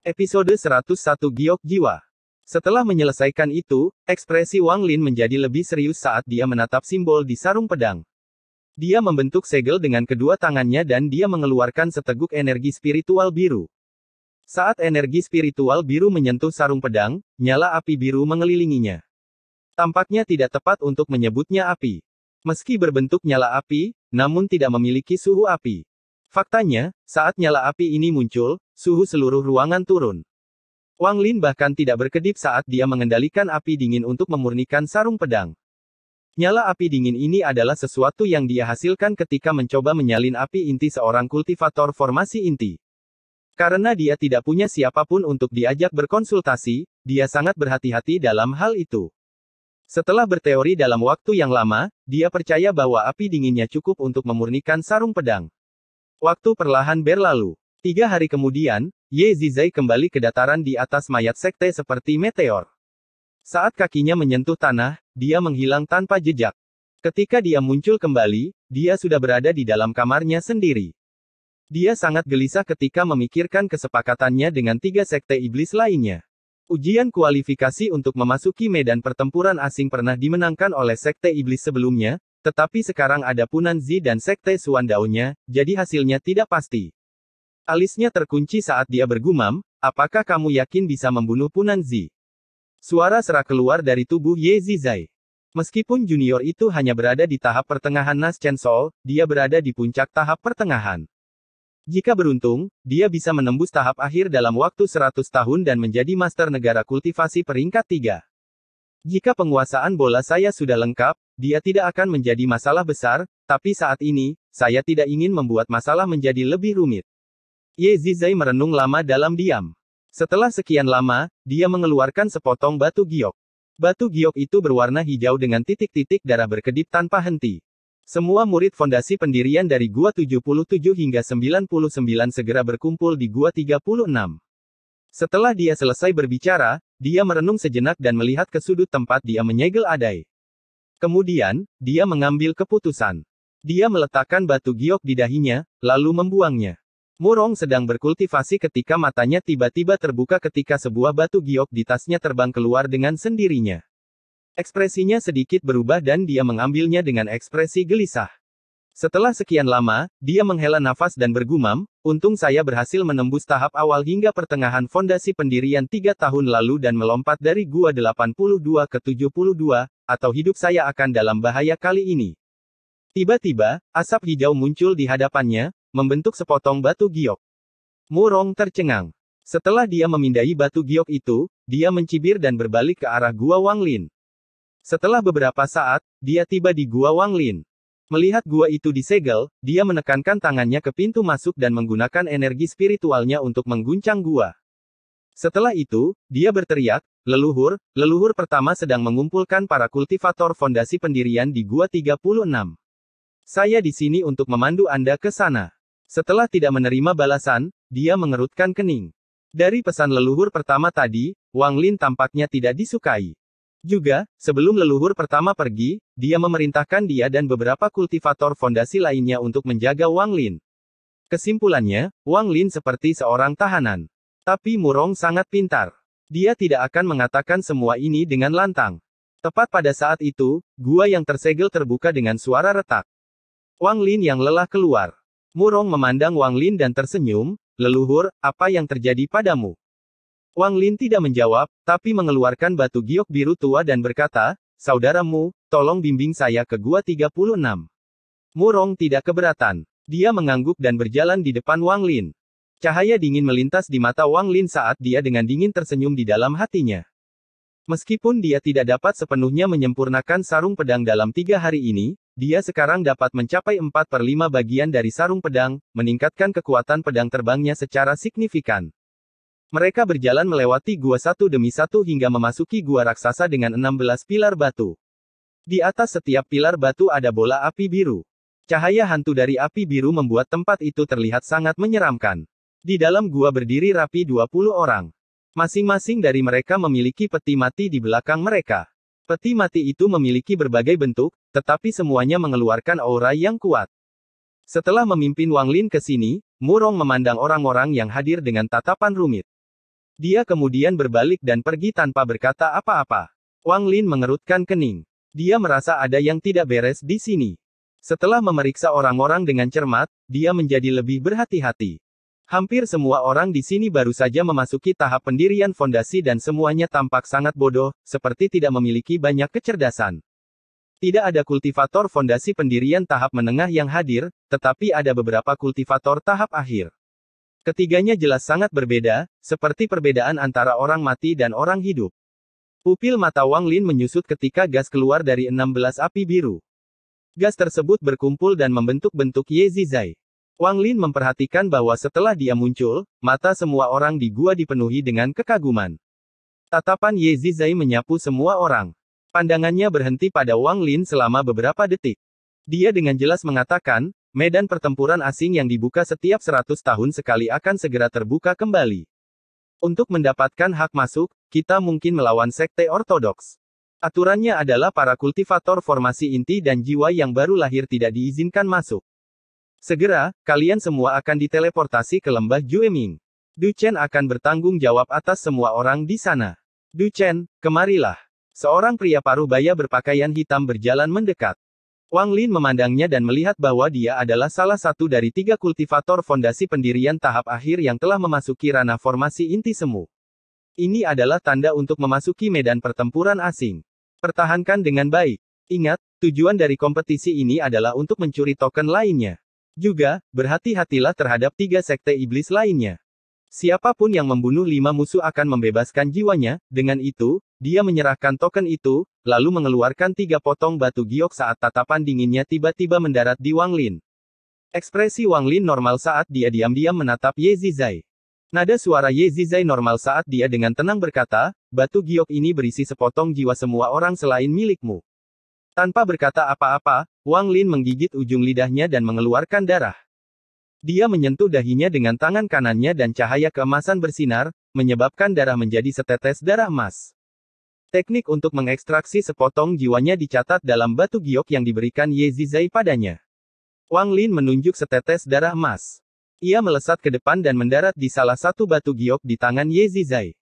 Episode 101 Giok Jiwa. Setelah menyelesaikan itu, ekspresi Wang Lin menjadi lebih serius saat dia menatap simbol di sarung pedang. Dia membentuk segel dengan kedua tangannya dan dia mengeluarkan seteguk energi spiritual biru. Saat energi spiritual biru menyentuh sarung pedang, nyala api biru mengelilinginya. Tampaknya tidak tepat untuk menyebutnya api. Meski berbentuk nyala api, namun tidak memiliki suhu api. Faktanya, saat nyala api ini muncul, suhu seluruh ruangan turun. Wang Lin bahkan tidak berkedip saat dia mengendalikan api dingin untuk memurnikan sarung pedang. Nyala api dingin ini adalah sesuatu yang dia hasilkan ketika mencoba menyalin api inti seorang kultivator formasi inti. Karena dia tidak punya siapapun untuk diajak berkonsultasi, dia sangat berhati-hati dalam hal itu. Setelah berteori dalam waktu yang lama, dia percaya bahwa api dinginnya cukup untuk memurnikan sarung pedang. Waktu perlahan berlalu. 3 hari kemudian, Ye Zizai kembali ke dataran di atas mayat sekte seperti meteor. Saat kakinya menyentuh tanah, dia menghilang tanpa jejak. Ketika dia muncul kembali, dia sudah berada di dalam kamarnya sendiri. Dia sangat gelisah ketika memikirkan kesepakatannya dengan 3 sekte iblis lainnya. Ujian kualifikasi untuk memasuki medan pertempuran asing pernah dimenangkan oleh sekte iblis sebelumnya, tetapi sekarang ada Punan Zi dan sekte Suandao-nya, jadi hasilnya tidak pasti. Alisnya terkunci saat dia bergumam, apakah kamu yakin bisa membunuh Punan Zi? Suara serak keluar dari tubuh Ye Zizai. Meskipun junior itu hanya berada di tahap pertengahan Nas Chen Sol, dia berada di puncak tahap pertengahan. Jika beruntung, dia bisa menembus tahap akhir dalam waktu 100 tahun dan menjadi master negara kultivasi peringkat 3. Jika penguasaan bola saya sudah lengkap, dia tidak akan menjadi masalah besar, tapi saat ini, saya tidak ingin membuat masalah menjadi lebih rumit. Ye Zizai merenung lama dalam diam. Setelah sekian lama, dia mengeluarkan sepotong batu giok. Batu giok itu berwarna hijau dengan titik-titik darah berkedip tanpa henti. Semua murid fondasi pendirian dari Gua 77 hingga 99 segera berkumpul di Gua 36. Setelah dia selesai berbicara, dia merenung sejenak dan melihat ke sudut tempat dia menyegel Adai. Kemudian, dia mengambil keputusan. Dia meletakkan batu giok di dahinya, lalu membuangnya. Murong sedang berkultivasi ketika matanya tiba-tiba terbuka ketika sebuah batu giok di tasnya terbang keluar dengan sendirinya. Ekspresinya sedikit berubah dan dia mengambilnya dengan ekspresi gelisah. Setelah sekian lama, dia menghela nafas dan bergumam, untung saya berhasil menembus tahap awal hingga pertengahan fondasi pendirian 3 tahun lalu dan melompat dari Gua 82 ke 72, atau hidup saya akan dalam bahaya kali ini. Tiba-tiba, asap hijau muncul di hadapannya, membentuk sepotong batu giok. Murong tercengang. Setelah dia memindai batu giok itu, dia mencibir dan berbalik ke arah Gua Wang Lin. Setelah beberapa saat, dia tiba di Gua Wang Lin. Melihat gua itu disegel, dia menekankan tangannya ke pintu masuk dan menggunakan energi spiritualnya untuk mengguncang gua. Setelah itu, dia berteriak, leluhur pertama sedang mengumpulkan para kultivator fondasi pendirian di Gua 36. Saya di sini untuk memandu Anda ke sana. Setelah tidak menerima balasan, dia mengerutkan kening. Dari pesan leluhur pertama tadi, Wang Lin tampaknya tidak disukai. Juga, sebelum leluhur pertama pergi, dia memerintahkan dia dan beberapa kultivator fondasi lainnya untuk menjaga Wang Lin. Kesimpulannya, Wang Lin seperti seorang tahanan. Tapi Murong sangat pintar. Dia tidak akan mengatakan semua ini dengan lantang. Tepat pada saat itu, gua yang tersegel terbuka dengan suara retak. Wang Lin yang lelah keluar. Murong memandang Wang Lin dan tersenyum, leluhur, apa yang terjadi padamu? Wang Lin tidak menjawab, tapi mengeluarkan batu giok biru tua dan berkata, saudaramu, tolong bimbing saya ke Gua 36. Murong tidak keberatan. Dia mengangguk dan berjalan di depan Wang Lin. Cahaya dingin melintas di mata Wang Lin saat dia dengan dingin tersenyum di dalam hatinya. Meskipun dia tidak dapat sepenuhnya menyempurnakan sarung pedang dalam 3 hari ini, dia sekarang dapat mencapai 4/5 bagian dari sarung pedang, meningkatkan kekuatan pedang terbangnya secara signifikan. Mereka berjalan melewati gua satu demi satu hingga memasuki gua raksasa dengan 16 pilar batu. Di atas setiap pilar batu ada bola api biru. Cahaya hantu dari api biru membuat tempat itu terlihat sangat menyeramkan. Di dalam gua berdiri rapi 20 orang. Masing-masing dari mereka memiliki peti mati di belakang mereka. Peti mati itu memiliki berbagai bentuk, tetapi semuanya mengeluarkan aura yang kuat. Setelah memimpin Wang Lin ke sini, Murong memandang orang-orang yang hadir dengan tatapan rumit. Dia kemudian berbalik dan pergi tanpa berkata apa-apa. Wang Lin mengerutkan kening. Dia merasa ada yang tidak beres di sini. Setelah memeriksa orang-orang dengan cermat, dia menjadi lebih berhati-hati. Hampir semua orang di sini baru saja memasuki tahap pendirian fondasi dan semuanya tampak sangat bodoh, seperti tidak memiliki banyak kecerdasan. Tidak ada kultivator fondasi pendirian tahap menengah yang hadir, tetapi ada beberapa kultivator tahap akhir. Ketiganya jelas sangat berbeda, seperti perbedaan antara orang mati dan orang hidup. Pupil mata Wang Lin menyusut ketika gas keluar dari 16 api biru. Gas tersebut berkumpul dan membentuk bentuk Ye Zizai. Wang Lin memperhatikan bahwa setelah dia muncul, mata semua orang di gua dipenuhi dengan kekaguman. Tatapan Ye Zizai menyapu semua orang. Pandangannya berhenti pada Wang Lin selama beberapa detik. Dia dengan jelas mengatakan, medan pertempuran asing yang dibuka setiap 100 tahun sekali akan segera terbuka kembali. Untuk mendapatkan hak masuk, kita mungkin melawan sekte ortodoks. Aturannya adalah para kultivator formasi inti dan jiwa yang baru lahir tidak diizinkan masuk. Segera, kalian semua akan diteleportasi ke lembah Jueming. Du Chen akan bertanggung jawab atas semua orang di sana. Du Chen, kemarilah. Seorang pria parubaya berpakaian hitam berjalan mendekat. Wang Lin memandangnya dan melihat bahwa dia adalah salah satu dari 3 kultivator fondasi pendirian tahap akhir yang telah memasuki ranah formasi inti semu. Ini adalah tanda untuk memasuki medan pertempuran asing. Pertahankan dengan baik. Ingat, tujuan dari kompetisi ini adalah untuk mencuri token lainnya. Juga, berhati-hatilah terhadap 3 sekte iblis lainnya. Siapapun yang membunuh 5 musuh akan membebaskan jiwanya, dengan itu, dia menyerahkan token itu, lalu mengeluarkan 3 potong batu giok saat tatapan dinginnya tiba-tiba mendarat di Wang Lin. Ekspresi Wang Lin normal saat dia diam-diam menatap Ye Zizai. Nada suara Ye Zizai normal saat dia dengan tenang berkata, batu giok ini berisi sepotong jiwa semua orang selain milikmu. Tanpa berkata apa-apa, Wang Lin menggigit ujung lidahnya dan mengeluarkan darah. Dia menyentuh dahinya dengan tangan kanannya dan cahaya keemasan bersinar, menyebabkan darah menjadi setetes darah emas. Teknik untuk mengekstraksi sepotong jiwanya dicatat dalam batu giok yang diberikan Ye Zizai padanya. Wang Lin menunjuk setetes darah emas. Ia melesat ke depan dan mendarat di salah satu batu giok di tangan Ye Zizai.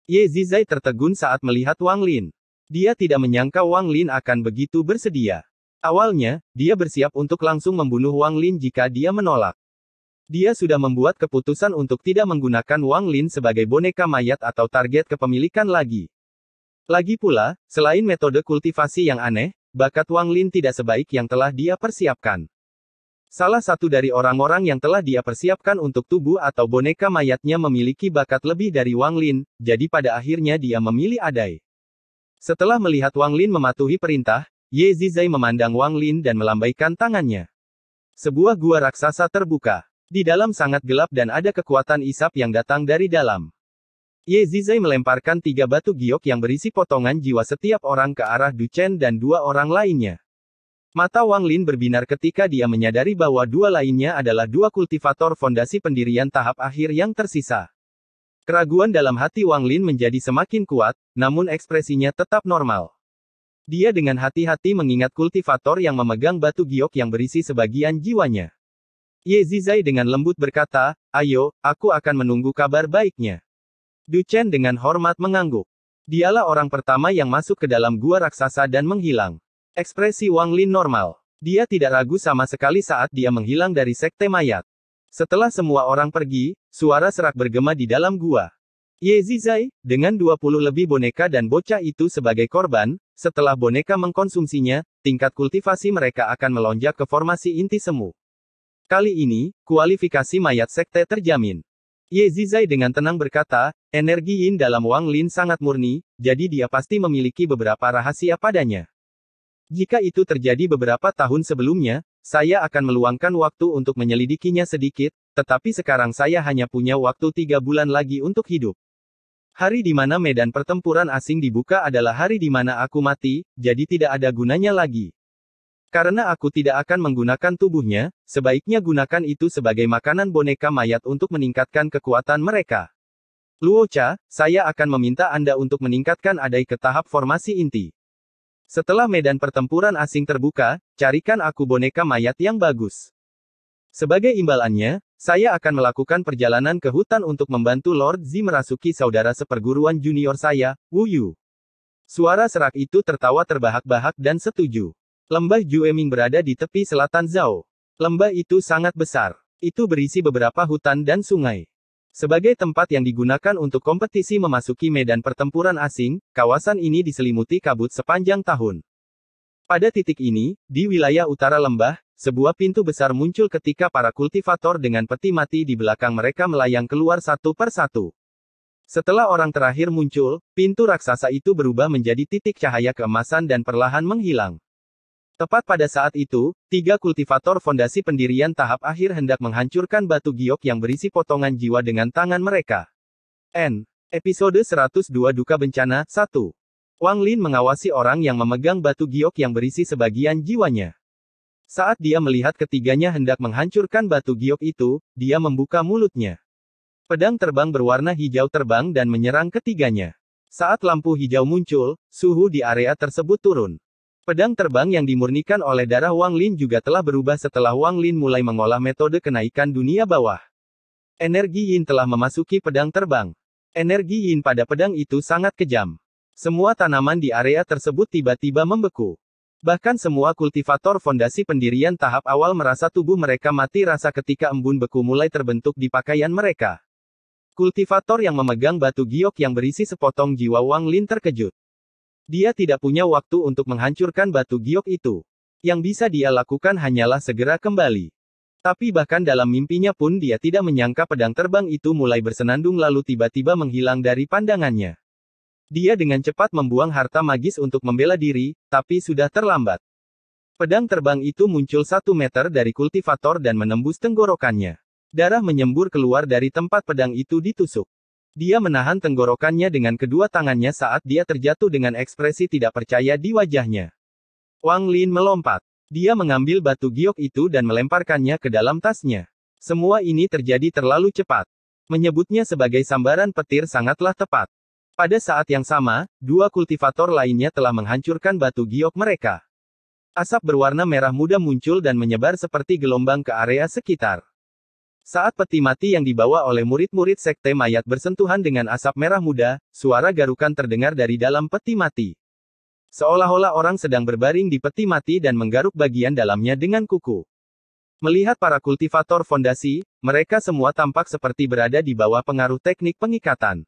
Ye Zizai tertegun saat melihat Wang Lin. Dia tidak menyangka Wang Lin akan begitu bersedia. Awalnya, dia bersiap untuk langsung membunuh Wang Lin jika dia menolak. Dia sudah membuat keputusan untuk tidak menggunakan Wang Lin sebagai boneka mayat atau target kepemilikan lagi. Lagi pula, selain metode kultivasi yang aneh, bakat Wang Lin tidak sebaik yang telah dia persiapkan. Salah satu dari orang-orang yang telah dia persiapkan untuk tubuh atau boneka mayatnya memiliki bakat lebih dari Wang Lin, jadi pada akhirnya dia memilih Adai. Setelah melihat Wang Lin mematuhi perintah, Ye Zizai memandang Wang Lin dan melambaikan tangannya. Sebuah gua raksasa terbuka. Di dalam sangat gelap dan ada kekuatan isap yang datang dari dalam. Ye Zizai melemparkan 3 batu giok yang berisi potongan jiwa setiap orang ke arah Du Chen dan 2 orang lainnya. Mata Wang Lin berbinar ketika dia menyadari bahwa 2 lainnya adalah 2 kultivator fondasi pendirian tahap akhir yang tersisa. Keraguan dalam hati Wang Lin menjadi semakin kuat, namun ekspresinya tetap normal. Dia dengan hati-hati mengingat kultivator yang memegang batu giok yang berisi sebagian jiwanya. Ye Zizai dengan lembut berkata, ayo, aku akan menunggu kabar baiknya. Du Chen dengan hormat mengangguk. Dialah orang pertama yang masuk ke dalam gua raksasa dan menghilang. Ekspresi Wang Lin normal. Dia tidak ragu sama sekali saat dia menghilang dari sekte mayat. Setelah semua orang pergi, suara serak bergema di dalam gua. Ye Zizai, dengan 20 lebih boneka dan bocah itu sebagai korban, setelah boneka mengkonsumsinya, tingkat kultivasi mereka akan melonjak ke formasi inti semu. Kali ini, kualifikasi mayat sekte terjamin. Ye Zizai dengan tenang berkata, energi yin dalam Wang Lin sangat murni, jadi dia pasti memiliki beberapa rahasia padanya. Jika itu terjadi beberapa tahun sebelumnya, saya akan meluangkan waktu untuk menyelidikinya sedikit, tetapi sekarang saya hanya punya waktu 3 bulan lagi untuk hidup. Hari di mana medan pertempuran asing dibuka adalah hari di mana aku mati, jadi tidak ada gunanya lagi. Karena aku tidak akan menggunakan tubuhnya, sebaiknya gunakan itu sebagai makanan boneka mayat untuk meningkatkan kekuatan mereka. Luo Cha, saya akan meminta Anda untuk meningkatkan Adai ke tahap formasi inti. Setelah medan pertempuran asing terbuka, carikan aku boneka mayat yang bagus. Sebagai imbalannya, saya akan melakukan perjalanan ke hutan untuk membantu Lord Zi merasuki saudara seperguruan junior saya, Wu Yu. Suara serak itu tertawa terbahak-bahak dan setuju. Lembah Jueming berada di tepi selatan Zhao. Lembah itu sangat besar. Itu berisi beberapa hutan dan sungai. Sebagai tempat yang digunakan untuk kompetisi memasuki medan pertempuran asing, kawasan ini diselimuti kabut sepanjang tahun. Pada titik ini, di wilayah utara lembah, sebuah pintu besar muncul ketika para kultivator dengan peti mati di belakang mereka melayang keluar satu per satu. Setelah orang terakhir muncul, pintu raksasa itu berubah menjadi titik cahaya keemasan dan perlahan menghilang. Tepat pada saat itu, 3 kultivator fondasi pendirian tahap akhir hendak menghancurkan batu giok yang berisi potongan jiwa dengan tangan mereka. Episode 102 Duka Bencana 1. Wang Lin mengawasi orang yang memegang batu giok yang berisi sebagian jiwanya. Saat dia melihat ketiganya hendak menghancurkan batu giok itu, dia membuka mulutnya. Pedang terbang berwarna hijau terbang dan menyerang ketiganya. Saat lampu hijau muncul, suhu di area tersebut turun. Pedang terbang yang dimurnikan oleh darah Wang Lin juga telah berubah setelah Wang Lin mulai mengolah metode kenaikan dunia bawah. Energi yin telah memasuki pedang terbang. Energi yin pada pedang itu sangat kejam. Semua tanaman di area tersebut tiba-tiba membeku. Bahkan semua kultivator fondasi pendirian tahap awal merasa tubuh mereka mati rasa ketika embun beku mulai terbentuk di pakaian mereka. Kultivator yang memegang batu giok yang berisi sepotong jiwa Wang Lin terkejut. Dia tidak punya waktu untuk menghancurkan batu giok itu. Yang bisa dia lakukan hanyalah segera kembali. Tapi bahkan dalam mimpinya pun dia tidak menyangka pedang terbang itu mulai bersenandung lalu tiba-tiba menghilang dari pandangannya. Dia dengan cepat membuang harta magis untuk membela diri, tapi sudah terlambat. Pedang terbang itu muncul 1 meter dari kultivator dan menembus tenggorokannya. Darah menyembur keluar dari tempat pedang itu ditusuk. Dia menahan tenggorokannya dengan kedua tangannya saat dia terjatuh dengan ekspresi tidak percaya di wajahnya. Wang Lin melompat. Dia mengambil batu giok itu dan melemparkannya ke dalam tasnya. Semua ini terjadi terlalu cepat. Menyebutnya sebagai sambaran petir sangatlah tepat. Pada saat yang sama, 2 kultivator lainnya telah menghancurkan batu giok mereka. Asap berwarna merah muda muncul dan menyebar seperti gelombang ke area sekitar. Saat peti mati yang dibawa oleh murid-murid sekte mayat bersentuhan dengan asap merah muda, suara garukan terdengar dari dalam peti mati. Seolah-olah orang sedang berbaring di peti mati dan menggaruk bagian dalamnya dengan kuku. Melihat para kultivator fondasi, mereka semua tampak seperti berada di bawah pengaruh teknik pengikatan.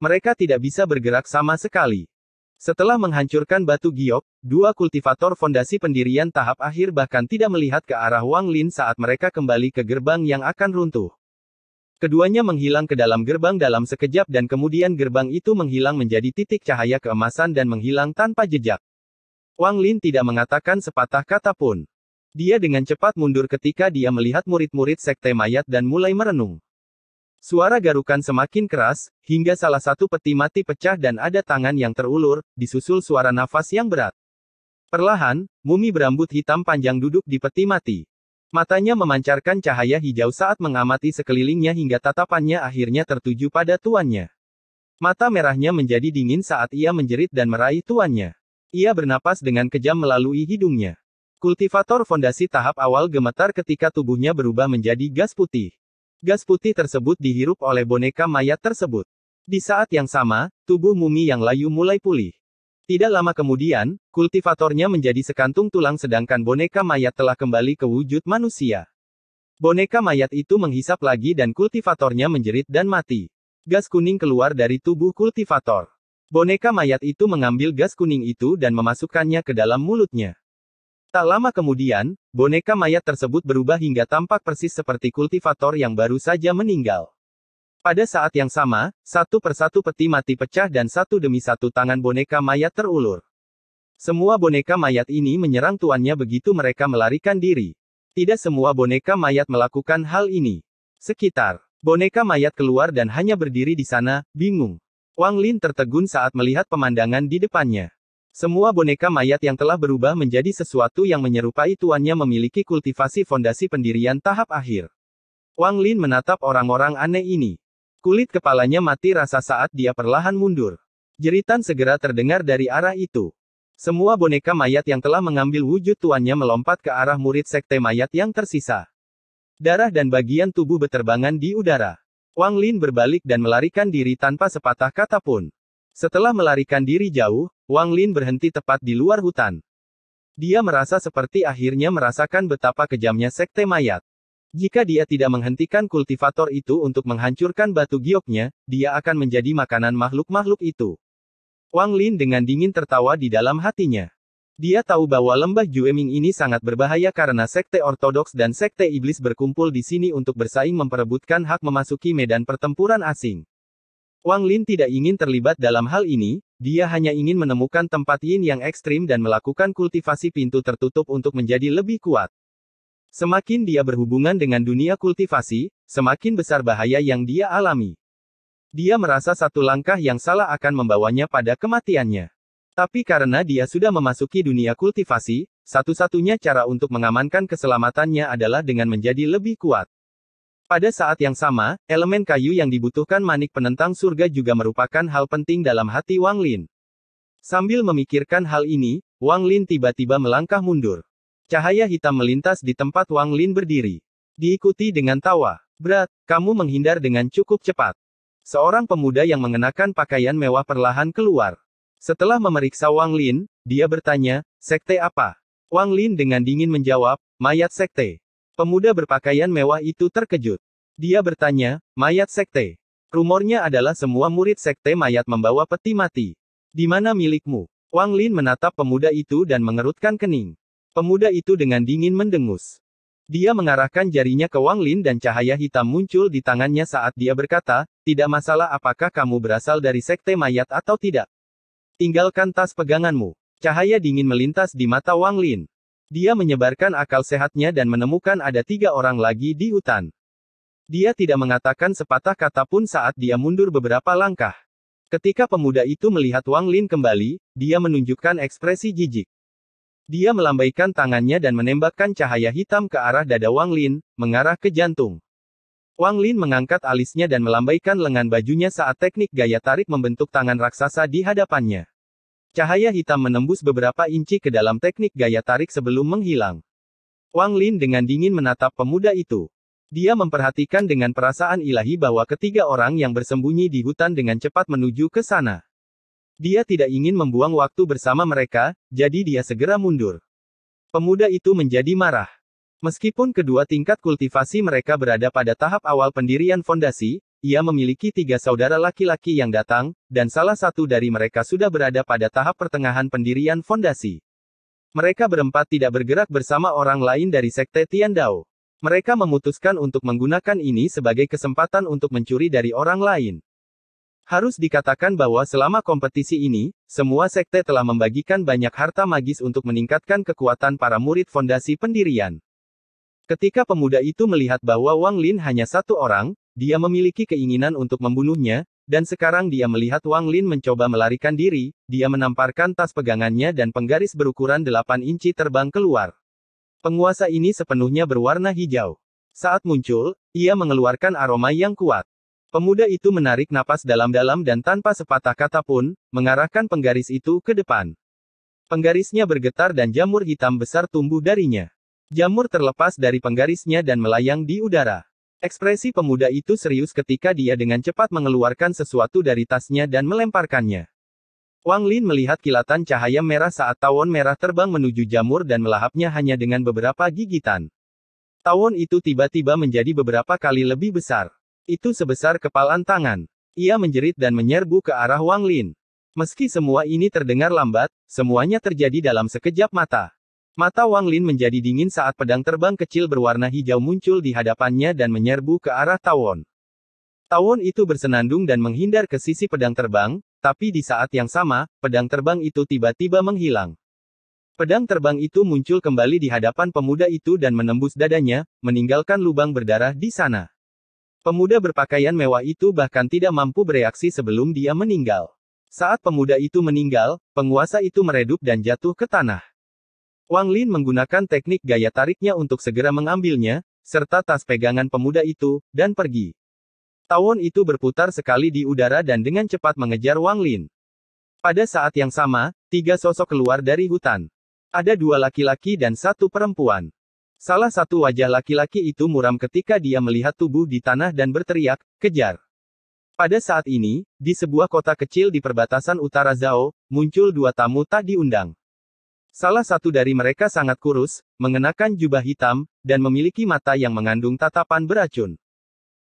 Mereka tidak bisa bergerak sama sekali. Setelah menghancurkan batu giok, 2 kultivator fondasi pendirian tahap akhir bahkan tidak melihat ke arah Wang Lin saat mereka kembali ke gerbang yang akan runtuh. Keduanya menghilang ke dalam gerbang dalam sekejap dan kemudian gerbang itu menghilang menjadi titik cahaya keemasan dan menghilang tanpa jejak. Wang Lin tidak mengatakan sepatah kata pun. Dia dengan cepat mundur ketika dia melihat murid-murid sekte mayat dan mulai merenung. Suara garukan semakin keras, hingga salah satu peti mati pecah dan ada tangan yang terulur, disusul suara nafas yang berat. Perlahan, mumi berambut hitam panjang duduk di peti mati. Matanya memancarkan cahaya hijau saat mengamati sekelilingnya hingga tatapannya akhirnya tertuju pada tuannya. Mata merahnya menjadi dingin saat ia menjerit dan meraih tuannya. Ia bernapas dengan kejam melalui hidungnya. Kultivator fondasi tahap awal gemetar ketika tubuhnya berubah menjadi gas putih. Gas putih tersebut dihirup oleh boneka mayat tersebut. Di saat yang sama, tubuh mumi yang layu mulai pulih. Tidak lama kemudian, kultivatornya menjadi sekantung tulang sedangkan boneka mayat telah kembali ke wujud manusia. Boneka mayat itu menghisap lagi dan kultivatornya menjerit dan mati. Gas kuning keluar dari tubuh kultivator. Boneka mayat itu mengambil gas kuning itu dan memasukkannya ke dalam mulutnya. Tak lama kemudian, boneka mayat tersebut berubah hingga tampak persis seperti kultivator yang baru saja meninggal. Pada saat yang sama, satu persatu peti mati pecah dan satu demi satu tangan boneka mayat terulur. Semua boneka mayat ini menyerang tuannya begitu mereka melarikan diri. Tidak semua boneka mayat melakukan hal ini. Sekitar boneka mayat keluar dan hanya berdiri di sana, bingung. Wang Lin tertegun saat melihat pemandangan di depannya. Semua boneka mayat yang telah berubah menjadi sesuatu yang menyerupai tuannya memiliki kultivasi fondasi pendirian tahap akhir. Wang Lin menatap orang-orang aneh ini. Kulit kepalanya mati rasa saat dia perlahan mundur. Jeritan segera terdengar dari arah itu. Semua boneka mayat yang telah mengambil wujud tuannya melompat ke arah murid sekte mayat yang tersisa. Darah dan bagian tubuh beterbangan di udara. Wang Lin berbalik dan melarikan diri tanpa sepatah kata pun. Setelah melarikan diri jauh, Wang Lin berhenti tepat di luar hutan. Dia merasa seperti akhirnya merasakan betapa kejamnya sekte mayat. Jika dia tidak menghentikan kultivator itu untuk menghancurkan batu gioknya, dia akan menjadi makanan makhluk-makhluk itu. Wang Lin dengan dingin tertawa di dalam hatinya. Dia tahu bahwa lembah Jueming ini sangat berbahaya karena sekte ortodoks dan sekte iblis berkumpul di sini untuk bersaing memperebutkan hak memasuki medan pertempuran asing. Wang Lin tidak ingin terlibat dalam hal ini, dia hanya ingin menemukan tempat yin yang ekstrim dan melakukan kultivasi pintu tertutup untuk menjadi lebih kuat. Semakin dia berhubungan dengan dunia kultivasi, semakin besar bahaya yang dia alami. Dia merasa satu langkah yang salah akan membawanya pada kematiannya. Tapi karena dia sudah memasuki dunia kultivasi, satu-satunya cara untuk mengamankan keselamatannya adalah dengan menjadi lebih kuat. Pada saat yang sama, elemen kayu yang dibutuhkan manik penentang surga juga merupakan hal penting dalam hati Wang Lin. Sambil memikirkan hal ini, Wang Lin tiba-tiba melangkah mundur. Cahaya hitam melintas di tempat Wang Lin berdiri. Diikuti dengan tawa. "Berat, kamu menghindar dengan cukup cepat." Seorang pemuda yang mengenakan pakaian mewah perlahan keluar. Setelah memeriksa Wang Lin, dia bertanya, "Sekte apa?" Wang Lin dengan dingin menjawab, "Mayat sekte." Pemuda berpakaian mewah itu terkejut. Dia bertanya, "Mayat sekte? Rumornya adalah semua murid sekte mayat membawa peti mati. Di mana milikmu?" Wang Lin menatap pemuda itu dan mengerutkan kening. Pemuda itu dengan dingin mendengus. Dia mengarahkan jarinya ke Wang Lin dan cahaya hitam muncul di tangannya saat dia berkata, "Tidak masalah apakah kamu berasal dari sekte mayat atau tidak. Tinggalkan tas peganganmu." Cahaya dingin melintas di mata Wang Lin. Dia menyebarkan akal sehatnya dan menemukan ada 3 orang lagi di hutan. Dia tidak mengatakan sepatah kata pun saat dia mundur beberapa langkah. Ketika pemuda itu melihat Wang Lin kembali, dia menunjukkan ekspresi jijik. Dia melambaikan tangannya dan menembakkan cahaya hitam ke arah dada Wang Lin, mengarah ke jantung. Wang Lin mengangkat alisnya dan melambaikan lengan bajunya saat teknik gaya tarik membentuk tangan raksasa di hadapannya. Cahaya hitam menembus beberapa inci ke dalam teknik gaya tarik sebelum menghilang. Wang Lin dengan dingin menatap pemuda itu. Dia memperhatikan dengan perasaan ilahi bahwa ketiga orang yang bersembunyi di hutan dengan cepat menuju ke sana. Dia tidak ingin membuang waktu bersama mereka, jadi dia segera mundur. Pemuda itu menjadi marah. Meskipun kedua tingkat kultivasi mereka berada pada tahap awal pendirian fondasi, ia memiliki 3 saudara laki-laki yang datang, dan salah satu dari mereka sudah berada pada tahap pertengahan pendirian fondasi. Mereka berempat tidak bergerak bersama orang lain dari sekte Tiandao. Mereka memutuskan untuk menggunakan ini sebagai kesempatan untuk mencuri dari orang lain. Harus dikatakan bahwa selama kompetisi ini, semua sekte telah membagikan banyak harta magis untuk meningkatkan kekuatan para murid fondasi pendirian. Ketika pemuda itu melihat bahwa Wang Lin hanya 1 orang, dia memiliki keinginan untuk membunuhnya, dan sekarang dia melihat Wang Lin mencoba melarikan diri, dia menamparkan tas pegangannya dan penggaris berukuran 8 inci terbang keluar. Penguasa ini sepenuhnya berwarna hijau. Saat muncul, ia mengeluarkan aroma yang kuat. Pemuda itu menarik napas dalam-dalam dan tanpa sepatah kata pun, mengarahkan penggaris itu ke depan. Penggarisnya bergetar dan jamur hitam besar tumbuh darinya. Jamur terlepas dari penggarisnya dan melayang di udara. Ekspresi pemuda itu serius ketika dia dengan cepat mengeluarkan sesuatu dari tasnya dan melemparkannya. Wang Lin melihat kilatan cahaya merah saat tawon merah terbang menuju jamur dan melahapnya hanya dengan beberapa gigitan. Tawon itu tiba-tiba menjadi beberapa kali lebih besar. Itu sebesar kepalan tangan. Ia menjerit dan menyerbu ke arah Wang Lin. Meski semua ini terdengar lambat, semuanya terjadi dalam sekejap mata. Mata Wang Lin menjadi dingin saat pedang terbang kecil berwarna hijau muncul di hadapannya dan menyerbu ke arah tawon. Tawon itu bersenandung dan menghindar ke sisi pedang terbang, tapi di saat yang sama, pedang terbang itu tiba-tiba menghilang. Pedang terbang itu muncul kembali di hadapan pemuda itu dan menembus dadanya, meninggalkan lubang berdarah di sana. Pemuda berpakaian mewah itu bahkan tidak mampu bereaksi sebelum dia meninggal. Saat pemuda itu meninggal, penguasa itu meredup dan jatuh ke tanah. Wang Lin menggunakan teknik gaya tariknya untuk segera mengambilnya, serta tas pegangan pemuda itu, dan pergi. Tawon itu berputar sekali di udara dan dengan cepat mengejar Wang Lin. Pada saat yang sama, 3 sosok keluar dari hutan. Ada 2 laki-laki dan 1 perempuan. Salah satu wajah laki-laki itu muram ketika dia melihat tubuh di tanah dan berteriak, "Kejar!" Pada saat ini, di sebuah kota kecil di perbatasan utara Zhao, muncul dua tamu tak diundang. Salah satu dari mereka sangat kurus, mengenakan jubah hitam, dan memiliki mata yang mengandung tatapan beracun.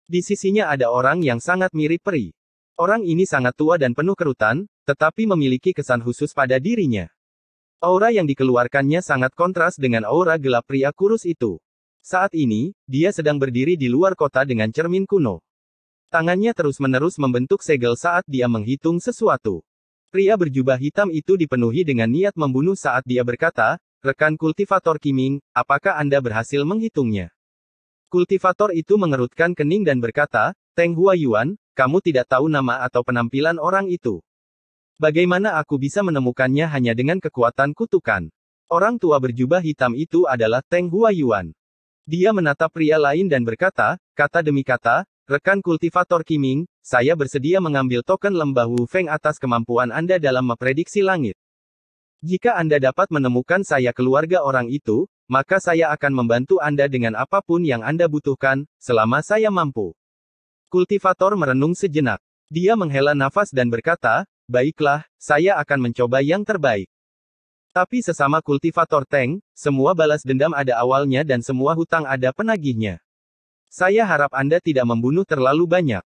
Di sisinya ada orang yang sangat mirip peri. Orang ini sangat tua dan penuh kerutan, tetapi memiliki kesan khusus pada dirinya. Aura yang dikeluarkannya sangat kontras dengan aura gelap pria kurus itu. Saat ini, dia sedang berdiri di luar kota dengan cermin kuno. Tangannya terus-menerus membentuk segel saat dia menghitung sesuatu. Pria berjubah hitam itu dipenuhi dengan niat membunuh saat dia berkata, "Rekan kultivator Qiming, apakah Anda berhasil menghitungnya?" Kultivator itu mengerutkan kening dan berkata, "Teng Huayuan, kamu tidak tahu nama atau penampilan orang itu. Bagaimana aku bisa menemukannya hanya dengan kekuatan kutukan?" Orang tua berjubah hitam itu adalah Teng Huayuan. Dia menatap pria lain dan berkata, kata demi kata, "Rekan kultivator Qiming, saya bersedia mengambil token lembah Wu Feng atas kemampuan Anda dalam memprediksi langit. Jika Anda dapat menemukan saya keluarga orang itu, maka saya akan membantu Anda dengan apapun yang Anda butuhkan, selama saya mampu." Kultivator merenung sejenak. Dia menghela nafas dan berkata, "Baiklah, saya akan mencoba yang terbaik. Tapi sesama kultivator Teng, semua balas dendam ada awalnya dan semua hutang ada penagihnya. Saya harap Anda tidak membunuh terlalu banyak."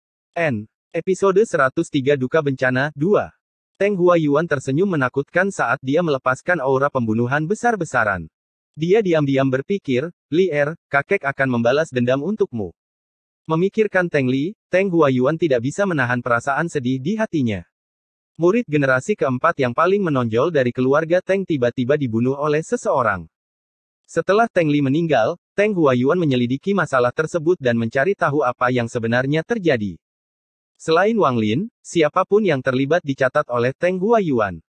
Episode 103 Duka Bencana, 2. Teng Huayuan tersenyum menakutkan saat dia melepaskan aura pembunuhan besar-besaran. Dia diam-diam berpikir, "Li Er, kakek akan membalas dendam untukmu." Memikirkan Teng Li, Teng Huayuan tidak bisa menahan perasaan sedih di hatinya. Murid generasi keempat yang paling menonjol dari keluarga Teng tiba-tiba dibunuh oleh seseorang. Setelah Teng Li meninggal, Teng Huayuan menyelidiki masalah tersebut dan mencari tahu apa yang sebenarnya terjadi. Selain Wang Lin, siapapun yang terlibat dicatat oleh Teng Huayuan.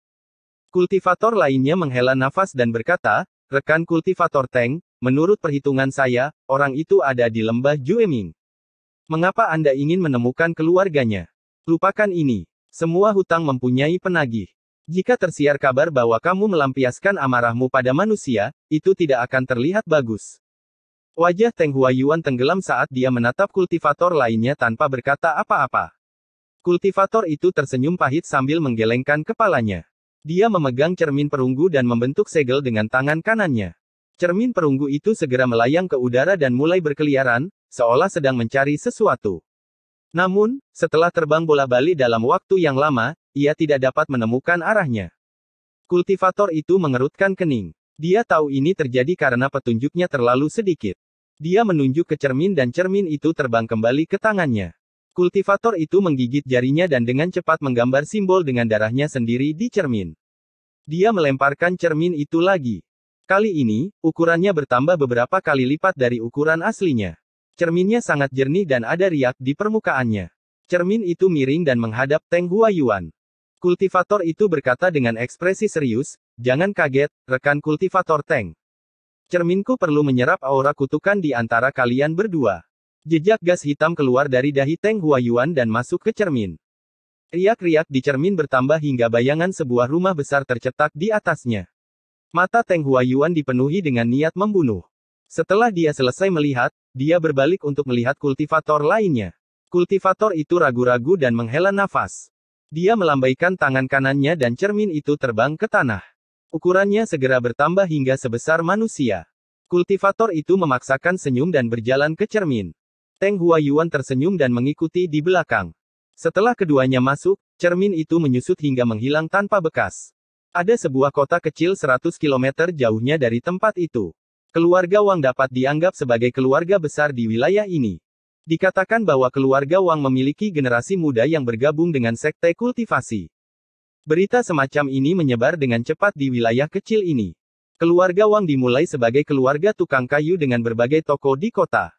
Kultivator lainnya menghela nafas dan berkata, "Rekan kultivator Teng, menurut perhitungan saya, orang itu ada di lembah Jueming. Mengapa Anda ingin menemukan keluarganya? Lupakan ini. Semua hutang mempunyai penagih. Jika tersiar kabar bahwa kamu melampiaskan amarahmu pada manusia, itu tidak akan terlihat bagus." Wajah Teng Huayuan tenggelam saat dia menatap kultivator lainnya tanpa berkata apa-apa. Kultivator itu tersenyum pahit sambil menggelengkan kepalanya. Dia memegang cermin perunggu dan membentuk segel dengan tangan kanannya. Cermin perunggu itu segera melayang ke udara dan mulai berkeliaran, seolah sedang mencari sesuatu. Namun, setelah terbang bola-balik dalam waktu yang lama, ia tidak dapat menemukan arahnya. Kultivator itu mengerutkan kening. Dia tahu ini terjadi karena petunjuknya terlalu sedikit. Dia menunjuk ke cermin dan cermin itu terbang kembali ke tangannya. Kultivator itu menggigit jarinya dan dengan cepat menggambar simbol dengan darahnya sendiri di cermin. Dia melemparkan cermin itu lagi. Kali ini, ukurannya bertambah beberapa kali lipat dari ukuran aslinya. Cerminnya sangat jernih dan ada riak di permukaannya. Cermin itu miring dan menghadap Teng Huayuan. Kultivator itu berkata dengan ekspresi serius, "Jangan kaget, rekan kultivator Teng. Cerminku perlu menyerap aura kutukan di antara kalian berdua." Jejak gas hitam keluar dari dahi Teng Huayuan dan masuk ke cermin. Riak-riak di cermin bertambah hingga bayangan sebuah rumah besar tercetak di atasnya. Mata Teng Huayuan dipenuhi dengan niat membunuh. Setelah dia selesai melihat, dia berbalik untuk melihat kultivator lainnya. Kultivator itu ragu-ragu dan menghela nafas. Dia melambaikan tangan kanannya dan cermin itu terbang ke tanah. Ukurannya segera bertambah hingga sebesar manusia. Kultivator itu memaksakan senyum dan berjalan ke cermin. Teng Huayuan tersenyum dan mengikuti di belakang. Setelah keduanya masuk, cermin itu menyusut hingga menghilang tanpa bekas. Ada sebuah kota kecil 100 km jauhnya dari tempat itu. Keluarga Wang dapat dianggap sebagai keluarga besar di wilayah ini. Dikatakan bahwa keluarga Wang memiliki generasi muda yang bergabung dengan sekte kultivasi. Berita semacam ini menyebar dengan cepat di wilayah kecil ini. Keluarga Wang dimulai sebagai keluarga tukang kayu dengan berbagai toko di kota.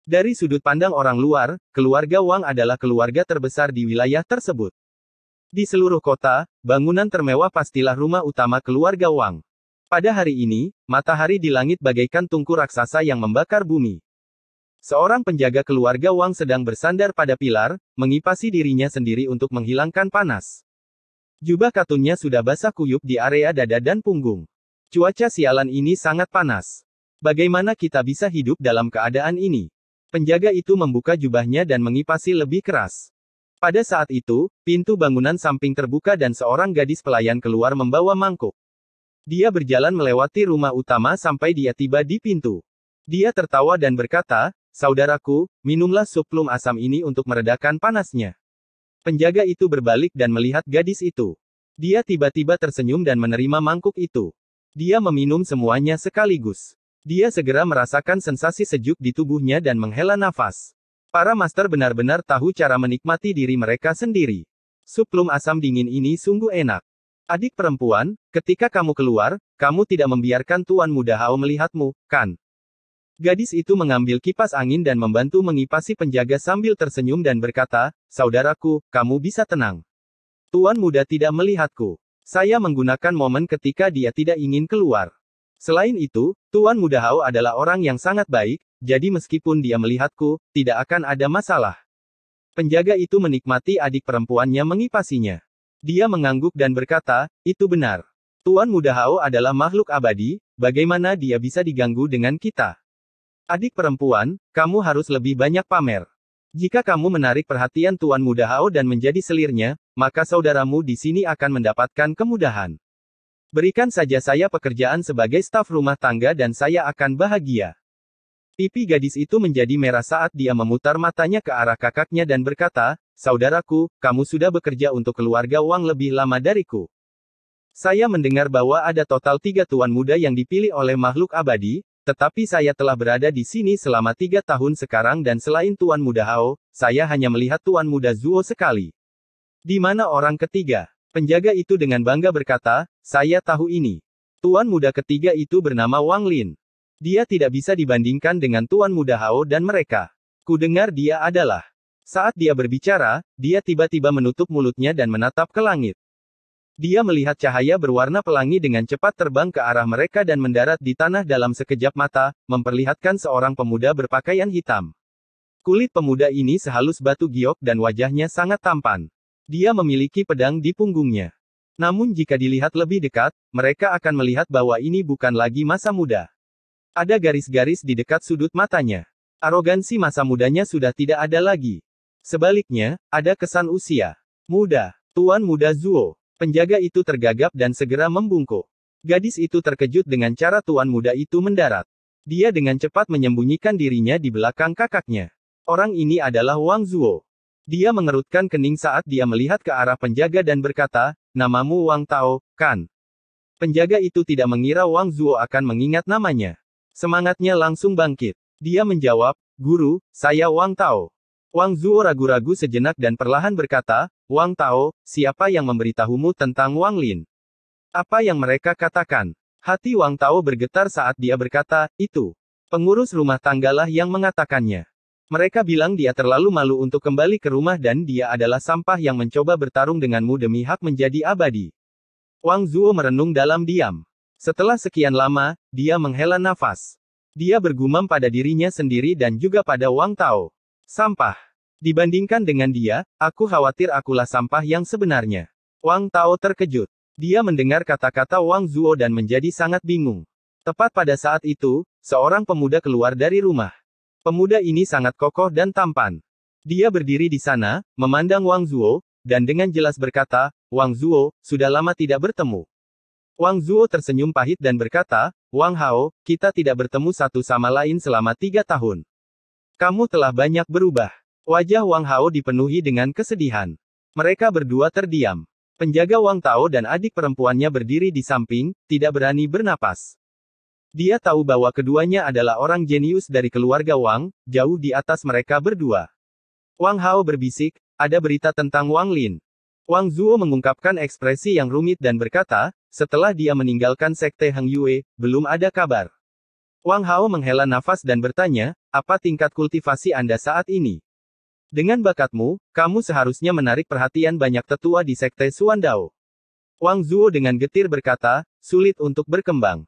Dari sudut pandang orang luar, keluarga Wang adalah keluarga terbesar di wilayah tersebut. Di seluruh kota, bangunan termewah pastilah rumah utama keluarga Wang. Pada hari ini, matahari di langit bagaikan tungku raksasa yang membakar bumi. Seorang penjaga keluarga Wang sedang bersandar pada pilar, mengipasi dirinya sendiri untuk menghilangkan panas. Jubah katunnya sudah basah kuyup di area dada dan punggung. Cuaca sialan ini sangat panas. Bagaimana kita bisa hidup dalam keadaan ini? Penjaga itu membuka jubahnya dan mengipasi lebih keras. Pada saat itu, pintu bangunan samping terbuka dan seorang gadis pelayan keluar membawa mangkuk. Dia berjalan melewati rumah utama sampai dia tiba di pintu. Dia tertawa dan berkata, "Saudaraku, minumlah sup plum asam ini untuk meredakan panasnya." Penjaga itu berbalik dan melihat gadis itu. Dia tiba-tiba tersenyum dan menerima mangkuk itu. Dia meminum semuanya sekaligus. Dia segera merasakan sensasi sejuk di tubuhnya dan menghela nafas. Para master benar-benar tahu cara menikmati diri mereka sendiri. Sup plum asam dingin ini sungguh enak. Adik perempuan, ketika kamu keluar, kamu tidak membiarkan Tuan Muda Hao melihatmu, kan? Gadis itu mengambil kipas angin dan membantu mengipasi penjaga sambil tersenyum dan berkata, "Saudaraku, kamu bisa tenang. Tuan Muda tidak melihatku. Saya menggunakan momen ketika dia tidak ingin keluar. Selain itu, Tuan Muda Hao adalah orang yang sangat baik, jadi meskipun dia melihatku, tidak akan ada masalah." Penjaga itu menikmati adik perempuannya mengipasinya. Dia mengangguk dan berkata, "Itu benar. Tuan Muda Hao adalah makhluk abadi, bagaimana dia bisa diganggu dengan kita? Adik perempuan, kamu harus lebih banyak pamer. Jika kamu menarik perhatian Tuan Muda Hao dan menjadi selirnya, maka saudaramu di sini akan mendapatkan kemudahan. Berikan saja saya pekerjaan sebagai staf rumah tangga dan saya akan bahagia." Pipi gadis itu menjadi merah saat dia memutar matanya ke arah kakaknya dan berkata, "Saudaraku, kamu sudah bekerja untuk keluarga Wang lebih lama dariku. Saya mendengar bahwa ada total 3 tuan muda yang dipilih oleh makhluk abadi, tetapi saya telah berada di sini selama 3 tahun sekarang dan selain Tuan Muda Hao, saya hanya melihat Tuan Muda Zuo sekali. Di mana orang ketiga?" Penjaga itu dengan bangga berkata, "Saya tahu ini. Tuan Muda ketiga itu bernama Wang Lin. Dia tidak bisa dibandingkan dengan Tuan Muda Hao dan mereka. Kudengar dia adalah..." Saat dia berbicara, dia tiba-tiba menutup mulutnya dan menatap ke langit. Dia melihat cahaya berwarna pelangi dengan cepat terbang ke arah mereka dan mendarat di tanah dalam sekejap mata, memperlihatkan seorang pemuda berpakaian hitam. Kulit pemuda ini sehalus batu giok dan wajahnya sangat tampan. Dia memiliki pedang di punggungnya. Namun jika dilihat lebih dekat, mereka akan melihat bahwa ini bukan lagi masa muda. Ada garis-garis di dekat sudut matanya. Arogansi masa mudanya sudah tidak ada lagi. Sebaliknya, ada kesan usia muda. Tuan Muda Zuo. Penjaga itu tergagap dan segera membungkuk. Gadis itu terkejut dengan cara tuan muda itu mendarat. Dia dengan cepat menyembunyikan dirinya di belakang kakaknya. Orang ini adalah Wang Zuo. Dia mengerutkan kening saat dia melihat ke arah penjaga dan berkata, "Namamu Wang Tao, kan?" Penjaga itu tidak mengira Wang Zuo akan mengingat namanya. Semangatnya langsung bangkit. Dia menjawab, "Guru, saya Wang Tao." Wang Zuo ragu-ragu sejenak dan perlahan berkata, "Wang Tao, siapa yang memberitahumu tentang Wang Lin? Apa yang mereka katakan?" Hati Wang Tao bergetar saat dia berkata, "Itu pengurus rumah tanggalah yang mengatakannya. Mereka bilang dia terlalu malu untuk kembali ke rumah dan dia adalah sampah yang mencoba bertarung denganmu demi hak menjadi abadi." Wang Zuo merenung dalam diam. Setelah sekian lama, dia menghela nafas. Dia bergumam pada dirinya sendiri dan juga pada Wang Tao. "Sampah. Dibandingkan dengan dia, aku khawatir akulah sampah yang sebenarnya." Wang Tao terkejut. Dia mendengar kata-kata Wang Zuo dan menjadi sangat bingung. Tepat pada saat itu, seorang pemuda keluar dari rumah. Pemuda ini sangat kokoh dan tampan. Dia berdiri di sana, memandang Wang Zuo, dan dengan jelas berkata, "Wang Zuo, sudah lama tidak bertemu." Wang Zuo tersenyum pahit dan berkata, "Wang Hao, kita tidak bertemu satu sama lain selama 3 tahun. Kamu telah banyak berubah." Wajah Wang Hao dipenuhi dengan kesedihan. Mereka berdua terdiam. Penjaga Wang Tao dan adik perempuannya berdiri di samping, tidak berani bernapas. Dia tahu bahwa keduanya adalah orang jenius dari keluarga Wang, jauh di atas mereka berdua. Wang Hao berbisik, "Ada berita tentang Wang Lin." Wang Zuo mengungkapkan ekspresi yang rumit dan berkata, "Setelah dia meninggalkan sekte Heng Yue, belum ada kabar." Wang Hao menghela nafas dan bertanya, "Apa tingkat kultivasi Anda saat ini? Dengan bakatmu, kamu seharusnya menarik perhatian banyak tetua di sekte Suandao." Wang Zuo dengan getir berkata, "Sulit untuk berkembang.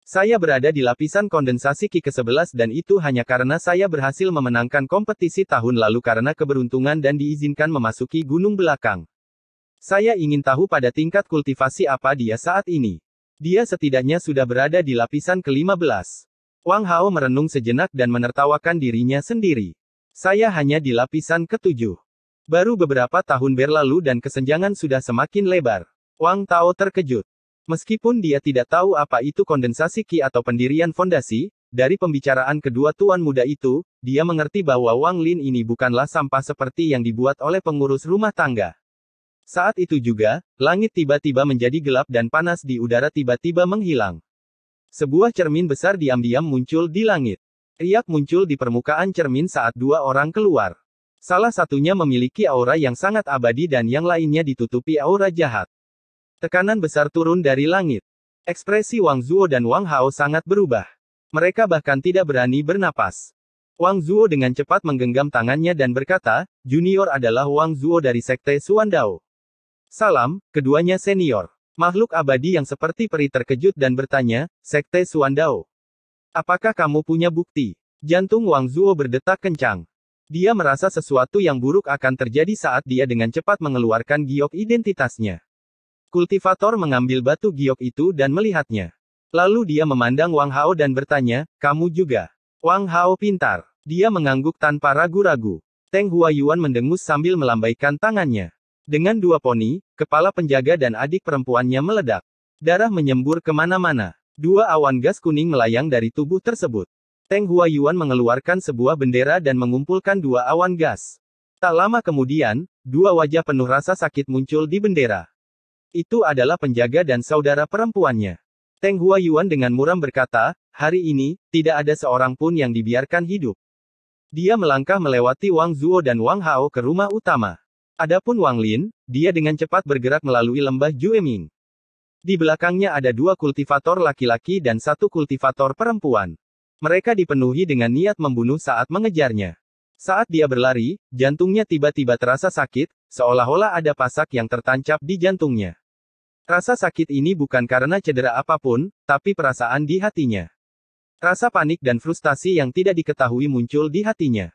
Saya berada di lapisan kondensasi Qi ke-11 dan itu hanya karena saya berhasil memenangkan kompetisi tahun lalu karena keberuntungan dan diizinkan memasuki gunung belakang. Saya ingin tahu pada tingkat kultivasi apa dia saat ini. Dia setidaknya sudah berada di lapisan ke-15. Wang Hao merenung sejenak dan menertawakan dirinya sendiri. Saya hanya di lapisan ke-7. Baru beberapa tahun berlalu dan kesenjangan sudah semakin lebar. Wang Tao terkejut. Meskipun dia tidak tahu apa itu kondensasi Qi atau pendirian fondasi, dari pembicaraan kedua tuan muda itu, dia mengerti bahwa Wang Lin ini bukanlah sampah seperti yang dibuat oleh pengurus rumah tangga. Saat itu juga, langit tiba-tiba menjadi gelap dan panas di udara tiba-tiba menghilang. Sebuah cermin besar diam-diam muncul di langit. Riak muncul di permukaan cermin saat dua orang keluar. Salah satunya memiliki aura yang sangat abadi dan yang lainnya ditutupi aura jahat. Tekanan besar turun dari langit. Ekspresi Wang Zuo dan Wang Hao sangat berubah. Mereka bahkan tidak berani bernapas. Wang Zuo dengan cepat menggenggam tangannya dan berkata, "Junior adalah Wang Zuo dari Sekte Suandao." Salam, keduanya senior. Makhluk abadi yang seperti peri terkejut dan bertanya, "Sekte Suandao? Apakah kamu punya bukti?" Jantung Wang Zuo berdetak kencang. Dia merasa sesuatu yang buruk akan terjadi saat dia dengan cepat mengeluarkan giok identitasnya. Kultivator mengambil batu giok itu dan melihatnya. Lalu dia memandang Wang Hao dan bertanya, "Kamu juga?" Wang Hao pintar. Dia mengangguk tanpa ragu-ragu. Teng Huayuan mendengus sambil melambaikan tangannya. Dengan dua poni, kepala penjaga dan adik perempuannya meledak. Darah menyembur kemana-mana. Dua awan gas kuning melayang dari tubuh tersebut. Teng Huayuan mengeluarkan sebuah bendera dan mengumpulkan dua awan gas. Tak lama kemudian, dua wajah penuh rasa sakit muncul di bendera. Itu adalah penjaga dan saudara perempuannya. Teng Huayuan dengan muram berkata, "Hari ini, tidak ada seorang pun yang dibiarkan hidup." Dia melangkah melewati Wang Zuo dan Wang Hao ke rumah utama. Adapun Wang Lin, dia dengan cepat bergerak melalui lembah Jueming. Di belakangnya ada dua kultivator laki-laki dan satu kultivator perempuan. Mereka dipenuhi dengan niat membunuh saat mengejarnya. Saat dia berlari, jantungnya tiba-tiba terasa sakit, seolah-olah ada pasak yang tertancap di jantungnya. Rasa sakit ini bukan karena cedera apapun, tapi perasaan di hatinya. Rasa panik dan frustasi yang tidak diketahui muncul di hatinya.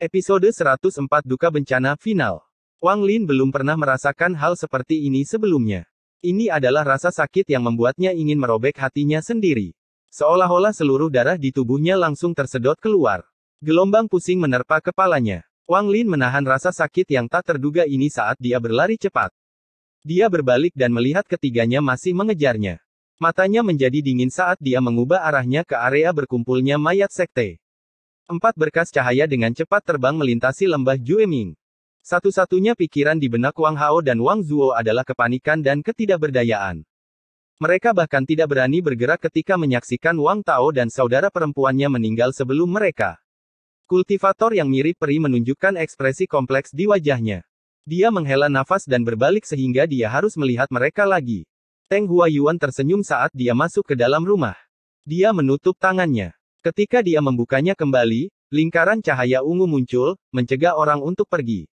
Episode 104 Duka Bencana Final. Wang Lin belum pernah merasakan hal seperti ini sebelumnya. Ini adalah rasa sakit yang membuatnya ingin merobek hatinya sendiri. Seolah-olah seluruh darah di tubuhnya langsung tersedot keluar. Gelombang pusing menerpa kepalanya. Wang Lin menahan rasa sakit yang tak terduga ini saat dia berlari cepat. Dia berbalik dan melihat ketiganya masih mengejarnya. Matanya menjadi dingin saat dia mengubah arahnya ke area berkumpulnya mayat sekte. 4 berkas cahaya dengan cepat terbang melintasi lembah Jueming. Satu-satunya pikiran di benak Wang Hao dan Wang Zuo adalah kepanikan dan ketidakberdayaan. Mereka bahkan tidak berani bergerak ketika menyaksikan Wang Tao dan saudara perempuannya meninggal sebelum mereka. Kultivator yang mirip peri menunjukkan ekspresi kompleks di wajahnya. Dia menghela nafas dan berbalik sehingga dia harus melihat mereka lagi. Teng Huayuan tersenyum saat dia masuk ke dalam rumah. Dia menutup tangannya. Ketika dia membukanya kembali, lingkaran cahaya ungu muncul, mencegah orang untuk pergi.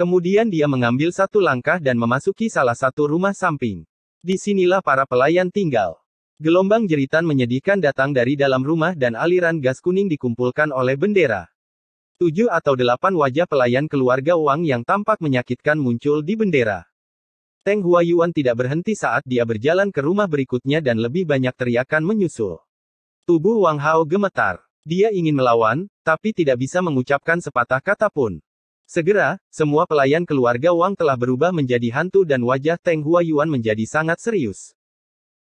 Kemudian dia mengambil satu langkah dan memasuki salah satu rumah samping. Disinilah para pelayan tinggal. Gelombang jeritan menyedihkan datang dari dalam rumah dan aliran gas kuning dikumpulkan oleh bendera. 7 atau 8 wajah pelayan keluarga Wang yang tampak menyakitkan muncul di bendera. Teng Huayuan tidak berhenti saat dia berjalan ke rumah berikutnya dan lebih banyak teriakan menyusul. Tubuh Wang Hao gemetar. Dia ingin melawan, tapi tidak bisa mengucapkan sepatah kata pun. Segera, semua pelayan keluarga Wang telah berubah menjadi hantu dan wajah Teng Huayuan menjadi sangat serius.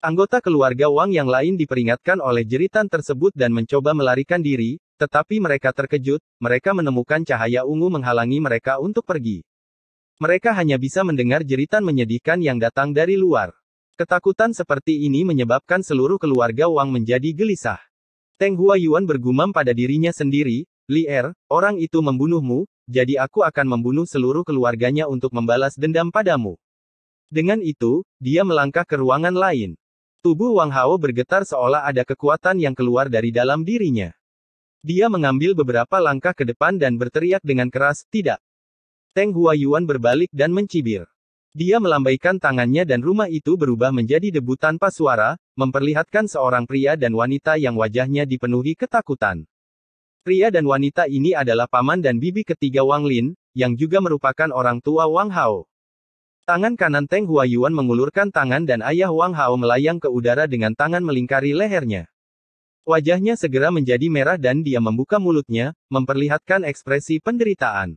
Anggota keluarga Wang yang lain diperingatkan oleh jeritan tersebut dan mencoba melarikan diri, tetapi mereka terkejut, mereka menemukan cahaya ungu menghalangi mereka untuk pergi. Mereka hanya bisa mendengar jeritan menyedihkan yang datang dari luar. Ketakutan seperti ini menyebabkan seluruh keluarga Wang menjadi gelisah. Teng Huayuan bergumam pada dirinya sendiri, "Li Er, orang itu membunuhmu, jadi aku akan membunuh seluruh keluarganya untuk membalas dendam padamu." Dengan itu, dia melangkah ke ruangan lain. Tubuh Wang Hao bergetar seolah ada kekuatan yang keluar dari dalam dirinya. Dia mengambil beberapa langkah ke depan dan berteriak dengan keras, "Tidak!" Teng Huayuan berbalik dan mencibir. Dia melambaikan tangannya dan rumah itu berubah menjadi debu tanpa suara, memperlihatkan seorang pria dan wanita yang wajahnya dipenuhi ketakutan. Pria dan wanita ini adalah paman dan bibi ketiga Wang Lin, yang juga merupakan orang tua Wang Hao. Tangan kanan Teng Huayuan mengulurkan tangan dan ayah Wang Hao melayang ke udara dengan tangan melingkari lehernya. Wajahnya segera menjadi merah dan dia membuka mulutnya, memperlihatkan ekspresi penderitaan.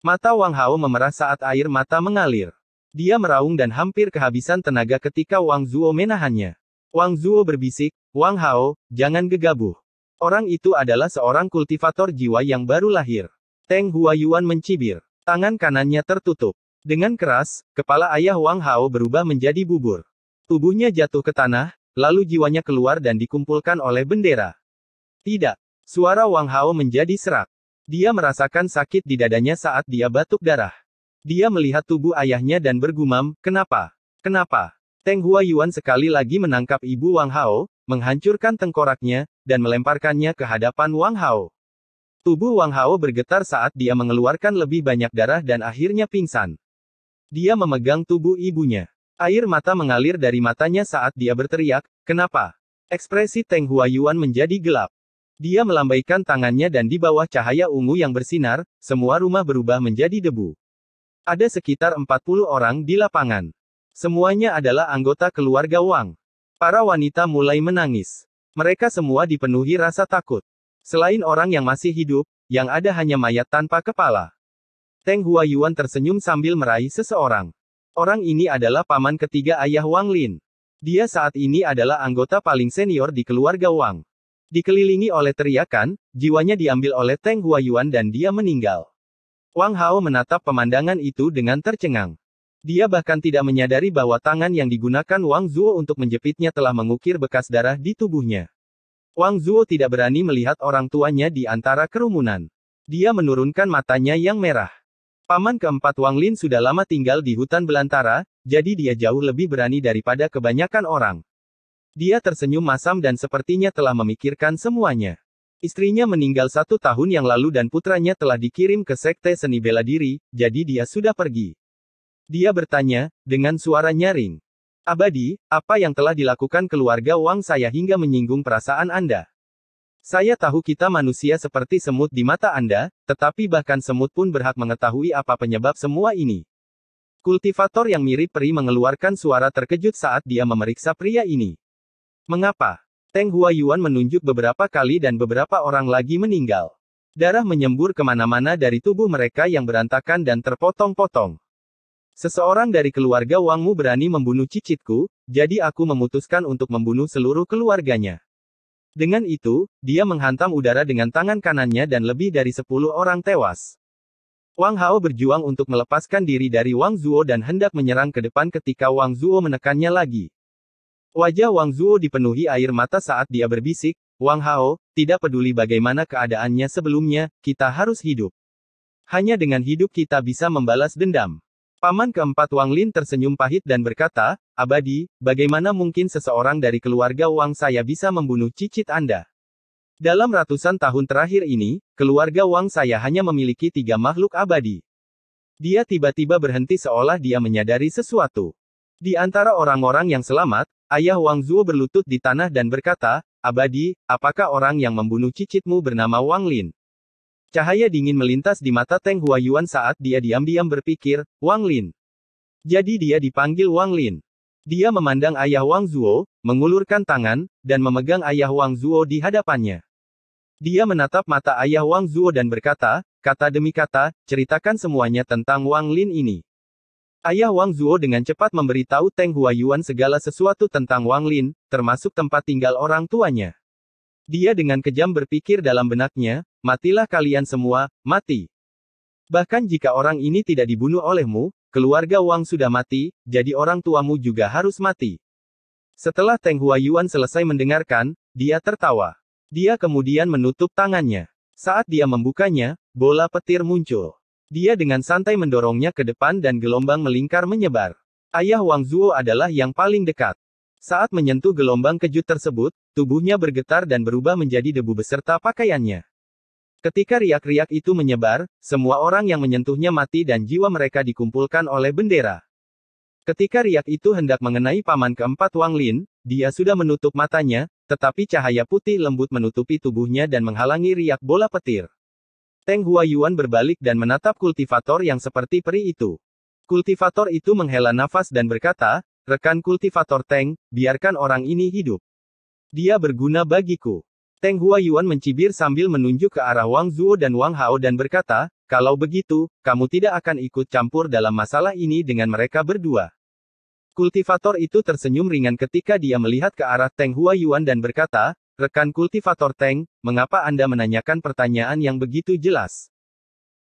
Mata Wang Hao memerah saat air mata mengalir. Dia meraung dan hampir kehabisan tenaga ketika Wang Zuo menahannya. Wang Zuo berbisik, "Wang Hao, jangan gegabah. Orang itu adalah seorang kultivator jiwa yang baru lahir." Teng Huayuan mencibir. Tangan kanannya tertutup. Dengan keras, kepala ayah Wang Hao berubah menjadi bubur. Tubuhnya jatuh ke tanah, lalu jiwanya keluar dan dikumpulkan oleh bendera. Tidak. Suara Wang Hao menjadi serak. Dia merasakan sakit di dadanya saat dia batuk darah. Dia melihat tubuh ayahnya dan bergumam, "Kenapa? Kenapa?" Teng Huayuan sekali lagi menangkap ibu Wang Hao, menghancurkan tengkoraknya, dan melemparkannya ke hadapan Wang Hao. Tubuh Wang Hao bergetar saat dia mengeluarkan lebih banyak darah dan akhirnya pingsan. Dia memegang tubuh ibunya. Air mata mengalir dari matanya saat dia berteriak, "Kenapa?" Ekspresi Teng Huayuan menjadi gelap. Dia melambaikan tangannya dan di bawah cahaya ungu yang bersinar, semua rumah berubah menjadi debu. Ada sekitar 40 orang di lapangan. Semuanya adalah anggota keluarga Wang. Para wanita mulai menangis. Mereka semua dipenuhi rasa takut. Selain orang yang masih hidup, yang ada hanya mayat tanpa kepala. Teng Huayuan tersenyum sambil meraih seseorang. Orang ini adalah paman ketiga ayah Wang Lin. Dia saat ini adalah anggota paling senior di keluarga Wang. Dikelilingi oleh teriakan, jiwanya diambil oleh Teng Huayuan dan dia meninggal. Wang Hao menatap pemandangan itu dengan tercengang. Dia bahkan tidak menyadari bahwa tangan yang digunakan Wang Zuo untuk menjepitnya telah mengukir bekas darah di tubuhnya. Wang Zuo tidak berani melihat orang tuanya di antara kerumunan. Dia menurunkan matanya yang merah. Paman keempat Wang Lin sudah lama tinggal di hutan belantara, jadi dia jauh lebih berani daripada kebanyakan orang. Dia tersenyum masam dan sepertinya telah memikirkan semuanya. Istrinya meninggal 1 tahun yang lalu dan putranya telah dikirim ke sekte seni bela diri, jadi dia sudah pergi. Dia bertanya, dengan suara nyaring. "Abadi, apa yang telah dilakukan keluarga Wang saya hingga menyinggung perasaan Anda? Saya tahu kita manusia seperti semut di mata Anda, tetapi bahkan semut pun berhak mengetahui apa penyebab semua ini." Kultivator yang mirip peri mengeluarkan suara terkejut saat dia memeriksa pria ini. "Mengapa?" Teng Huayuan menunjuk beberapa kali dan beberapa orang lagi meninggal. Darah menyembur kemana-mana dari tubuh mereka yang berantakan dan terpotong-potong. "Seseorang dari keluarga Wangmu berani membunuh cicitku, jadi aku memutuskan untuk membunuh seluruh keluarganya." Dengan itu, dia menghantam udara dengan tangan kanannya dan lebih dari 10 orang tewas. Wang Hao berjuang untuk melepaskan diri dari Wang Zuo dan hendak menyerang ke depan ketika Wang Zuo menekannya lagi. Wajah Wang Zuo dipenuhi air mata saat dia berbisik, "Wang Hao, tidak peduli bagaimana keadaannya sebelumnya, kita harus hidup. Hanya dengan hidup kita bisa membalas dendam." Paman keempat Wang Lin tersenyum pahit dan berkata, "Abadi, bagaimana mungkin seseorang dari keluarga Wang saya bisa membunuh cicit Anda? Dalam ratusan tahun terakhir ini, keluarga Wang saya hanya memiliki 3 makhluk abadi." Dia tiba-tiba berhenti seolah dia menyadari sesuatu. Di antara orang-orang yang selamat, ayah Wang Zuo berlutut di tanah dan berkata, "Abadi, apakah orang yang membunuh cicitmu bernama Wang Lin?" Cahaya dingin melintas di mata Teng Huayuan saat dia diam-diam berpikir, "Wang Lin." Jadi dia dipanggil Wang Lin. Dia memandang ayah Wang Zuo, mengulurkan tangan, dan memegang ayah Wang Zuo di hadapannya. Dia menatap mata ayah Wang Zuo dan berkata, kata demi kata, "Ceritakan semuanya tentang Wang Lin ini." Ayah Wang Zuo dengan cepat memberitahu Teng Huayuan segala sesuatu tentang Wang Lin, termasuk tempat tinggal orang tuanya. Dia dengan kejam berpikir dalam benaknya, "Matilah kalian semua, mati. Bahkan jika orang ini tidak dibunuh olehmu, keluarga Wang sudah mati, jadi orang tuamu juga harus mati." Setelah Teng Huayuan selesai mendengarkan, dia tertawa. Dia kemudian menutup tangannya. Saat dia membukanya, bola petir muncul. Dia dengan santai mendorongnya ke depan dan gelombang melingkar menyebar. Ayah Wang Zuo adalah yang paling dekat. Saat menyentuh gelombang kejut tersebut, tubuhnya bergetar dan berubah menjadi debu beserta pakaiannya. Ketika riak-riak itu menyebar, semua orang yang menyentuhnya mati dan jiwa mereka dikumpulkan oleh bendera. Ketika riak itu hendak mengenai paman keempat Wang Lin, dia sudah menutup matanya, tetapi cahaya putih lembut menutupi tubuhnya dan menghalangi riak bola petir. Teng Huayuan berbalik dan menatap kultivator yang seperti peri itu. Kultivator itu menghela nafas dan berkata, "Rekan kultivator Teng, biarkan orang ini hidup. Dia berguna bagiku." Teng Huayuan mencibir sambil menunjuk ke arah Wang Zuo dan Wang Hao dan berkata, kalau begitu, kamu tidak akan ikut campur dalam masalah ini dengan mereka berdua. Kultivator itu tersenyum ringan ketika dia melihat ke arah Teng Huayuan dan berkata, rekan kultivator Teng, mengapa Anda menanyakan pertanyaan yang begitu jelas?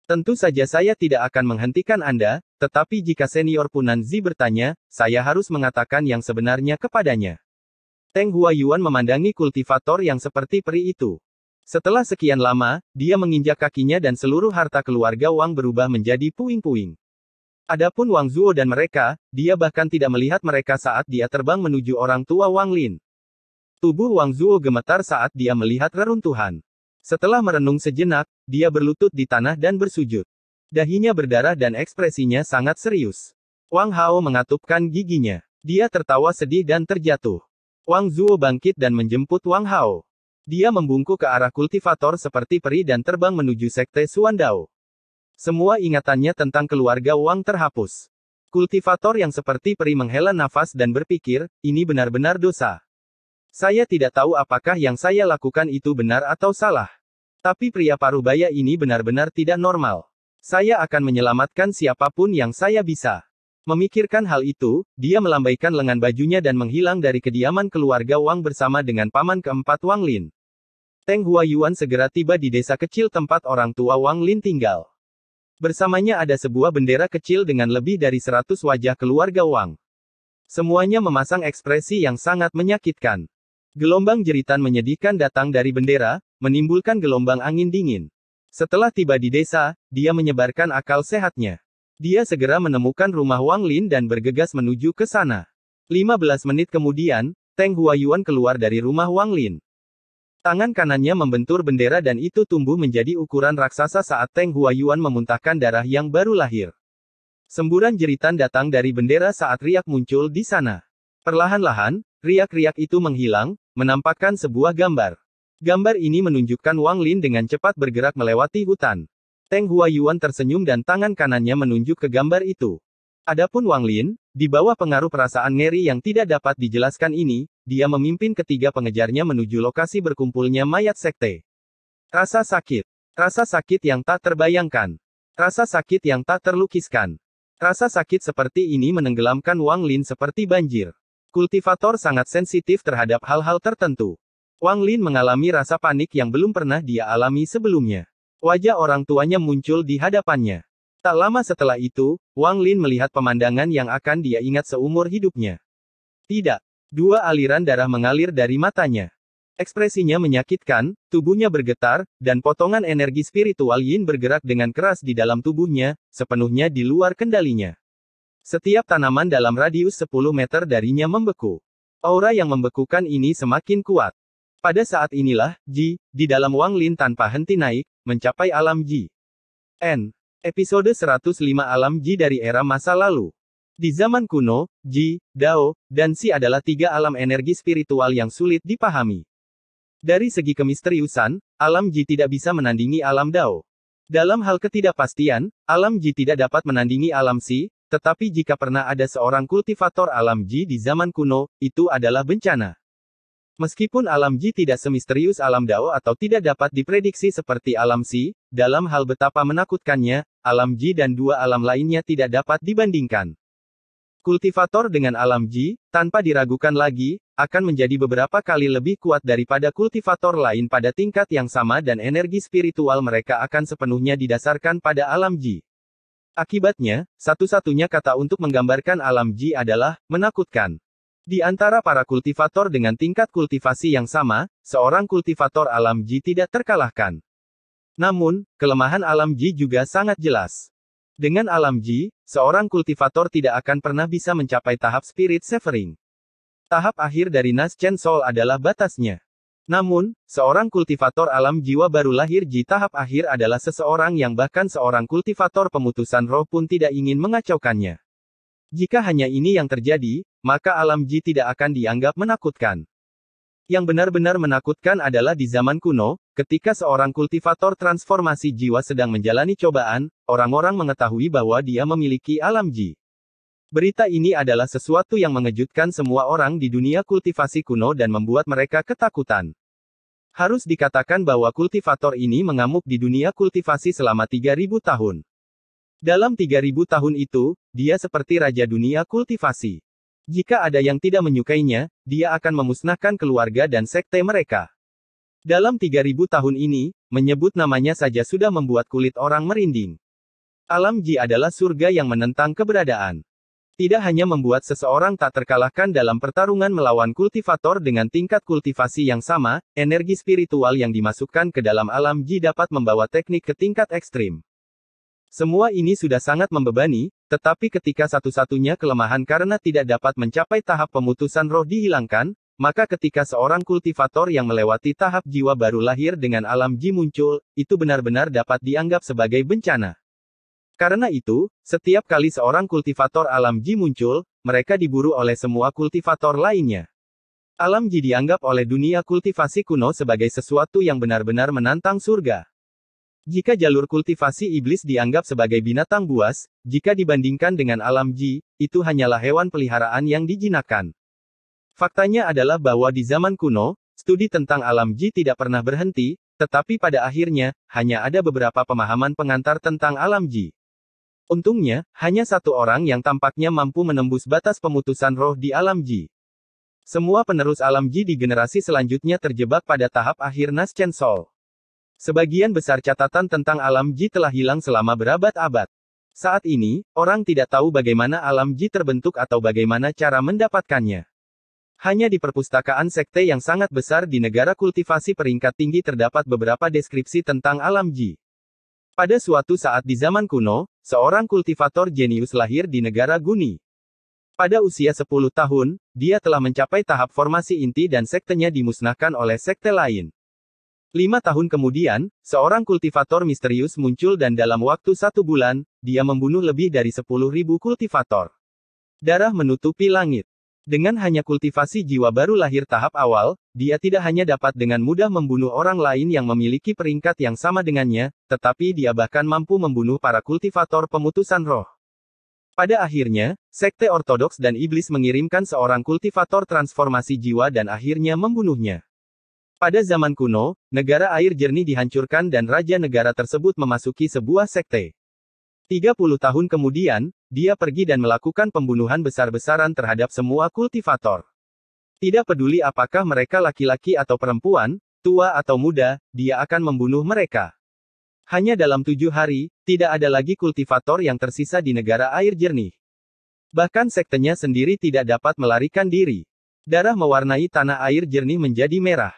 Tentu saja saya tidak akan menghentikan Anda, tetapi jika senior Punan Zi bertanya, saya harus mengatakan yang sebenarnya kepadanya. Teng Huayuan memandangi kultivator yang seperti peri itu. Setelah sekian lama, dia menginjak kakinya dan seluruh harta keluarga Wang berubah menjadi puing-puing. Adapun Wang Zuo dan mereka, dia bahkan tidak melihat mereka saat dia terbang menuju orang tua Wang Lin. Tubuh Wang Zuo gemetar saat dia melihat reruntuhan. Setelah merenung sejenak, dia berlutut di tanah dan bersujud. Dahinya berdarah dan ekspresinya sangat serius. Wang Hao mengatupkan giginya. Dia tertawa sedih dan terjatuh. Wang Zuo bangkit dan menjemput Wang Hao. Dia membungkuk ke arah kultivator seperti peri dan terbang menuju sekte Suandao. Semua ingatannya tentang keluarga Wang terhapus. Kultivator yang seperti peri menghela nafas dan berpikir, ini benar-benar dosa. Saya tidak tahu apakah yang saya lakukan itu benar atau salah. Tapi pria parubaya ini benar-benar tidak normal. Saya akan menyelamatkan siapapun yang saya bisa. Memikirkan hal itu, dia melambaikan lengan bajunya dan menghilang dari kediaman keluarga Wang bersama dengan paman keempat Wang Lin. Teng Huayuan segera tiba di desa kecil tempat orang tua Wang Lin tinggal. Bersamanya ada sebuah bendera kecil dengan lebih dari 100 wajah keluarga Wang. Semuanya memasang ekspresi yang sangat menyakitkan. Gelombang jeritan menyedihkan datang dari bendera, menimbulkan gelombang angin dingin. Setelah tiba di desa, dia menyebarkan akal sehatnya. Dia segera menemukan rumah Wang Lin dan bergegas menuju ke sana. 15 menit kemudian, Teng Huayuan keluar dari rumah Wang Lin. Tangan kanannya membentur bendera dan itu tumbuh menjadi ukuran raksasa saat Teng Huayuan memuntahkan darah yang baru lahir. Semburan jeritan datang dari bendera saat riak muncul di sana. Perlahan-lahan, riak-riak itu menghilang, menampakkan sebuah gambar. Gambar ini menunjukkan Wang Lin dengan cepat bergerak melewati hutan. Teng Huayuan tersenyum dan tangan kanannya menunjuk ke gambar itu. Adapun Wang Lin, di bawah pengaruh perasaan ngeri yang tidak dapat dijelaskan ini, dia memimpin ketiga pengejarnya menuju lokasi berkumpulnya mayat sekte. Rasa sakit yang tak terbayangkan. Rasa sakit yang tak terlukiskan. Rasa sakit seperti ini menenggelamkan Wang Lin seperti banjir. Kultivator sangat sensitif terhadap hal-hal tertentu. Wang Lin mengalami rasa panik yang belum pernah dia alami sebelumnya. Wajah orang tuanya muncul di hadapannya. Tak lama setelah itu, Wang Lin melihat pemandangan yang akan dia ingat seumur hidupnya. Tidak. Dua aliran darah mengalir dari matanya. Ekspresinya menyakitkan, tubuhnya bergetar, dan potongan energi spiritual Yin bergerak dengan keras di dalam tubuhnya, sepenuhnya di luar kendalinya. Setiap tanaman dalam radius 10 meter darinya membeku. Aura yang membekukan ini semakin kuat. Pada saat inilah, Ji, di dalam Wang Lin tanpa henti naik, mencapai alam Ji. Episode 105 Alam Ji dari era masa lalu. Di zaman kuno, Ji, Dao, dan Si adalah tiga alam energi spiritual yang sulit dipahami. Dari segi kemisteriusan, alam Ji tidak bisa menandingi alam Dao. Dalam hal ketidakpastian, alam Ji tidak dapat menandingi alam Si, tetapi jika pernah ada seorang kultivator alam Ji di zaman kuno, itu adalah bencana. Meskipun alam Ji tidak semisterius alam Dao atau tidak dapat diprediksi seperti alam Si, dalam hal betapa menakutkannya, alam Ji dan dua alam lainnya tidak dapat dibandingkan. Kultivator dengan alam Ji, tanpa diragukan lagi, akan menjadi beberapa kali lebih kuat daripada kultivator lain pada tingkat yang sama dan energi spiritual mereka akan sepenuhnya didasarkan pada alam Ji. Akibatnya, satu-satunya kata untuk menggambarkan alam Ji adalah menakutkan. Di antara para kultivator dengan tingkat kultivasi yang sama, seorang kultivator alam Ji tidak terkalahkan. Namun, kelemahan alam Ji juga sangat jelas. Dengan alam Ji, seorang kultivator tidak akan pernah bisa mencapai tahap Spirit Severing. Tahap akhir dari Nas Chen Soul adalah batasnya. Namun, seorang kultivator alam jiwa baru lahir Ji tahap akhir adalah seseorang yang bahkan seorang kultivator pemutusan roh pun tidak ingin mengacaukannya. Jika hanya ini yang terjadi, maka alam Ji tidak akan dianggap menakutkan. Yang benar-benar menakutkan adalah di zaman kuno, ketika seorang kultivator transformasi jiwa sedang menjalani cobaan, orang-orang mengetahui bahwa dia memiliki alam Ji. Berita ini adalah sesuatu yang mengejutkan semua orang di dunia kultivasi kuno dan membuat mereka ketakutan. Harus dikatakan bahwa kultivator ini mengamuk di dunia kultivasi selama 3000 tahun. Dalam 3000 tahun itu, dia seperti raja dunia kultivasi. Jika ada yang tidak menyukainya, dia akan memusnahkan keluarga dan sekte mereka. Dalam 3000 tahun ini, menyebut namanya saja sudah membuat kulit orang merinding. Alam Ji adalah surga yang menentang keberadaan. Tidak hanya membuat seseorang tak terkalahkan dalam pertarungan melawan kultivator dengan tingkat kultivasi yang sama, energi spiritual yang dimasukkan ke dalam alam Ji dapat membawa teknik ke tingkat ekstrim. Semua ini sudah sangat membebani, tetapi ketika satu-satunya kelemahan karena tidak dapat mencapai tahap pemutusan roh dihilangkan, maka ketika seorang kultivator yang melewati tahap jiwa baru lahir dengan alam Ji muncul, itu benar-benar dapat dianggap sebagai bencana. Karena itu, setiap kali seorang kultivator alam Ji muncul, mereka diburu oleh semua kultivator lainnya. Alam Ji dianggap oleh dunia kultivasi kuno sebagai sesuatu yang benar-benar menantang surga. Jika jalur kultivasi iblis dianggap sebagai binatang buas, jika dibandingkan dengan alam Ji, itu hanyalah hewan peliharaan yang dijinakkan. Faktanya adalah bahwa di zaman kuno, studi tentang alam Ji tidak pernah berhenti, tetapi pada akhirnya, hanya ada beberapa pemahaman pengantar tentang alam Ji. Untungnya, hanya satu orang yang tampaknya mampu menembus batas pemutusan roh di alam Ji. Semua penerus alam Ji di generasi selanjutnya terjebak pada tahap akhir Naschen Soul. Sebagian besar catatan tentang alam Ji telah hilang selama berabad-abad. Saat ini, orang tidak tahu bagaimana alam Ji terbentuk atau bagaimana cara mendapatkannya. Hanya di perpustakaan sekte yang sangat besar di negara kultivasi peringkat tinggi terdapat beberapa deskripsi tentang alam Ji. Pada suatu saat di zaman kuno, seorang kultivator jenius lahir di negara Guni. Pada usia 10 tahun, dia telah mencapai tahap formasi inti dan sektenya dimusnahkan oleh sekte lain. 5 tahun kemudian, seorang kultivator misterius muncul dan dalam waktu 1 bulan, dia membunuh lebih dari 10.000 kultivator. Darah menutupi langit. Dengan hanya kultivasi jiwa baru lahir tahap awal, dia tidak hanya dapat dengan mudah membunuh orang lain yang memiliki peringkat yang sama dengannya, tetapi dia bahkan mampu membunuh para kultivator pemutusan roh. Pada akhirnya, sekte ortodoks dan iblis mengirimkan seorang kultivator transformasi jiwa dan akhirnya membunuhnya. Pada zaman kuno, negara air jernih dihancurkan dan raja negara tersebut memasuki sebuah sekte. 30 tahun kemudian, dia pergi dan melakukan pembunuhan besar-besaran terhadap semua kultivator. Tidak peduli apakah mereka laki-laki atau perempuan, tua atau muda, dia akan membunuh mereka. Hanya dalam 7 hari, tidak ada lagi kultivator yang tersisa di negara air jernih. Bahkan sektenya sendiri tidak dapat melarikan diri. Darah mewarnai tanah air jernih menjadi merah.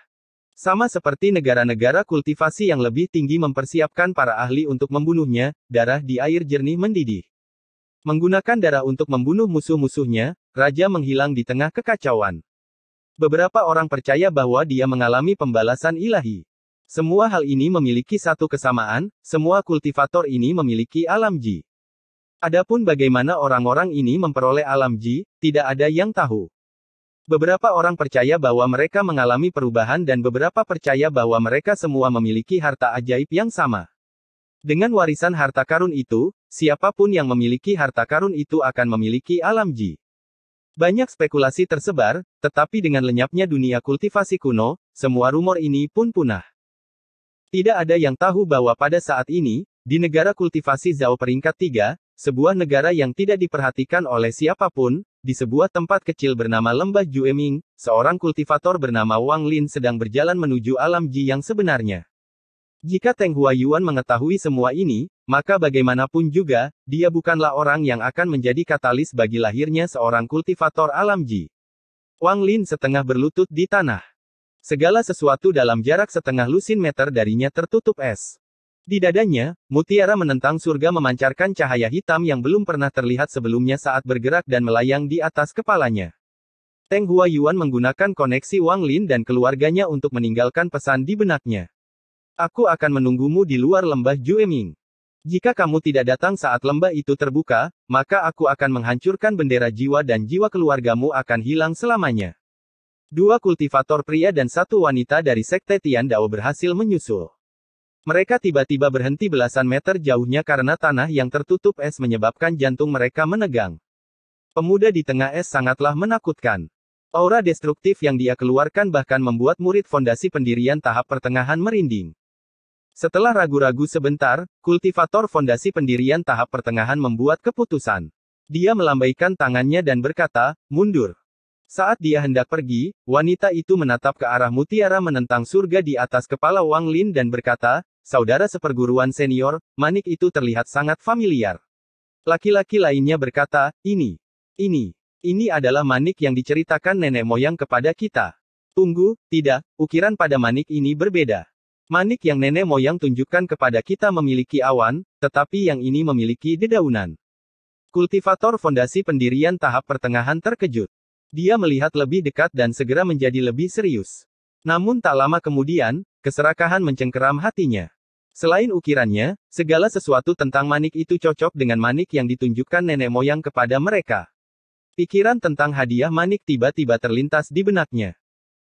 Sama seperti negara-negara kultivasi yang lebih tinggi mempersiapkan para ahli untuk membunuhnya, darah di air jernih mendidih. Menggunakan darah untuk membunuh musuh-musuhnya, raja menghilang di tengah kekacauan. Beberapa orang percaya bahwa dia mengalami pembalasan ilahi. Semua hal ini memiliki satu kesamaan, semua kultivator ini memiliki alam Ji. Adapun bagaimana orang-orang ini memperoleh alam Ji, tidak ada yang tahu. Beberapa orang percaya bahwa mereka mengalami perubahan dan beberapa percaya bahwa mereka semua memiliki harta ajaib yang sama. Dengan warisan harta karun itu, siapapun yang memiliki harta karun itu akan memiliki alam Ji. Banyak spekulasi tersebar, tetapi dengan lenyapnya dunia kultivasi kuno, semua rumor ini pun punah. Tidak ada yang tahu bahwa pada saat ini, di negara kultivasi Zhao peringkat 3, sebuah negara yang tidak diperhatikan oleh siapapun, di sebuah tempat kecil bernama Lembah Jueming, seorang kultivator bernama Wang Lin sedang berjalan menuju alam Ji yang sebenarnya. Jika Teng Huayuan mengetahui semua ini, maka bagaimanapun juga, dia bukanlah orang yang akan menjadi katalis bagi lahirnya seorang kultivator alam Ji. Wang Lin setengah berlutut di tanah. Segala sesuatu dalam jarak setengah lusin meter darinya tertutup es. Di dadanya, mutiara menentang surga memancarkan cahaya hitam yang belum pernah terlihat sebelumnya saat bergerak dan melayang di atas kepalanya. Teng Huayuan menggunakan koneksi Wang Lin dan keluarganya untuk meninggalkan pesan di benaknya. Aku akan menunggumu di luar lembah Jueming. Jika kamu tidak datang saat lembah itu terbuka, maka aku akan menghancurkan bendera jiwa dan jiwa keluargamu akan hilang selamanya. 2 kultivator pria dan 1 wanita dari sekte Tian Dao berhasil menyusul. Mereka tiba-tiba berhenti belasan meter jauhnya karena tanah yang tertutup es menyebabkan jantung mereka menegang. Pemuda di tengah es sangatlah menakutkan. Aura destruktif yang dia keluarkan bahkan membuat murid fondasi pendirian tahap pertengahan merinding. Setelah ragu-ragu sebentar, kultivator fondasi pendirian tahap pertengahan membuat keputusan. Dia melambaikan tangannya dan berkata, mundur. Saat dia hendak pergi, wanita itu menatap ke arah mutiara menentang surga di atas kepala Wang Lin dan berkata, saudara seperguruan senior, manik itu terlihat sangat familiar. Laki-laki lainnya berkata, ini adalah manik yang diceritakan nenek moyang kepada kita. Tunggu, tidak, ukiran pada manik ini berbeda. Manik yang nenek moyang tunjukkan kepada kita memiliki awan, tetapi yang ini memiliki dedaunan. Kultivator fondasi pendirian tahap pertengahan terkejut. Dia melihat lebih dekat dan segera menjadi lebih serius. Namun tak lama kemudian, keserakahan mencengkeram hatinya. Selain ukirannya, segala sesuatu tentang manik itu cocok dengan manik yang ditunjukkan nenek moyang kepada mereka. Pikiran tentang hadiah manik tiba-tiba terlintas di benaknya.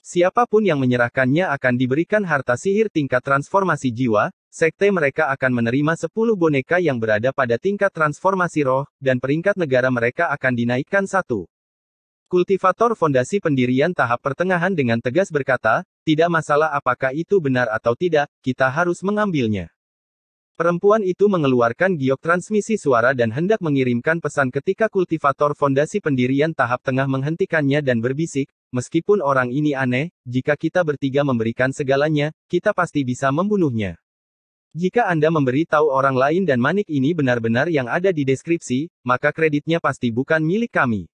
Siapapun yang menyerahkannya akan diberikan harta sihir tingkat transformasi jiwa, sekte mereka akan menerima 10 boneka yang berada pada tingkat transformasi roh, dan peringkat negara mereka akan dinaikkan 1. Kultivator fondasi pendirian tahap pertengahan dengan tegas berkata, tidak masalah apakah itu benar atau tidak, kita harus mengambilnya. Perempuan itu mengeluarkan giok transmisi suara dan hendak mengirimkan pesan ketika kultivator fondasi pendirian tahap tengah menghentikannya dan berbisik, meskipun orang ini aneh, jika kita bertiga memberikan segalanya, kita pasti bisa membunuhnya. Jika Anda memberi tahu orang lain dan manik ini benar-benar yang ada di deskripsi, maka kreditnya pasti bukan milik kami.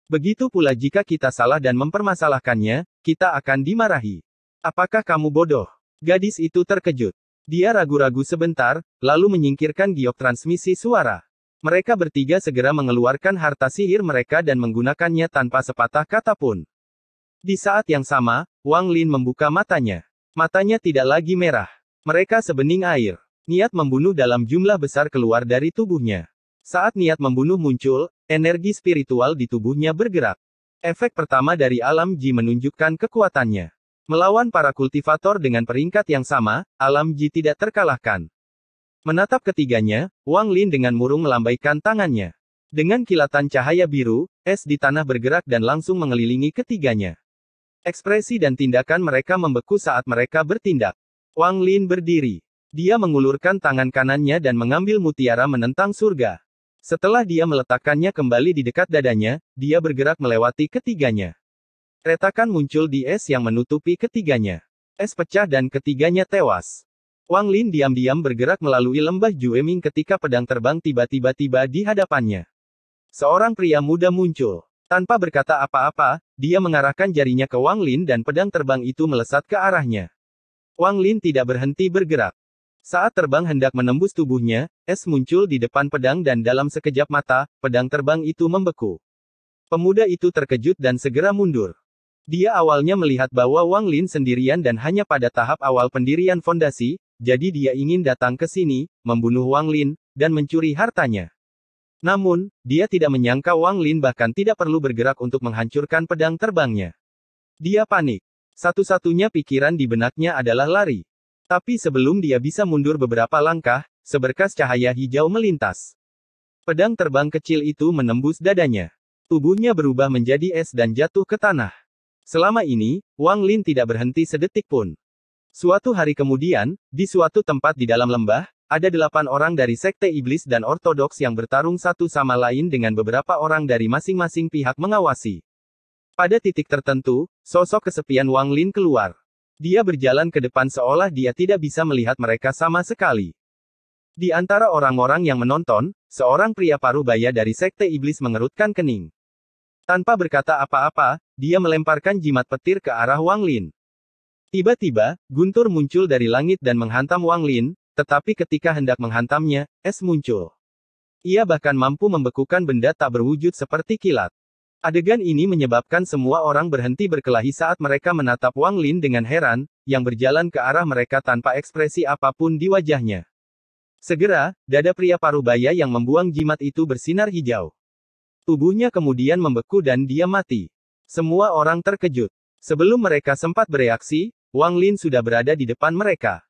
Begitu pula jika kita salah dan mempermasalahkannya, kita akan dimarahi. Apakah kamu bodoh? Gadis itu terkejut. Dia ragu-ragu sebentar, lalu menyingkirkan giok transmisi suara. Mereka bertiga segera mengeluarkan harta sihir mereka dan menggunakannya tanpa sepatah kata pun. Di saat yang sama, Wang Lin membuka matanya. Matanya tidak lagi merah. Mereka sebening air. Niat membunuh dalam jumlah besar keluar dari tubuhnya. Saat niat membunuh muncul, energi spiritual di tubuhnya bergerak. Efek pertama dari alam Ji menunjukkan kekuatannya. Melawan para kultivator dengan peringkat yang sama, alam Ji tidak terkalahkan. Menatap ketiganya, Wang Lin dengan murung melambaikan tangannya. Dengan kilatan cahaya biru, es di tanah bergerak dan langsung mengelilingi ketiganya. Ekspresi dan tindakan mereka membeku saat mereka bertindak. Wang Lin berdiri. Dia mengulurkan tangan kanannya dan mengambil mutiara menentang surga. Setelah dia meletakkannya kembali di dekat dadanya, dia bergerak melewati ketiganya. Retakan muncul di es yang menutupi ketiganya. Es pecah dan ketiganya tewas. Wang Lin diam-diam bergerak melalui lembah Jueming ketika pedang terbang tiba-tiba tiba di hadapannya. Seorang pria muda muncul. Tanpa berkata apa-apa, dia mengarahkan jarinya ke Wang Lin dan pedang terbang itu melesat ke arahnya. Wang Lin tidak berhenti bergerak. Saat terbang hendak menembus tubuhnya, es muncul di depan pedang dan dalam sekejap mata, pedang terbang itu membeku. Pemuda itu terkejut dan segera mundur. Dia awalnya melihat bahwa Wang Lin sendirian dan hanya pada tahap awal pendirian fondasi, jadi dia ingin datang ke sini, membunuh Wang Lin, dan mencuri hartanya. Namun, dia tidak menyangka Wang Lin bahkan tidak perlu bergerak untuk menghancurkan pedang terbangnya. Dia panik. Satu-satunya pikiran di benaknya adalah lari. Tapi sebelum dia bisa mundur beberapa langkah, seberkas cahaya hijau melintas. Pedang terbang kecil itu menembus dadanya. Tubuhnya berubah menjadi es dan jatuh ke tanah. Selama ini, Wang Lin tidak berhenti sedetik pun. Suatu hari kemudian, di suatu tempat di dalam lembah, ada 8 orang dari Sekte Iblis dan Ortodoks yang bertarung satu sama lain dengan beberapa orang dari masing-masing pihak mengawasi. Pada titik tertentu, sosok kesepian Wang Lin keluar. Dia berjalan ke depan seolah dia tidak bisa melihat mereka sama sekali. Di antara orang-orang yang menonton, seorang pria paruh baya dari Sekte Iblis mengerutkan kening. Tanpa berkata apa-apa, dia melemparkan jimat petir ke arah Wang Lin. Tiba-tiba, guntur muncul dari langit dan menghantam Wang Lin, tetapi ketika hendak menghantamnya, es muncul. Ia bahkan mampu membekukan benda tak berwujud seperti kilat. Adegan ini menyebabkan semua orang berhenti berkelahi saat mereka menatap Wang Lin dengan heran, yang berjalan ke arah mereka tanpa ekspresi apapun di wajahnya. Segera, dada pria paruh-baya yang membuang jimat itu bersinar hijau. Tubuhnya kemudian membeku dan dia mati. Semua orang terkejut. Sebelum mereka sempat bereaksi, Wang Lin sudah berada di depan mereka.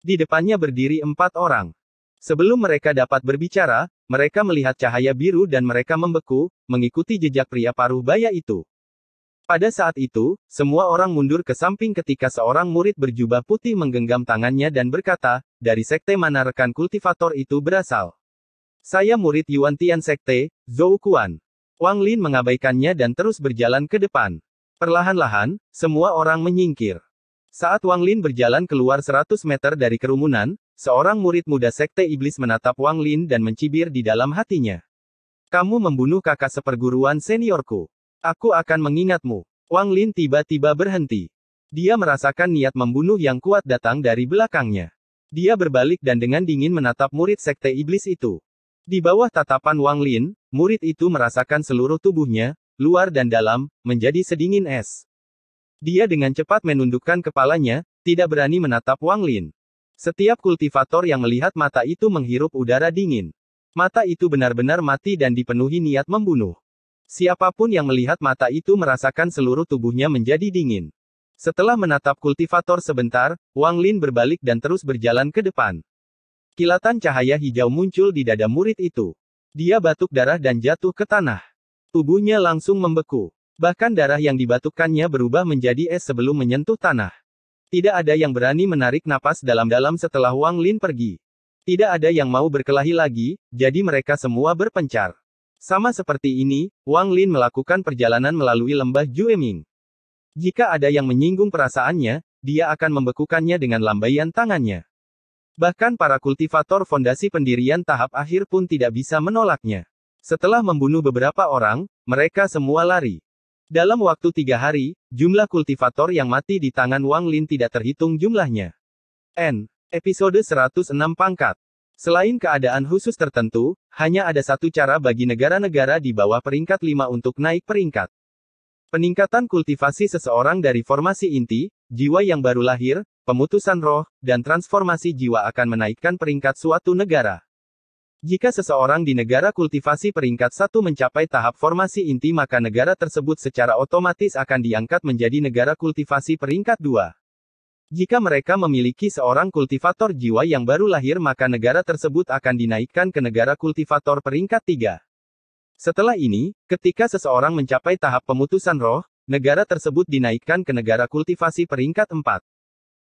Di depannya berdiri 4 orang. Sebelum mereka dapat berbicara, mereka melihat cahaya biru dan mereka membeku, mengikuti jejak pria paruh baya itu. Pada saat itu, semua orang mundur ke samping ketika seorang murid berjubah putih menggenggam tangannya dan berkata, dari sekte mana rekan kultivator itu berasal? Saya murid Yuan Tian Sekte, Zhou Kuan. Wang Lin mengabaikannya dan terus berjalan ke depan. Perlahan-lahan, semua orang menyingkir. Saat Wang Lin berjalan keluar 100 meter dari kerumunan, seorang murid muda Sekte Iblis menatap Wang Lin dan mencibir di dalam hatinya. Kamu membunuh kakak seperguruan seniorku. Aku akan mengingatmu. Wang Lin tiba-tiba berhenti. Dia merasakan niat membunuh yang kuat datang dari belakangnya. Dia berbalik dan dengan dingin menatap murid Sekte Iblis itu. Di bawah tatapan Wang Lin, murid itu merasakan seluruh tubuhnya, luar dan dalam, menjadi sedingin es. Dia dengan cepat menundukkan kepalanya, tidak berani menatap Wang Lin. Setiap kultivator yang melihat mata itu menghirup udara dingin. Mata itu benar-benar mati dan dipenuhi niat membunuh. Siapapun yang melihat mata itu merasakan seluruh tubuhnya menjadi dingin. Setelah menatap kultivator sebentar, Wang Lin berbalik dan terus berjalan ke depan. Kilatan cahaya hijau muncul di dada murid itu. Dia batuk darah dan jatuh ke tanah. Tubuhnya langsung membeku. Bahkan darah yang dibatukkannya berubah menjadi es sebelum menyentuh tanah. Tidak ada yang berani menarik napas dalam-dalam setelah Wang Lin pergi. Tidak ada yang mau berkelahi lagi, jadi mereka semua berpencar. Sama seperti ini, Wang Lin melakukan perjalanan melalui lembah Jueming. Jika ada yang menyinggung perasaannya, dia akan membekukannya dengan lambaian tangannya. Bahkan para kultivator fondasi pendirian tahap akhir pun tidak bisa menolaknya. Setelah membunuh beberapa orang, mereka semua lari. Dalam waktu 3 hari, jumlah kultivator yang mati di tangan Wang Lin tidak terhitung jumlahnya. Episode 106 pangkat. Selain keadaan khusus tertentu, hanya ada satu cara bagi negara-negara di bawah peringkat 5 untuk naik peringkat. Peningkatan kultivasi seseorang dari formasi inti, jiwa yang baru lahir, pemutusan roh, dan transformasi jiwa akan menaikkan peringkat suatu negara. Jika seseorang di negara kultivasi peringkat 1 mencapai tahap formasi inti maka negara tersebut secara otomatis akan diangkat menjadi negara kultivasi peringkat 2. Jika mereka memiliki seorang kultivator jiwa yang baru lahir maka negara tersebut akan dinaikkan ke negara kultivator peringkat 3. Setelah ini, ketika seseorang mencapai tahap pemutusan roh, negara tersebut dinaikkan ke negara kultivasi peringkat 4.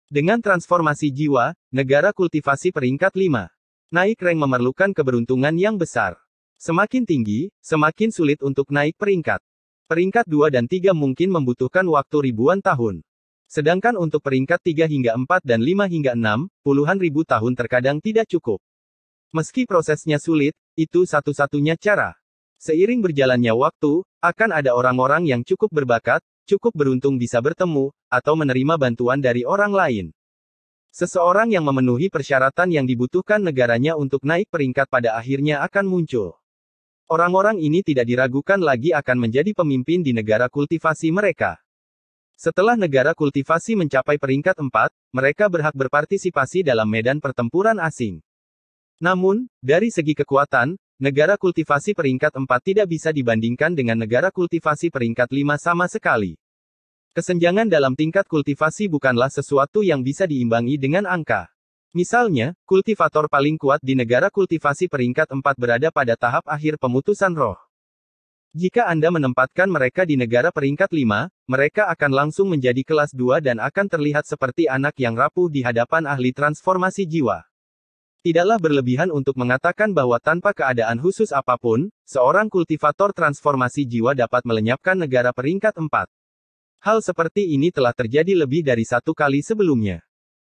Dengan transformasi jiwa, negara kultivasi peringkat 5. Naik rank memerlukan keberuntungan yang besar. Semakin tinggi, semakin sulit untuk naik peringkat. Peringkat 2 dan 3 mungkin membutuhkan waktu ribuan tahun. Sedangkan untuk peringkat 3 hingga 4 dan 5 hingga 6, puluhan ribu tahun terkadang tidak cukup. Meski prosesnya sulit, itu satu-satunya cara. Seiring berjalannya waktu, akan ada orang-orang yang cukup berbakat, cukup beruntung bisa bertemu, atau menerima bantuan dari orang lain. Seseorang yang memenuhi persyaratan yang dibutuhkan negaranya untuk naik peringkat pada akhirnya akan muncul. Orang-orang ini tidak diragukan lagi akan menjadi pemimpin di negara kultivasi mereka. Setelah negara kultivasi mencapai peringkat 4, mereka berhak berpartisipasi dalam medan pertempuran asing. Namun, dari segi kekuatan, negara kultivasi peringkat 4 tidak bisa dibandingkan dengan negara kultivasi peringkat 5 sama sekali. Kesenjangan dalam tingkat kultivasi bukanlah sesuatu yang bisa diimbangi dengan angka. Misalnya, kultivator paling kuat di negara kultivasi peringkat 4 berada pada tahap akhir pemutusan roh. Jika Anda menempatkan mereka di negara peringkat 5, mereka akan langsung menjadi kelas 2 dan akan terlihat seperti anak yang rapuh di hadapan ahli transformasi jiwa. Tidaklah berlebihan untuk mengatakan bahwa tanpa keadaan khusus apapun, seorang kultivator transformasi jiwa dapat melenyapkan negara peringkat 4. Hal seperti ini telah terjadi lebih dari 1 kali sebelumnya.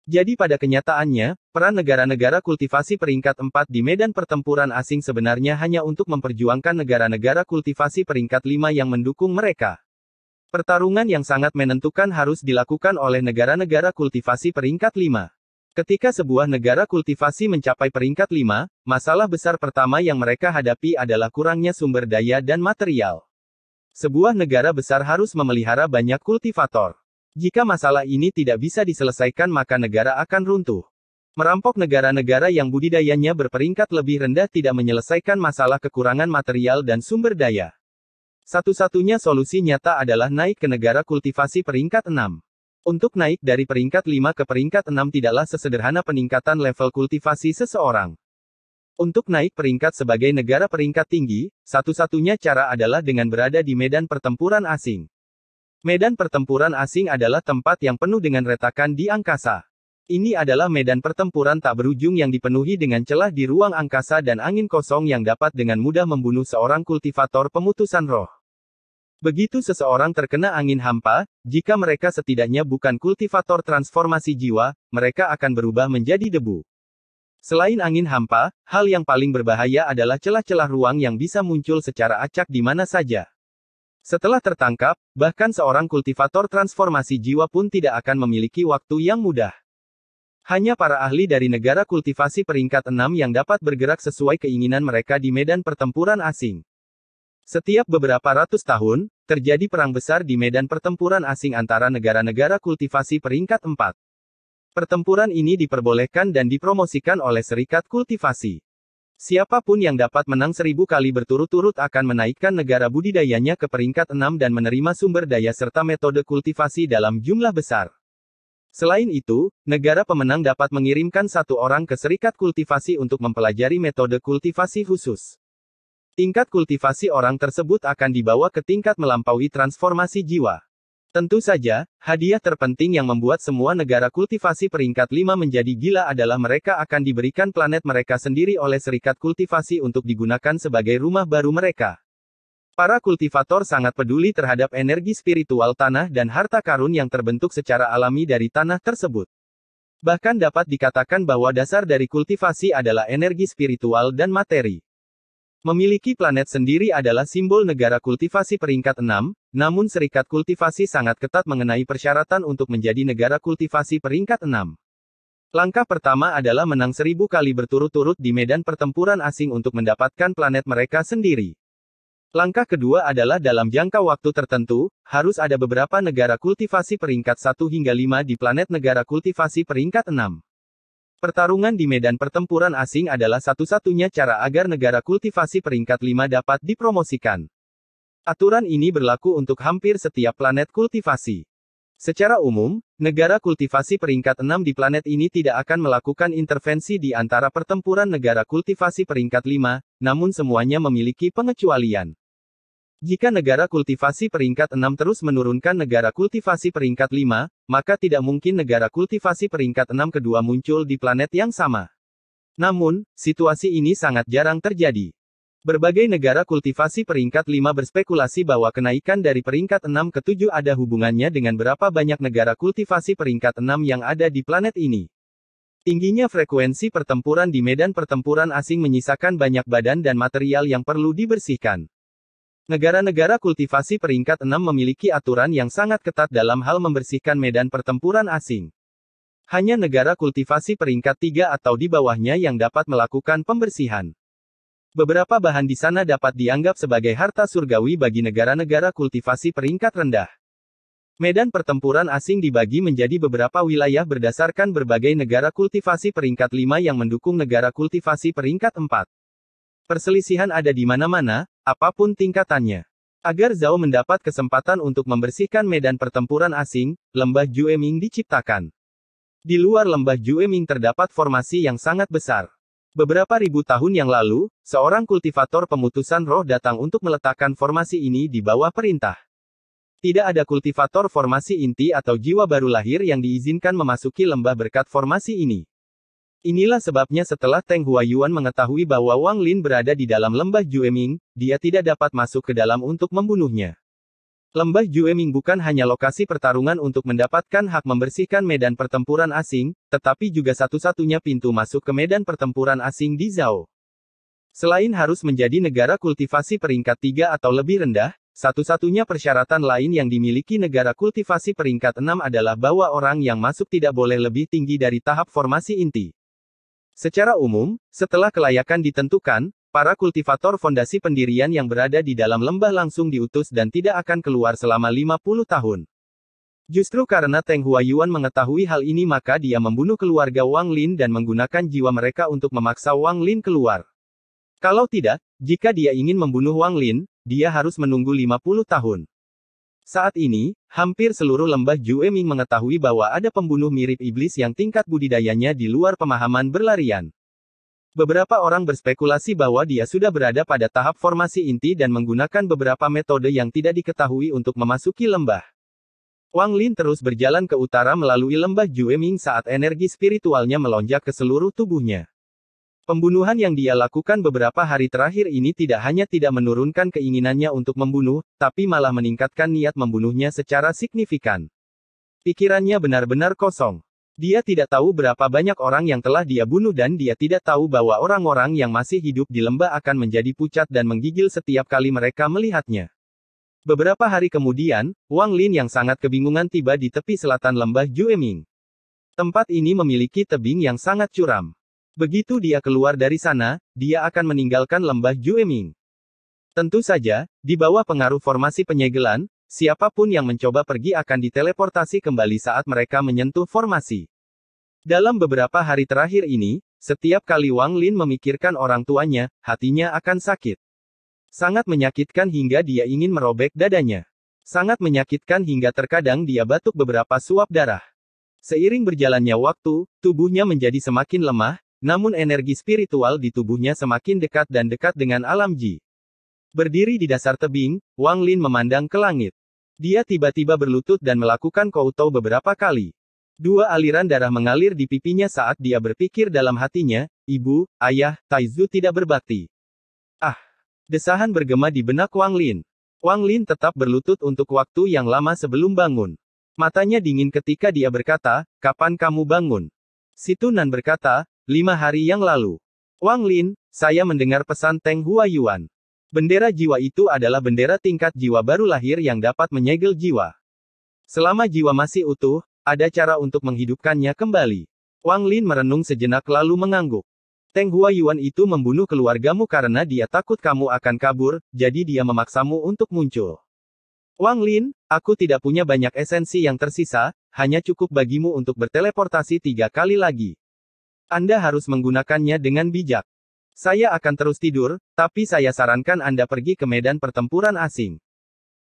Jadi pada kenyataannya, peran negara-negara kultivasi peringkat 4 di medan pertempuran asing sebenarnya hanya untuk memperjuangkan negara-negara kultivasi peringkat 5 yang mendukung mereka. Pertarungan yang sangat menentukan harus dilakukan oleh negara-negara kultivasi peringkat 5. Ketika sebuah negara kultivasi mencapai peringkat 5, masalah besar pertama yang mereka hadapi adalah kurangnya sumber daya dan material. Sebuah negara besar harus memelihara banyak kultivator. Jika masalah ini tidak bisa diselesaikan maka negara akan runtuh. Merampok negara-negara yang budidayanya berperingkat lebih rendah tidak menyelesaikan masalah kekurangan material dan sumber daya. Satu-satunya solusi nyata adalah naik ke negara kultivasi peringkat 6. Untuk naik dari peringkat 5 ke peringkat 6 tidaklah sesederhana peningkatan level kultivasi seseorang. Untuk naik peringkat sebagai negara peringkat tinggi, satu-satunya cara adalah dengan berada di medan pertempuran asing. Medan pertempuran asing adalah tempat yang penuh dengan retakan di angkasa. Ini adalah medan pertempuran tak berujung yang dipenuhi dengan celah di ruang angkasa dan angin kosong yang dapat dengan mudah membunuh seorang kultivator pemutusan roh. Begitu seseorang terkena angin hampa, jika mereka setidaknya bukan kultivator transformasi jiwa, mereka akan berubah menjadi debu. Selain angin hampa, hal yang paling berbahaya adalah celah-celah ruang yang bisa muncul secara acak di mana saja. Setelah tertangkap, bahkan seorang kultivator transformasi jiwa pun tidak akan memiliki waktu yang mudah. Hanya para ahli dari negara kultivasi peringkat 6 yang dapat bergerak sesuai keinginan mereka di medan pertempuran asing. Setiap beberapa ratus tahun, terjadi perang besar di medan pertempuran asing antara negara-negara kultivasi peringkat 4. Pertempuran ini diperbolehkan dan dipromosikan oleh serikat kultivasi. Siapapun yang dapat menang 1000 kali berturut-turut akan menaikkan negara budidayanya ke peringkat 6 dan menerima sumber daya serta metode kultivasi dalam jumlah besar. Selain itu, negara pemenang dapat mengirimkan satu orang ke serikat kultivasi untuk mempelajari metode kultivasi khusus. Tingkat kultivasi orang tersebut akan dibawa ke tingkat melampaui transformasi jiwa. Tentu saja, hadiah terpenting yang membuat semua negara kultivasi peringkat 5 menjadi gila adalah mereka akan diberikan planet mereka sendiri oleh serikat kultivasi untuk digunakan sebagai rumah baru mereka. Para kultivator sangat peduli terhadap energi spiritual tanah dan harta karun yang terbentuk secara alami dari tanah tersebut. Bahkan dapat dikatakan bahwa dasar dari kultivasi adalah energi spiritual dan materi. Memiliki planet sendiri adalah simbol negara kultivasi peringkat 6, namun serikat kultivasi sangat ketat mengenai persyaratan untuk menjadi negara kultivasi peringkat 6. Langkah pertama adalah menang 1000 kali berturut-turut di medan pertempuran asing untuk mendapatkan planet mereka sendiri. Langkah kedua adalah dalam jangka waktu tertentu, harus ada beberapa negara kultivasi peringkat 1 hingga 5 di planet negara kultivasi peringkat 6. Pertarungan di medan pertempuran asing adalah satu-satunya cara agar negara kultivasi peringkat 5 dapat dipromosikan. Aturan ini berlaku untuk hampir setiap planet kultivasi. Secara umum, negara kultivasi peringkat 6 di planet ini tidak akan melakukan intervensi di antara pertempuran negara kultivasi peringkat 5, namun semuanya memiliki pengecualian. Jika negara kultivasi peringkat 6 terus menurunkan negara kultivasi peringkat 5, maka tidak mungkin negara kultivasi peringkat 6 kedua muncul di planet yang sama. Namun, situasi ini sangat jarang terjadi. Berbagai negara kultivasi peringkat 5 berspekulasi bahwa kenaikan dari peringkat 6 ke 7 ada hubungannya dengan berapa banyak negara kultivasi peringkat 6 yang ada di planet ini. Tingginya frekuensi pertempuran di medan pertempuran asing menyisakan banyak badan dan material yang perlu dibersihkan. Negara-negara kultivasi peringkat 6 memiliki aturan yang sangat ketat dalam hal membersihkan medan pertempuran asing. Hanya negara kultivasi peringkat 3 atau di bawahnya yang dapat melakukan pembersihan. Beberapa bahan di sana dapat dianggap sebagai harta surgawi bagi negara-negara kultivasi peringkat rendah. Medan pertempuran asing dibagi menjadi beberapa wilayah berdasarkan berbagai negara kultivasi peringkat 5 yang mendukung negara kultivasi peringkat 4. Perselisihan ada di mana-mana, apapun tingkatannya. Agar Zhao mendapat kesempatan untuk membersihkan medan pertempuran asing, lembah Jueming diciptakan. Di luar lembah Jueming terdapat formasi yang sangat besar. Beberapa ribu tahun yang lalu, seorang kultivator pemutusan roh datang untuk meletakkan formasi ini di bawah perintah. Tidak ada kultivator formasi inti atau jiwa baru lahir yang diizinkan memasuki lembah berkat formasi ini. Inilah sebabnya setelah Teng Huayuan mengetahui bahwa Wang Lin berada di dalam lembah Jueming, dia tidak dapat masuk ke dalam untuk membunuhnya. Lembah Jueming bukan hanya lokasi pertarungan untuk mendapatkan hak membersihkan medan pertempuran asing, tetapi juga satu-satunya pintu masuk ke medan pertempuran asing di Zhao. Selain harus menjadi negara kultivasi peringkat 3 atau lebih rendah, satu-satunya persyaratan lain yang dimiliki negara kultivasi peringkat 6 adalah bahwa orang yang masuk tidak boleh lebih tinggi dari tahap formasi inti. Secara umum, setelah kelayakan ditentukan, para kultivator fondasi pendirian yang berada di dalam lembah langsung diutus dan tidak akan keluar selama 50 tahun. Justru karena Teng Huayuan mengetahui hal ini maka dia membunuh keluarga Wang Lin dan menggunakan jiwa mereka untuk memaksa Wang Lin keluar. Kalau tidak, jika dia ingin membunuh Wang Lin, dia harus menunggu 50 tahun. Saat ini, hampir seluruh lembah Jueming mengetahui bahwa ada pembunuh mirip iblis yang tingkat budidayanya di luar pemahaman berlarian. Beberapa orang berspekulasi bahwa dia sudah berada pada tahap formasi inti dan menggunakan beberapa metode yang tidak diketahui untuk memasuki lembah. Wang Lin terus berjalan ke utara melalui lembah Jueming saat energi spiritualnya melonjak ke seluruh tubuhnya. Pembunuhan yang dia lakukan beberapa hari terakhir ini tidak hanya tidak menurunkan keinginannya untuk membunuh, tapi malah meningkatkan niat membunuhnya secara signifikan. Pikirannya benar-benar kosong. Dia tidak tahu berapa banyak orang yang telah dia bunuh dan dia tidak tahu bahwa orang-orang yang masih hidup di lembah akan menjadi pucat dan menggigil setiap kali mereka melihatnya. Beberapa hari kemudian, Wang Lin yang sangat kebingungan tiba di tepi selatan lembah Jueming. Tempat ini memiliki tebing yang sangat curam. Begitu dia keluar dari sana, dia akan meninggalkan lembah Jueming. Tentu saja, di bawah pengaruh formasi penyegelan, siapapun yang mencoba pergi akan diteleportasi kembali saat mereka menyentuh formasi. Dalam beberapa hari terakhir ini, setiap kali Wang Lin memikirkan orang tuanya, hatinya akan sakit. Sangat menyakitkan hingga dia ingin merobek dadanya. Sangat menyakitkan hingga terkadang dia batuk beberapa suap darah. Seiring berjalannya waktu, tubuhnya menjadi semakin lemah, namun energi spiritual di tubuhnya semakin dekat dan dekat dengan alam Ji. Berdiri di dasar tebing, Wang Lin memandang ke langit. Dia tiba-tiba berlutut dan melakukan koutou beberapa kali. Dua aliran darah mengalir di pipinya saat dia berpikir dalam hatinya, ibu, ayah, Taizu tidak berbakti. Ah! Desahan bergema di benak Wang Lin. Wang Lin tetap berlutut untuk waktu yang lama sebelum bangun. Matanya dingin ketika dia berkata, kapan kamu bangun? Si Tunan berkata, 5 hari yang lalu. Wang Lin, saya mendengar pesan Teng Huayuan. Bendera jiwa itu adalah bendera tingkat jiwa baru lahir yang dapat menyegel jiwa. Selama jiwa masih utuh, ada cara untuk menghidupkannya kembali. Wang Lin merenung sejenak lalu mengangguk. Teng Huayuan itu membunuh keluargamu karena dia takut kamu akan kabur, jadi dia memaksamu untuk muncul. Wang Lin, aku tidak punya banyak esensi yang tersisa, hanya cukup bagimu untuk berteleportasi 3 kali lagi. Anda harus menggunakannya dengan bijak. Saya akan terus tidur, tapi saya sarankan Anda pergi ke medan pertempuran asing.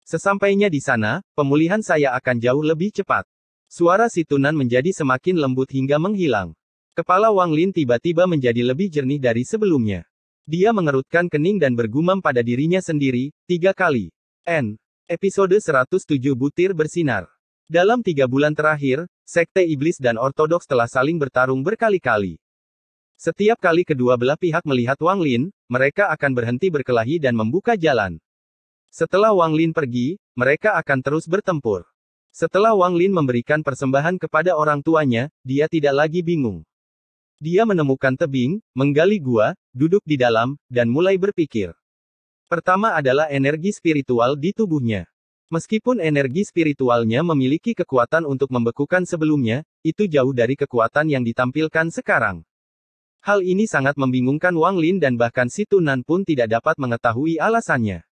Sesampainya di sana, pemulihan saya akan jauh lebih cepat. Suara si Tunan menjadi semakin lembut hingga menghilang. Kepala Wang Lin tiba-tiba menjadi lebih jernih dari sebelumnya. Dia mengerutkan kening dan bergumam pada dirinya sendiri, 3 kali. Episode 107 Butir Bersinar. Dalam 3 bulan terakhir, Sekte Iblis dan Ortodoks telah saling bertarung berkali-kali. Setiap kali kedua belah pihak melihat Wang Lin, mereka akan berhenti berkelahi dan membuka jalan. Setelah Wang Lin pergi, mereka akan terus bertempur. Setelah Wang Lin memberikan persembahan kepada orang tuanya, dia tidak lagi bingung. Dia menemukan tebing, menggali gua, duduk di dalam, dan mulai berpikir. Pertama adalah energi spiritual di tubuhnya. Meskipun energi spiritualnya memiliki kekuatan untuk membekukan sebelumnya, itu jauh dari kekuatan yang ditampilkan sekarang. Hal ini sangat membingungkan Wang Lin dan bahkan si Tunan pun tidak dapat mengetahui alasannya.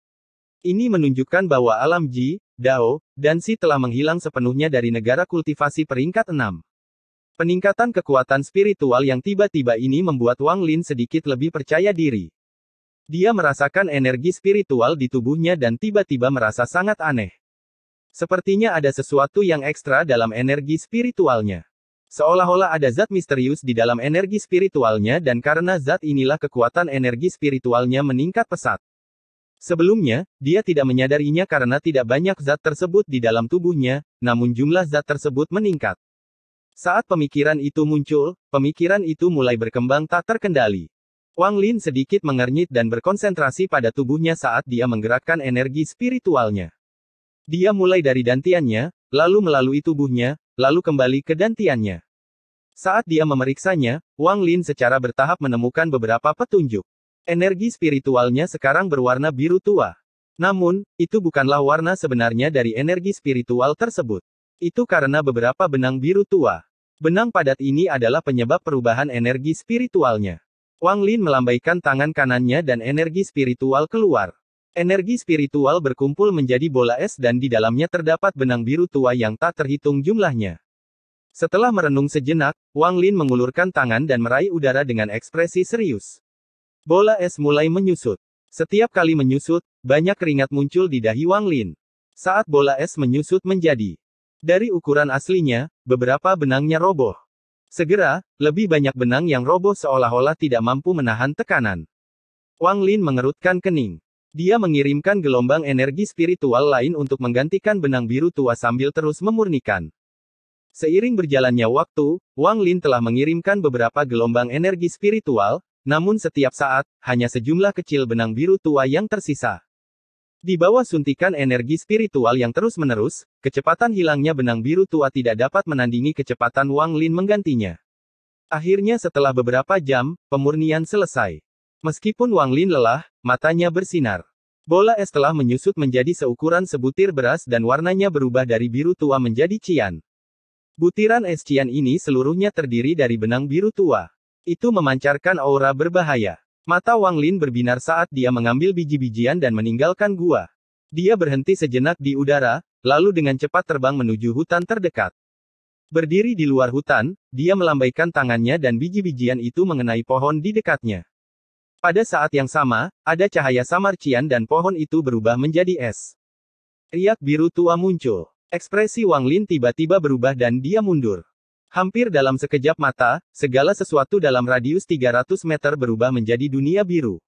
Ini menunjukkan bahwa alam Ji, Dao, dan Si telah menghilang sepenuhnya dari negara kultivasi peringkat 6. Peningkatan kekuatan spiritual yang tiba-tiba ini membuat Wang Lin sedikit lebih percaya diri. Dia merasakan energi spiritual di tubuhnya dan tiba-tiba merasa sangat aneh. Sepertinya ada sesuatu yang ekstra dalam energi spiritualnya. Seolah-olah ada zat misterius di dalam energi spiritualnya dan karena zat inilah kekuatan energi spiritualnya meningkat pesat. Sebelumnya, dia tidak menyadarinya karena tidak banyak zat tersebut di dalam tubuhnya, namun jumlah zat tersebut meningkat. Saat pemikiran itu muncul, pemikiran itu mulai berkembang tak terkendali. Wang Lin sedikit mengernyit dan berkonsentrasi pada tubuhnya saat dia menggerakkan energi spiritualnya. Dia mulai dari dantiannya, lalu melalui tubuhnya, lalu kembali ke dantiannya. Saat dia memeriksanya, Wang Lin secara bertahap menemukan beberapa petunjuk. Energi spiritualnya sekarang berwarna biru tua. Namun, itu bukanlah warna sebenarnya dari energi spiritual tersebut. Itu karena beberapa benang biru tua. Benang padat ini adalah penyebab perubahan energi spiritualnya. Wang Lin melambaikan tangan kanannya dan energi spiritual keluar. Energi spiritual berkumpul menjadi bola es dan di dalamnya terdapat benang biru tua yang tak terhitung jumlahnya. Setelah merenung sejenak, Wang Lin mengulurkan tangan dan meraih udara dengan ekspresi serius. Bola es mulai menyusut. Setiap kali menyusut, banyak keringat muncul di dahi Wang Lin. Saat bola es menyusut menjadi dari ukuran aslinya, beberapa benangnya roboh. Segera, lebih banyak benang yang roboh seolah-olah tidak mampu menahan tekanan. Wang Lin mengerutkan kening. Dia mengirimkan gelombang energi spiritual lain untuk menggantikan benang biru tua sambil terus memurnikan. Seiring berjalannya waktu, Wang Lin telah mengirimkan beberapa gelombang energi spiritual, namun setiap saat, hanya sejumlah kecil benang biru tua yang tersisa. Di bawah suntikan energi spiritual yang terus-menerus, kecepatan hilangnya benang biru tua tidak dapat menandingi kecepatan Wang Lin menggantinya. Akhirnya setelah beberapa jam, pemurnian selesai. Meskipun Wang Lin lelah, matanya bersinar. Bola es telah menyusut menjadi seukuran sebutir beras dan warnanya berubah dari biru tua menjadi cian. Butiran es cian ini seluruhnya terdiri dari benang biru tua. Itu memancarkan aura berbahaya. Mata Wang Lin berbinar saat dia mengambil biji-bijian dan meninggalkan gua. Dia berhenti sejenak di udara, lalu dengan cepat terbang menuju hutan terdekat. Berdiri di luar hutan, dia melambaikan tangannya dan biji-bijian itu mengenai pohon di dekatnya. Pada saat yang sama, ada cahaya samar cian dan pohon itu berubah menjadi es. Riak biru tua muncul. Ekspresi Wang Lin tiba-tiba berubah dan dia mundur. Hampir dalam sekejap mata, segala sesuatu dalam radius 300 meter berubah menjadi dunia biru.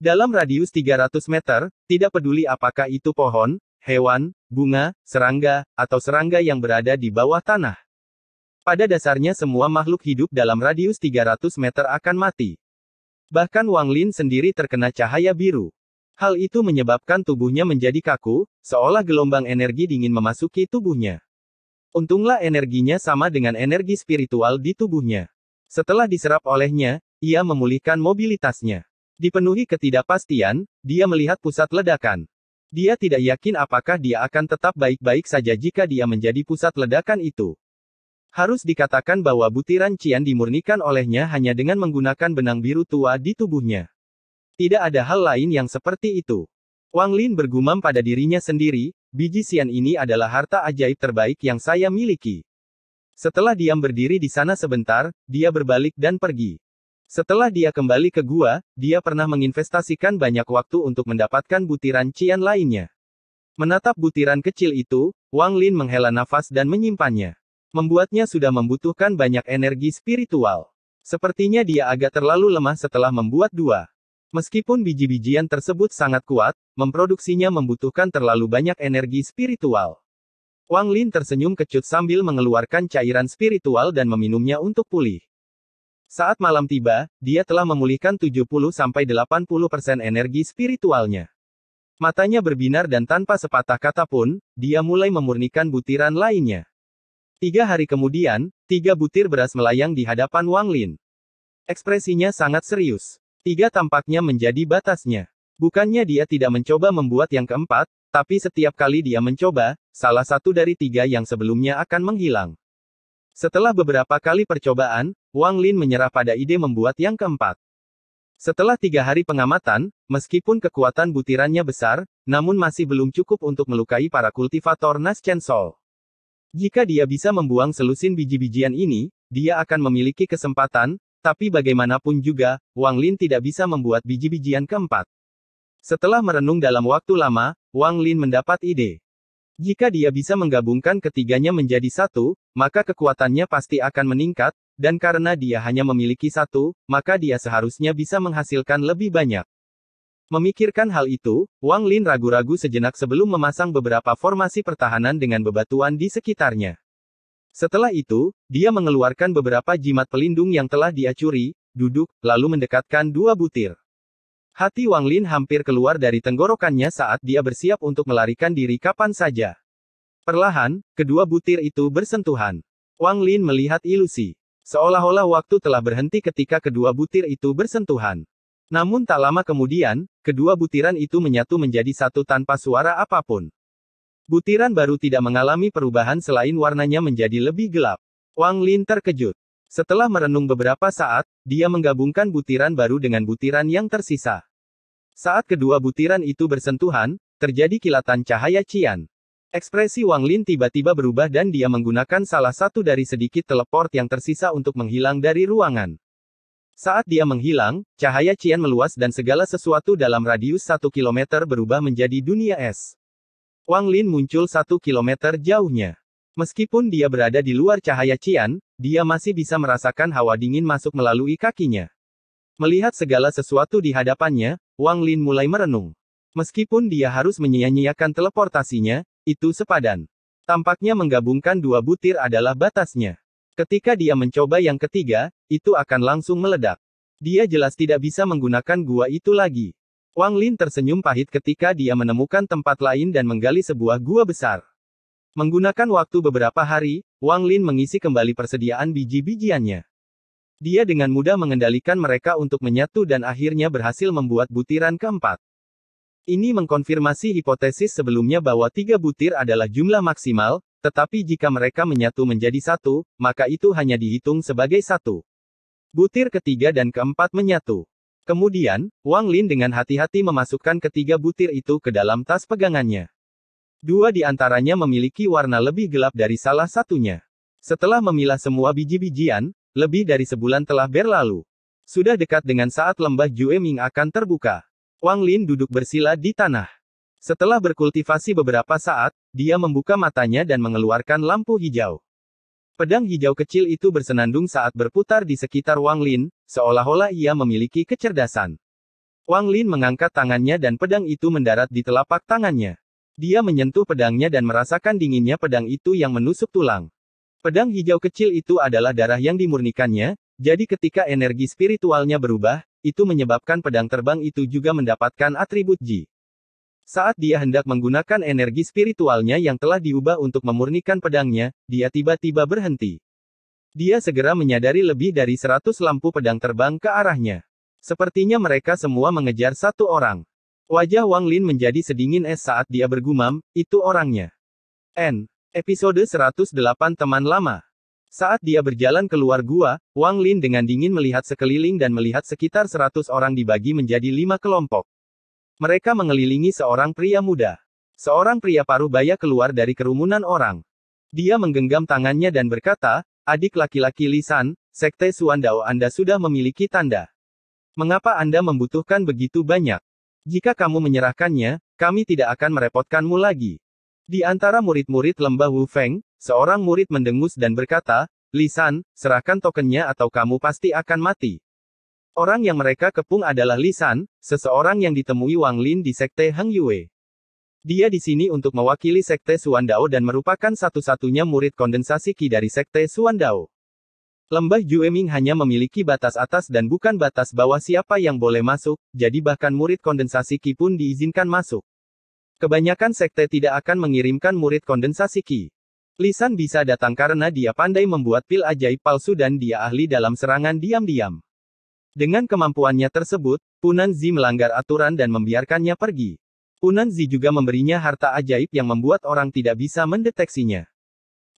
Dalam radius 300 meter, tidak peduli apakah itu pohon, hewan, bunga, serangga, atau serangga yang berada di bawah tanah. Pada dasarnya semua makhluk hidup dalam radius 300 meter akan mati. Bahkan Wang Lin sendiri terkena cahaya biru. Hal itu menyebabkan tubuhnya menjadi kaku, seolah gelombang energi dingin memasuki tubuhnya. Untunglah energinya sama dengan energi spiritual di tubuhnya. Setelah diserap olehnya, ia memulihkan mobilitasnya. Dipenuhi ketidakpastian, dia melihat pusat ledakan. Dia tidak yakin apakah dia akan tetap baik-baik saja jika dia menjadi pusat ledakan itu. Harus dikatakan bahwa butiran cian dimurnikan olehnya hanya dengan menggunakan benang biru tua di tubuhnya. Tidak ada hal lain yang seperti itu. Wang Lin bergumam pada dirinya sendiri, biji cian ini adalah harta ajaib terbaik yang saya miliki. Setelah diam berdiri di sana sebentar, dia berbalik dan pergi. Setelah dia kembali ke gua, dia pernah menginvestasikan banyak waktu untuk mendapatkan butiran cian lainnya. Menatap butiran kecil itu, Wang Lin menghela nafas dan menyimpannya. Membuatnya sudah membutuhkan banyak energi spiritual. Sepertinya dia agak terlalu lemah setelah membuat dua. Meskipun biji-bijian tersebut sangat kuat, memproduksinya membutuhkan terlalu banyak energi spiritual. Wang Lin tersenyum kecut sambil mengeluarkan cairan spiritual dan meminumnya untuk pulih. Saat malam tiba, dia telah memulihkan 70-80% energi spiritualnya. Matanya berbinar dan tanpa sepatah kata pun, dia mulai memurnikan butiran lainnya. 3 hari kemudian, 3 butir beras melayang di hadapan Wang Lin. Ekspresinya sangat serius. 3 tampaknya menjadi batasnya. Bukannya dia tidak mencoba membuat yang keempat, tapi setiap kali dia mencoba, salah satu dari 3 yang sebelumnya akan menghilang. Setelah beberapa kali percobaan, Wang Lin menyerah pada ide membuat yang keempat. Setelah 3 hari pengamatan, meskipun kekuatan butirannya besar, namun masih belum cukup untuk melukai para kultivator Naschen Soul. Jika dia bisa membuang selusin biji-bijian ini, dia akan memiliki kesempatan. Tapi bagaimanapun juga, Wang Lin tidak bisa membuat biji-bijian keempat. Setelah merenung dalam waktu lama, Wang Lin mendapat ide. Jika dia bisa menggabungkan ketiganya menjadi satu, maka kekuatannya pasti akan meningkat, dan karena dia hanya memiliki satu, maka dia seharusnya bisa menghasilkan lebih banyak. Memikirkan hal itu, Wang Lin ragu-ragu sejenak sebelum memasang beberapa formasi pertahanan dengan bebatuan di sekitarnya. Setelah itu, dia mengeluarkan beberapa jimat pelindung yang telah dia curi, duduk, lalu mendekatkan 2 butir. Hati Wang Lin hampir keluar dari tenggorokannya saat dia bersiap untuk melarikan diri kapan saja. Perlahan, kedua butir itu bersentuhan. Wang Lin melihat ilusi. Seolah-olah waktu telah berhenti ketika kedua butir itu bersentuhan. Namun tak lama kemudian, kedua butiran itu menyatu menjadi satu tanpa suara apapun. Butiran baru tidak mengalami perubahan selain warnanya menjadi lebih gelap. Wang Lin terkejut. Setelah merenung beberapa saat, dia menggabungkan butiran baru dengan butiran yang tersisa. Saat kedua butiran itu bersentuhan, terjadi kilatan cahaya cian. Ekspresi Wang Lin tiba-tiba berubah dan dia menggunakan salah satu dari sedikit teleport yang tersisa untuk menghilang dari ruangan. Saat dia menghilang, cahaya cian meluas dan segala sesuatu dalam radius 1 kilometer berubah menjadi dunia es. Wang Lin muncul 1 kilometer jauhnya. Meskipun dia berada di luar cahaya cian, dia masih bisa merasakan hawa dingin masuk melalui kakinya. Melihat segala sesuatu di hadapannya, Wang Lin mulai merenung. Meskipun dia harus menyia-nyiakan teleportasinya, itu sepadan. Tampaknya menggabungkan dua butir adalah batasnya. Ketika dia mencoba yang ketiga, itu akan langsung meledak. Dia jelas tidak bisa menggunakan gua itu lagi. Wang Lin tersenyum pahit ketika dia menemukan tempat lain dan menggali sebuah gua besar. Menggunakan waktu beberapa hari, Wang Lin mengisi kembali persediaan biji-bijiannya. Dia dengan mudah mengendalikan mereka untuk menyatu dan akhirnya berhasil membuat butiran keempat. Ini mengkonfirmasi hipotesis sebelumnya bahwa 3 butir adalah jumlah maksimal, tetapi jika mereka menyatu menjadi satu, maka itu hanya dihitung sebagai satu. Butir ketiga dan keempat menyatu. Kemudian, Wang Lin dengan hati-hati memasukkan ketiga butir itu ke dalam tas pegangannya. 2 di antaranya memiliki warna lebih gelap dari salah satunya. Setelah memilah semua biji-bijian, lebih dari sebulan telah berlalu. Sudah dekat dengan saat lembah Jueming akan terbuka. Wang Lin duduk bersila di tanah. Setelah berkultivasi beberapa saat, dia membuka matanya dan mengeluarkan lampu hijau. Pedang hijau kecil itu bersenandung saat berputar di sekitar Wang Lin, seolah-olah ia memiliki kecerdasan. Wang Lin mengangkat tangannya dan pedang itu mendarat di telapak tangannya. Dia menyentuh pedangnya dan merasakan dinginnya pedang itu yang menusuk tulang. Pedang hijau kecil itu adalah darah yang dimurnikannya, jadi ketika energi spiritualnya berubah, itu menyebabkan pedang terbang itu juga mendapatkan atribut Ji. Saat dia hendak menggunakan energi spiritualnya yang telah diubah untuk memurnikan pedangnya, dia tiba-tiba berhenti. Dia segera menyadari lebih dari 100 lampu pedang terbang ke arahnya. Sepertinya mereka semua mengejar satu orang. Wajah Wang Lin menjadi sedingin es saat dia bergumam, itu orangnya. Episode 108 Teman Lama. Saat dia berjalan keluar gua, Wang Lin dengan dingin melihat sekeliling dan melihat sekitar 100 orang dibagi menjadi 5 kelompok. Mereka mengelilingi seorang pria muda. Seorang pria paruh baya keluar dari kerumunan orang. Dia menggenggam tangannya dan berkata, "Adik laki-laki Lisan, Sekte Suandao Anda sudah memiliki tanda. Mengapa Anda membutuhkan begitu banyak? Jika kamu menyerahkannya, kami tidak akan merepotkanmu lagi." Di antara murid-murid lembah Wu Feng, seorang murid mendengus dan berkata, "Lisan, serahkan tokennya atau kamu pasti akan mati." Orang yang mereka kepung adalah Lisan, seseorang yang ditemui Wang Lin di Sekte Heng Yue. Dia di sini untuk mewakili Sekte Suandao dan merupakan satu-satunya murid kondensasi Qi dari Sekte Suandao. Lembah Jueming hanya memiliki batas atas dan bukan batas bawah siapa yang boleh masuk, jadi bahkan murid kondensasi Qi pun diizinkan masuk. Kebanyakan sekte tidak akan mengirimkan murid kondensasi Qi. Lisan bisa datang karena dia pandai membuat pil ajaib palsu dan dia ahli dalam serangan diam-diam. Dengan kemampuannya tersebut, Punan Zi melanggar aturan dan membiarkannya pergi. Punan Zi juga memberinya harta ajaib yang membuat orang tidak bisa mendeteksinya.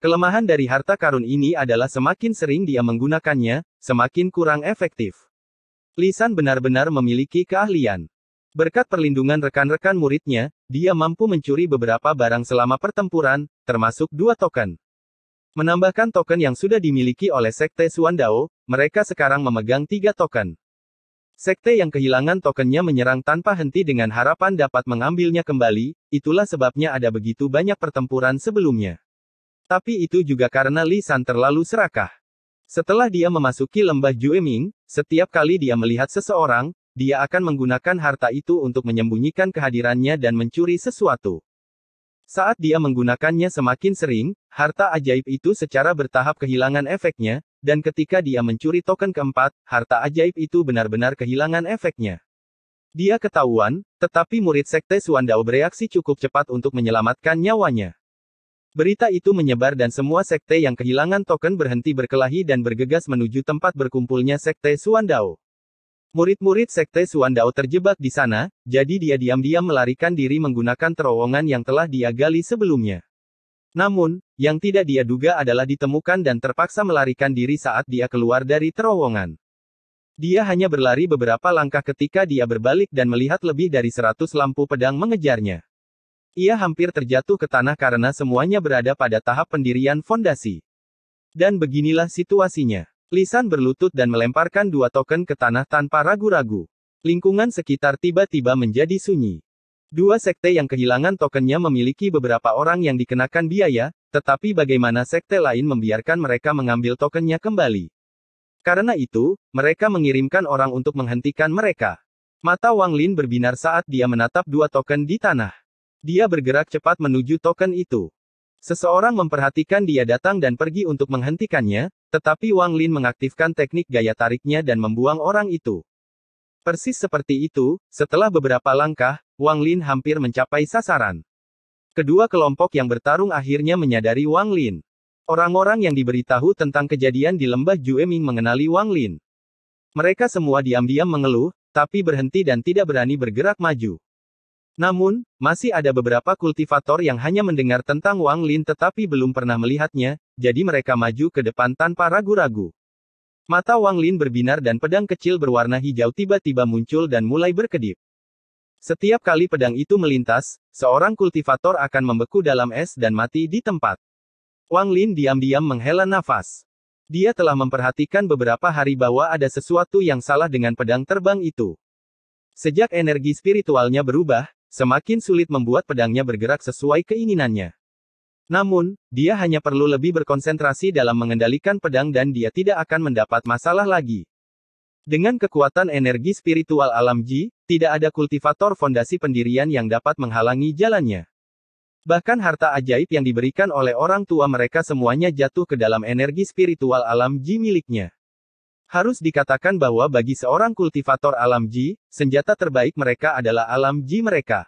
Kelemahan dari harta karun ini adalah semakin sering dia menggunakannya, semakin kurang efektif. Lisan benar-benar memiliki keahlian. Berkat perlindungan rekan-rekan muridnya, dia mampu mencuri beberapa barang selama pertempuran, termasuk 2 token. Menambahkan token yang sudah dimiliki oleh Sekte Suandao, mereka sekarang memegang 3 token. Sekte yang kehilangan tokennya menyerang tanpa henti dengan harapan dapat mengambilnya kembali, itulah sebabnya ada begitu banyak pertempuran sebelumnya. Tapi itu juga karena Lisan terlalu serakah. Setelah dia memasuki lembah Jueming, setiap kali dia melihat seseorang, dia akan menggunakan harta itu untuk menyembunyikan kehadirannya dan mencuri sesuatu. Saat dia menggunakannya semakin sering, harta ajaib itu secara bertahap kehilangan efeknya, dan ketika dia mencuri token keempat, harta ajaib itu benar-benar kehilangan efeknya. Dia ketahuan, tetapi murid Sekte Suandao bereaksi cukup cepat untuk menyelamatkan nyawanya. Berita itu menyebar dan semua sekte yang kehilangan token berhenti berkelahi dan bergegas menuju tempat berkumpulnya Sekte Suandao. Murid-murid Sekte Suandao terjebak di sana, jadi dia diam-diam melarikan diri menggunakan terowongan yang telah dia gali sebelumnya. Namun, yang tidak dia duga adalah ditemukan dan terpaksa melarikan diri saat dia keluar dari terowongan. Dia hanya berlari beberapa langkah ketika dia berbalik dan melihat lebih dari 100 lampu pedang mengejarnya. Ia hampir terjatuh ke tanah karena semuanya berada pada tahap pendirian fondasi. Dan beginilah situasinya. Lisan berlutut dan melemparkan 2 token ke tanah tanpa ragu-ragu. Lingkungan sekitar tiba-tiba menjadi sunyi. 2 sekte yang kehilangan tokennya memiliki beberapa orang yang dikenakan biaya, tetapi bagaimana sekte lain membiarkan mereka mengambil tokennya kembali? Karena itu, mereka mengirimkan orang untuk menghentikan mereka. Mata Wang Lin berbinar saat dia menatap dua token di tanah. Dia bergerak cepat menuju token itu. Seseorang memperhatikan dia datang dan pergi untuk menghentikannya, tetapi Wang Lin mengaktifkan teknik gaya tariknya dan membuang orang itu. Persis seperti itu, setelah beberapa langkah, Wang Lin hampir mencapai sasaran. Kedua kelompok yang bertarung akhirnya menyadari Wang Lin. Orang-orang yang diberitahu tentang kejadian di lembah Jueming mengenali Wang Lin. Mereka semua diam-diam mengeluh, tapi berhenti dan tidak berani bergerak maju. Namun, masih ada beberapa kultivator yang hanya mendengar tentang Wang Lin tetapi belum pernah melihatnya, jadi mereka maju ke depan tanpa ragu-ragu. Mata Wang Lin berbinar dan pedang kecil berwarna hijau tiba-tiba muncul dan mulai berkedip. Setiap kali pedang itu melintas, seorang kultivator akan membeku dalam es dan mati di tempat. Wang Lin diam-diam menghela nafas. Dia telah memperhatikan beberapa hari bahwa ada sesuatu yang salah dengan pedang terbang itu. Sejak energi spiritualnya berubah, semakin sulit membuat pedangnya bergerak sesuai keinginannya. Namun, dia hanya perlu lebih berkonsentrasi dalam mengendalikan pedang dan dia tidak akan mendapat masalah lagi. Dengan kekuatan energi spiritual alam Ji, tidak ada kultivator fondasi pendirian yang dapat menghalangi jalannya. Bahkan harta ajaib yang diberikan oleh orang tua mereka semuanya jatuh ke dalam energi spiritual alam Ji miliknya. Harus dikatakan bahwa bagi seorang kultivator alam Ji, senjata terbaik mereka adalah alam Ji mereka.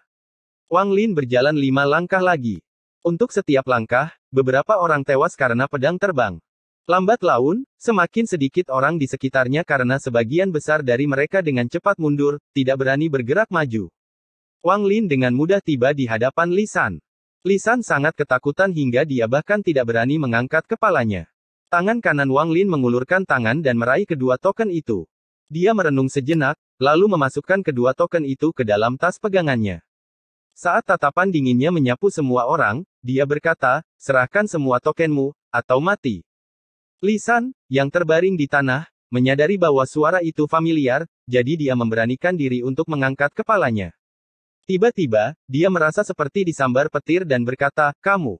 Wang Lin berjalan 5 langkah lagi. Untuk setiap langkah, beberapa orang tewas karena pedang terbang. Lambat laun, semakin sedikit orang di sekitarnya karena sebagian besar dari mereka dengan cepat mundur, tidak berani bergerak maju. Wang Lin dengan mudah tiba di hadapan Li San. Li San sangat ketakutan hingga dia bahkan tidak berani mengangkat kepalanya. Tangan kanan Wang Lin mengulurkan tangan dan meraih kedua token itu. Dia merenung sejenak, lalu memasukkan kedua token itu ke dalam tas pegangannya. Saat tatapan dinginnya menyapu semua orang, dia berkata, serahkan semua tokenmu, atau mati. Li San, yang terbaring di tanah, menyadari bahwa suara itu familiar, jadi dia memberanikan diri untuk mengangkat kepalanya. Tiba-tiba, dia merasa seperti disambar petir dan berkata, kamu.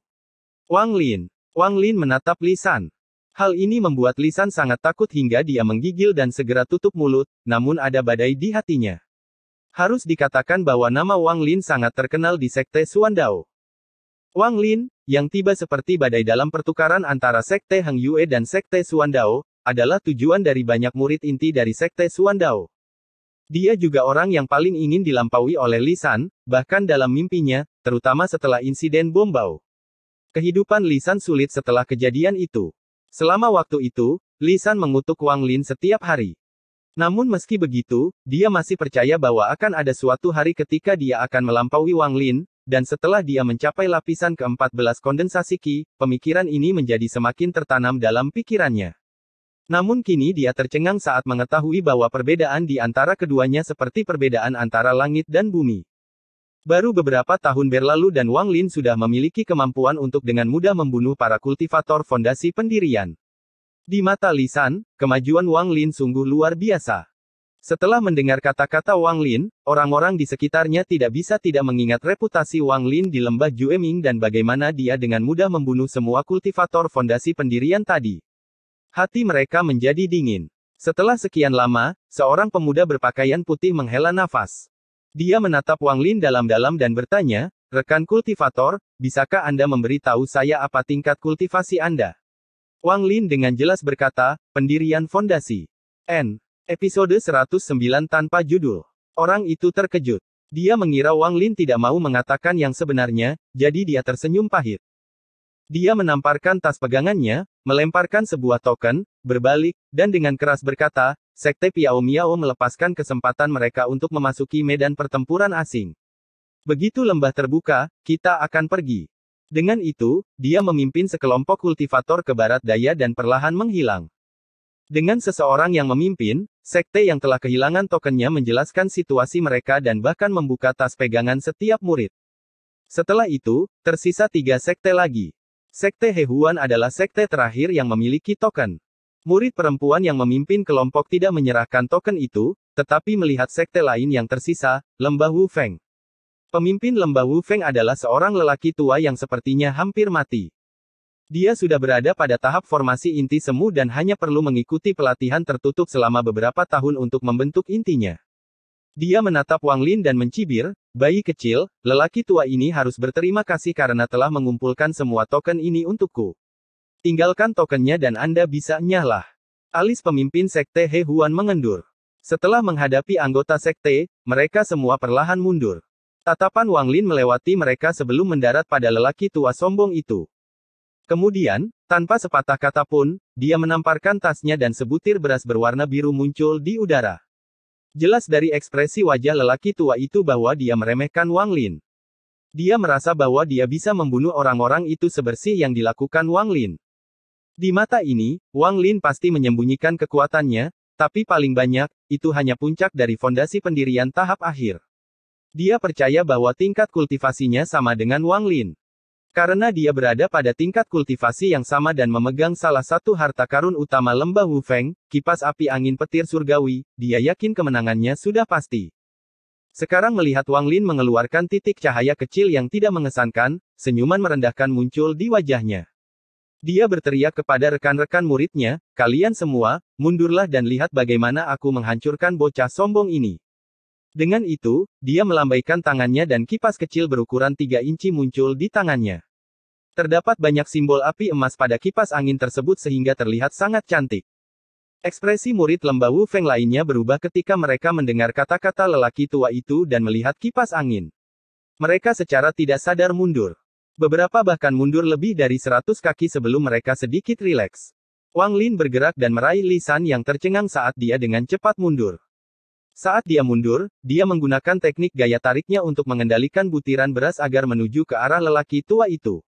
Wang Lin. Wang Lin menatap Li San. Hal ini membuat Li San sangat takut hingga dia menggigil dan segera tutup mulut, namun ada badai di hatinya. Harus dikatakan bahwa nama Wang Lin sangat terkenal di Sekte Xuandao. Wang Lin, yang tiba seperti badai dalam pertukaran antara Sekte Heng Yue dan Sekte Xuandao, adalah tujuan dari banyak murid inti dari Sekte Xuandao. Dia juga orang yang paling ingin dilampaui oleh Li San, bahkan dalam mimpinya, terutama setelah insiden bom bau. Kehidupan Li San sulit setelah kejadian itu. Selama waktu itu, Li San mengutuk Wang Lin setiap hari. Namun meski begitu, dia masih percaya bahwa akan ada suatu hari ketika dia akan melampaui Wang Lin, dan setelah dia mencapai lapisan ke-14 kondensasi Qi, pemikiran ini menjadi semakin tertanam dalam pikirannya. Namun kini dia tercengang saat mengetahui bahwa perbedaan di antara keduanya seperti perbedaan antara langit dan bumi. Baru beberapa tahun berlalu dan Wang Lin sudah memiliki kemampuan untuk dengan mudah membunuh para kultivator fondasi pendirian. Di mata Li San, kemajuan Wang Lin sungguh luar biasa. Setelah mendengar kata-kata Wang Lin, orang-orang di sekitarnya tidak bisa tidak mengingat reputasi Wang Lin di lembah Jueming dan bagaimana dia dengan mudah membunuh semua kultivator fondasi pendirian tadi. Hati mereka menjadi dingin. Setelah sekian lama, seorang pemuda berpakaian putih menghela nafas. Dia menatap Wang Lin dalam-dalam dan bertanya, rekan kultivator, bisakah Anda memberi tahu saya apa tingkat kultivasi Anda? Wang Lin dengan jelas berkata, pendirian fondasi. N. Episode 109 tanpa judul. Orang itu terkejut. Dia mengira Wang Lin tidak mau mengatakan yang sebenarnya, jadi dia tersenyum pahit. Dia menamparkan tas pegangannya, melemparkan sebuah token, berbalik, dan dengan keras berkata, Sekte Piao Miao melepaskan kesempatan mereka untuk memasuki medan pertempuran asing. Begitu lembah terbuka, kita akan pergi. Dengan itu, dia memimpin sekelompok kultivator ke barat daya dan perlahan menghilang. Dengan seseorang yang memimpin, sekte yang telah kehilangan tokennya menjelaskan situasi mereka dan bahkan membuka tas pegangan setiap murid. Setelah itu, tersisa 3 sekte lagi. Sekte Hehuan adalah sekte terakhir yang memiliki token. Murid perempuan yang memimpin kelompok tidak menyerahkan token itu, tetapi melihat sekte lain yang tersisa, Lembah Wu Feng. Pemimpin Lembah Wu Feng adalah seorang lelaki tua yang sepertinya hampir mati. Dia sudah berada pada tahap formasi inti semu dan hanya perlu mengikuti pelatihan tertutup selama beberapa tahun untuk membentuk intinya. Dia menatap Wang Lin dan mencibir, bayi kecil, lelaki tua ini harus berterima kasih karena telah mengumpulkan semua token ini untukku. Tinggalkan tokennya dan Anda bisa nyahlah. Alis pemimpin Sekte He Huan mengendur. Setelah menghadapi anggota Sekte, mereka semua perlahan mundur. Tatapan Wang Lin melewati mereka sebelum mendarat pada lelaki tua sombong itu. Kemudian, tanpa sepatah kata pun, dia menamparkan tasnya dan sebutir beras berwarna biru muncul di udara. Jelas dari ekspresi wajah lelaki tua itu bahwa dia meremehkan Wang Lin. Dia merasa bahwa dia bisa membunuh orang-orang itu sebersih yang dilakukan Wang Lin. Di mata ini, Wang Lin pasti menyembunyikan kekuatannya, tapi paling banyak, itu hanya puncak dari fondasi pendirian tahap akhir. Dia percaya bahwa tingkat kultivasinya sama dengan Wang Lin. Karena dia berada pada tingkat kultivasi yang sama dan memegang salah satu harta karun utama lembah Wu Feng, kipas api angin petir surgawi, dia yakin kemenangannya sudah pasti. Sekarang melihat Wang Lin mengeluarkan titik cahaya kecil yang tidak mengesankan, senyuman merendahkan muncul di wajahnya. Dia berteriak kepada rekan-rekan muridnya, kalian semua, mundurlah dan lihat bagaimana aku menghancurkan bocah sombong ini. Dengan itu, dia melambaikan tangannya dan kipas kecil berukuran 3 inci muncul di tangannya. Terdapat banyak simbol api emas pada kipas angin tersebut sehingga terlihat sangat cantik. Ekspresi murid lembah Wu Feng lainnya berubah ketika mereka mendengar kata-kata lelaki tua itu dan melihat kipas angin. Mereka secara tidak sadar mundur. Beberapa bahkan mundur lebih dari 100 kaki sebelum mereka sedikit rileks. Wang Lin bergerak dan meraih lisan yang tercengang saat dia dengan cepat mundur. Saat dia mundur, dia menggunakan teknik gaya tariknya untuk mengendalikan butiran beras agar menuju ke arah lelaki tua itu.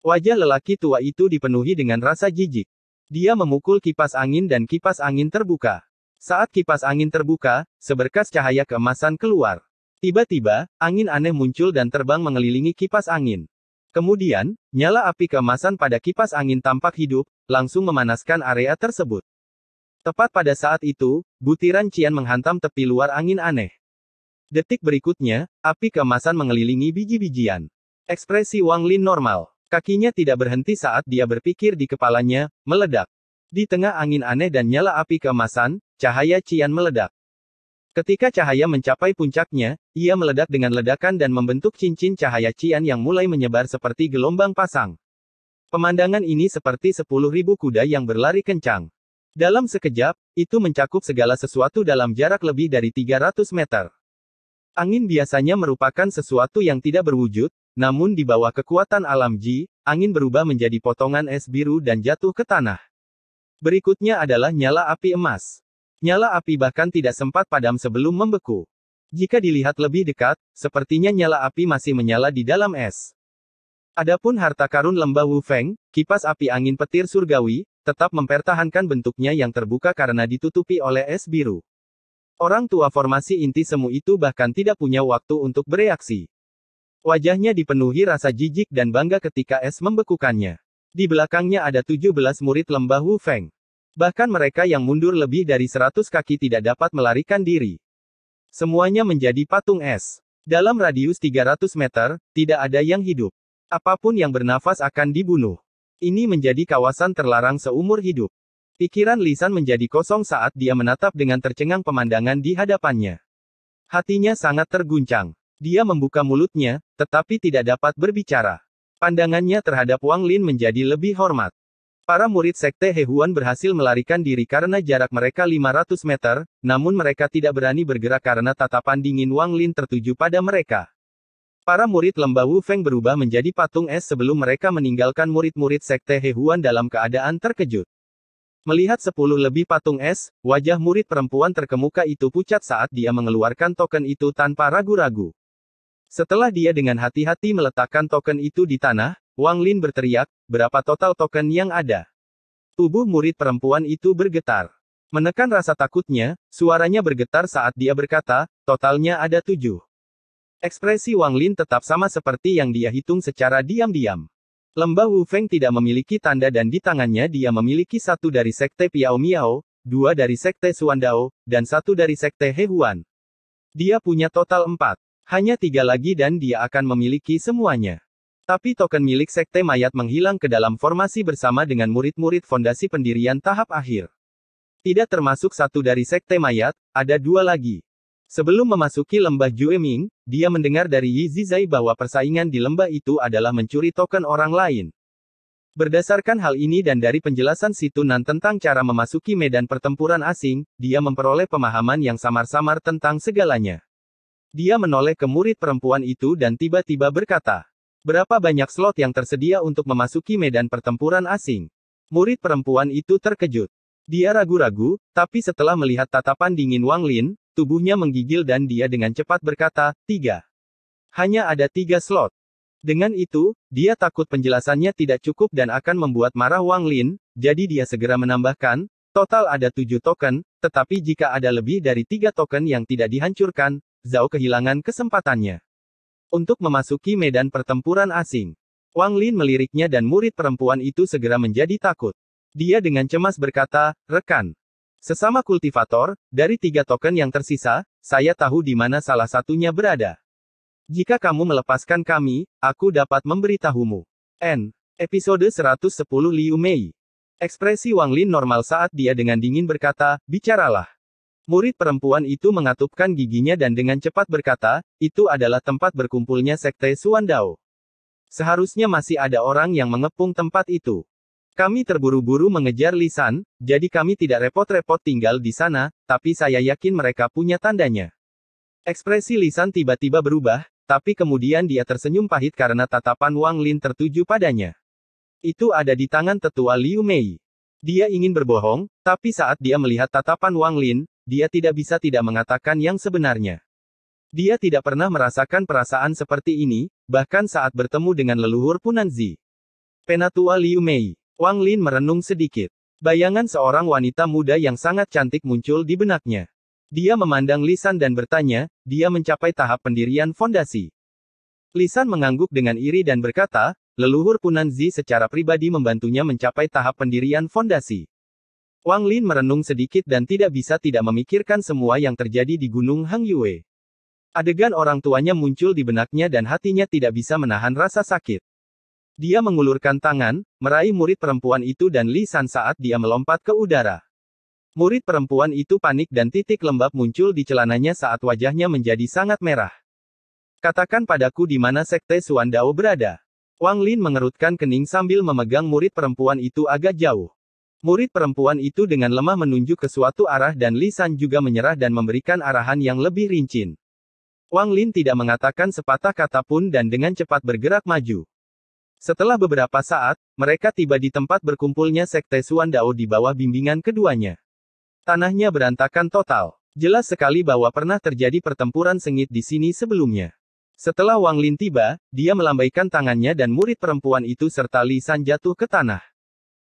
Wajah lelaki tua itu dipenuhi dengan rasa jijik. Dia memukul kipas angin dan kipas angin terbuka. Saat kipas angin terbuka, seberkas cahaya keemasan keluar. Tiba-tiba, angin aneh muncul dan terbang mengelilingi kipas angin. Kemudian, nyala api keemasan pada kipas angin tampak hidup, langsung memanaskan area tersebut. Tepat pada saat itu, butiran cian menghantam tepi luar angin aneh. Detik berikutnya, api keemasan mengelilingi biji-bijian. Ekspresi Wang Lin normal. Kakinya tidak berhenti saat dia berpikir di kepalanya, meledak. Di tengah angin aneh dan nyala api keemasan, cahaya cian meledak. Ketika cahaya mencapai puncaknya, ia meledak dengan ledakan dan membentuk cincin cahaya cian yang mulai menyebar seperti gelombang pasang. Pemandangan ini seperti 10.000 kuda yang berlari kencang. Dalam sekejap, itu mencakup segala sesuatu dalam jarak lebih dari 300 meter. Angin biasanya merupakan sesuatu yang tidak berwujud, namun di bawah kekuatan alam Ji, angin berubah menjadi potongan es biru dan jatuh ke tanah. Berikutnya adalah nyala api emas. Nyala api bahkan tidak sempat padam sebelum membeku. Jika dilihat lebih dekat, sepertinya nyala api masih menyala di dalam es. Adapun harta karun lembah Wu Feng, kipas api angin petir surgawi, tetap mempertahankan bentuknya yang terbuka karena ditutupi oleh es biru. Orang tua formasi inti semu itu bahkan tidak punya waktu untuk bereaksi. Wajahnya dipenuhi rasa jijik dan bangga ketika es membekukannya. Di belakangnya ada 17 murid lembah Wu Feng. Bahkan mereka yang mundur lebih dari 100 kaki tidak dapat melarikan diri. Semuanya menjadi patung es. Dalam radius 300 meter, tidak ada yang hidup. Apapun yang bernafas akan dibunuh. Ini menjadi kawasan terlarang seumur hidup. Pikiran Lisan menjadi kosong saat dia menatap dengan tercengang pemandangan di hadapannya. Hatinya sangat terguncang. Dia membuka mulutnya, tetapi tidak dapat berbicara. Pandangannya terhadap Wang Lin menjadi lebih hormat. Para murid Sekte He Huan berhasil melarikan diri karena jarak mereka 500 meter, namun mereka tidak berani bergerak karena tatapan dingin Wang Lin tertuju pada mereka. Para murid lembah Wu Feng berubah menjadi patung es sebelum mereka meninggalkan murid-murid Sekte He Huan dalam keadaan terkejut. Melihat 10 lebih patung es, wajah murid perempuan terkemuka itu pucat saat dia mengeluarkan token itu tanpa ragu-ragu. Setelah dia dengan hati-hati meletakkan token itu di tanah, Wang Lin berteriak, berapa total token yang ada? Tubuh murid perempuan itu bergetar. Menekan rasa takutnya, suaranya bergetar saat dia berkata, totalnya ada 7. Ekspresi Wang Lin tetap sama seperti yang dia hitung secara diam-diam. Lembah Wu Feng tidak memiliki tanda dan di tangannya dia memiliki 1 dari Sekte Piao Miao, 2 dari Sekte Suandao, dan 1 dari Sekte He Huan. Dia punya total 4. Hanya 3 lagi dan dia akan memiliki semuanya. Tapi token milik Sekte Mayat menghilang ke dalam formasi bersama dengan murid-murid fondasi pendirian tahap akhir. Tidak termasuk 1 dari Sekte Mayat, ada 2 lagi. Sebelum memasuki lembah Jueming, dia mendengar dari Yi Zizai bahwa persaingan di lembah itu adalah mencuri token orang lain. Berdasarkan hal ini dan dari penjelasan Si Tunan tentang cara memasuki medan pertempuran asing, dia memperoleh pemahaman yang samar-samar tentang segalanya. Dia menoleh ke murid perempuan itu dan tiba-tiba berkata, "Berapa banyak slot yang tersedia untuk memasuki medan pertempuran asing?" Murid perempuan itu terkejut. Dia ragu-ragu, tapi setelah melihat tatapan dingin Wang Lin, tubuhnya menggigil dan dia dengan cepat berkata, "3. Hanya ada 3 slot." Dengan itu, dia takut penjelasannya tidak cukup dan akan membuat marah Wang Lin, jadi dia segera menambahkan, "Total ada 7 token, tetapi jika ada lebih dari 3 token yang tidak dihancurkan, Zhao kehilangan kesempatannya untuk memasuki medan pertempuran asing." Wang Lin meliriknya dan murid perempuan itu segera menjadi takut. Dia dengan cemas berkata, "Rekan. Sesama kultivator, dari 3 token yang tersisa, saya tahu di mana salah satunya berada. Jika kamu melepaskan kami, aku dapat memberitahumu." Episode 110 Liu Mei. Ekspresi Wang Lin normal saat dia dengan dingin berkata, "Bicaralah." Murid perempuan itu mengatupkan giginya dan dengan cepat berkata, "Itu adalah tempat berkumpulnya Sekte Suandao. Seharusnya masih ada orang yang mengepung tempat itu. Kami terburu-buru mengejar Lisan, jadi kami tidak repot-repot tinggal di sana, tapi saya yakin mereka punya tandanya." Ekspresi Lisan tiba-tiba berubah, tapi kemudian dia tersenyum pahit karena tatapan Wang Lin tertuju padanya. Itu ada di tangan tetua Liu Mei. Dia ingin berbohong, tapi saat dia melihat tatapan Wang Lin, dia tidak bisa tidak mengatakan yang sebenarnya. Dia tidak pernah merasakan perasaan seperti ini, bahkan saat bertemu dengan leluhur Punanzi. Penatua Liu Mei. Wang Lin merenung sedikit. Bayangan seorang wanita muda yang sangat cantik muncul di benaknya. Dia memandang Lisan dan bertanya, dia mencapai tahap pendirian fondasi. Lisan mengangguk dengan iri dan berkata, leluhur Punanzi secara pribadi membantunya mencapai tahap pendirian fondasi. Wang Lin merenung sedikit dan tidak bisa tidak memikirkan semua yang terjadi di Gunung Hangyue. Adegan orang tuanya muncul di benaknya dan hatinya tidak bisa menahan rasa sakit. Dia mengulurkan tangan, meraih murid perempuan itu dan Lisan saat dia melompat ke udara. Murid perempuan itu panik dan titik lembab muncul di celananya saat wajahnya menjadi sangat merah. "Katakan padaku di mana Sekte Suandao berada." Wang Lin mengerutkan kening sambil memegang murid perempuan itu agak jauh. Murid perempuan itu dengan lemah menunjuk ke suatu arah dan Lisan juga menyerah dan memberikan arahan yang lebih rinci. Wang Lin tidak mengatakan sepatah kata pun dan dengan cepat bergerak maju. Setelah beberapa saat, mereka tiba di tempat berkumpulnya Sekte Suandao di bawah bimbingan keduanya. Tanahnya berantakan total. Jelas sekali bahwa pernah terjadi pertempuran sengit di sini sebelumnya. Setelah Wang Lin tiba, dia melambaikan tangannya dan murid perempuan itu serta Lisan jatuh ke tanah.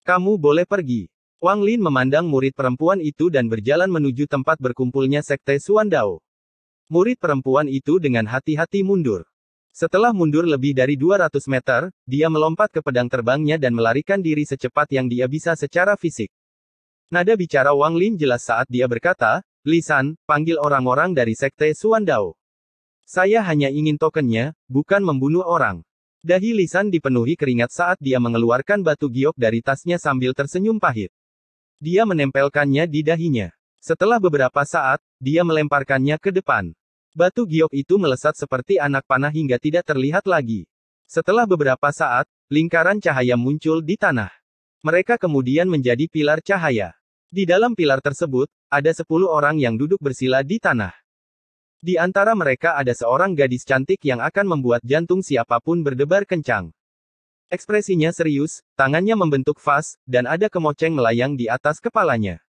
"Kamu boleh pergi." Wang Lin memandang murid perempuan itu dan berjalan menuju tempat berkumpulnya Sekte Suandao. Murid perempuan itu dengan hati-hati mundur. Setelah mundur lebih dari 200 meter, dia melompat ke pedang terbangnya dan melarikan diri secepat yang dia bisa secara fisik. Nada bicara Wang Lin jelas saat dia berkata, "Lisan, panggil orang-orang dari Sekte Suandao. Saya hanya ingin tokennya, bukan membunuh orang." Dahi Lisan dipenuhi keringat saat dia mengeluarkan batu giok dari tasnya sambil tersenyum pahit. Dia menempelkannya di dahinya. Setelah beberapa saat, dia melemparkannya ke depan. Batu giok itu melesat seperti anak panah hingga tidak terlihat lagi. Setelah beberapa saat, lingkaran cahaya muncul di tanah. Mereka kemudian menjadi pilar cahaya. Di dalam pilar tersebut, ada 10 orang yang duduk bersila di tanah. Di antara mereka ada seorang gadis cantik yang akan membuat jantung siapapun berdebar kencang. Ekspresinya serius, tangannya membentuk vas, dan ada kemoceng melayang di atas kepalanya.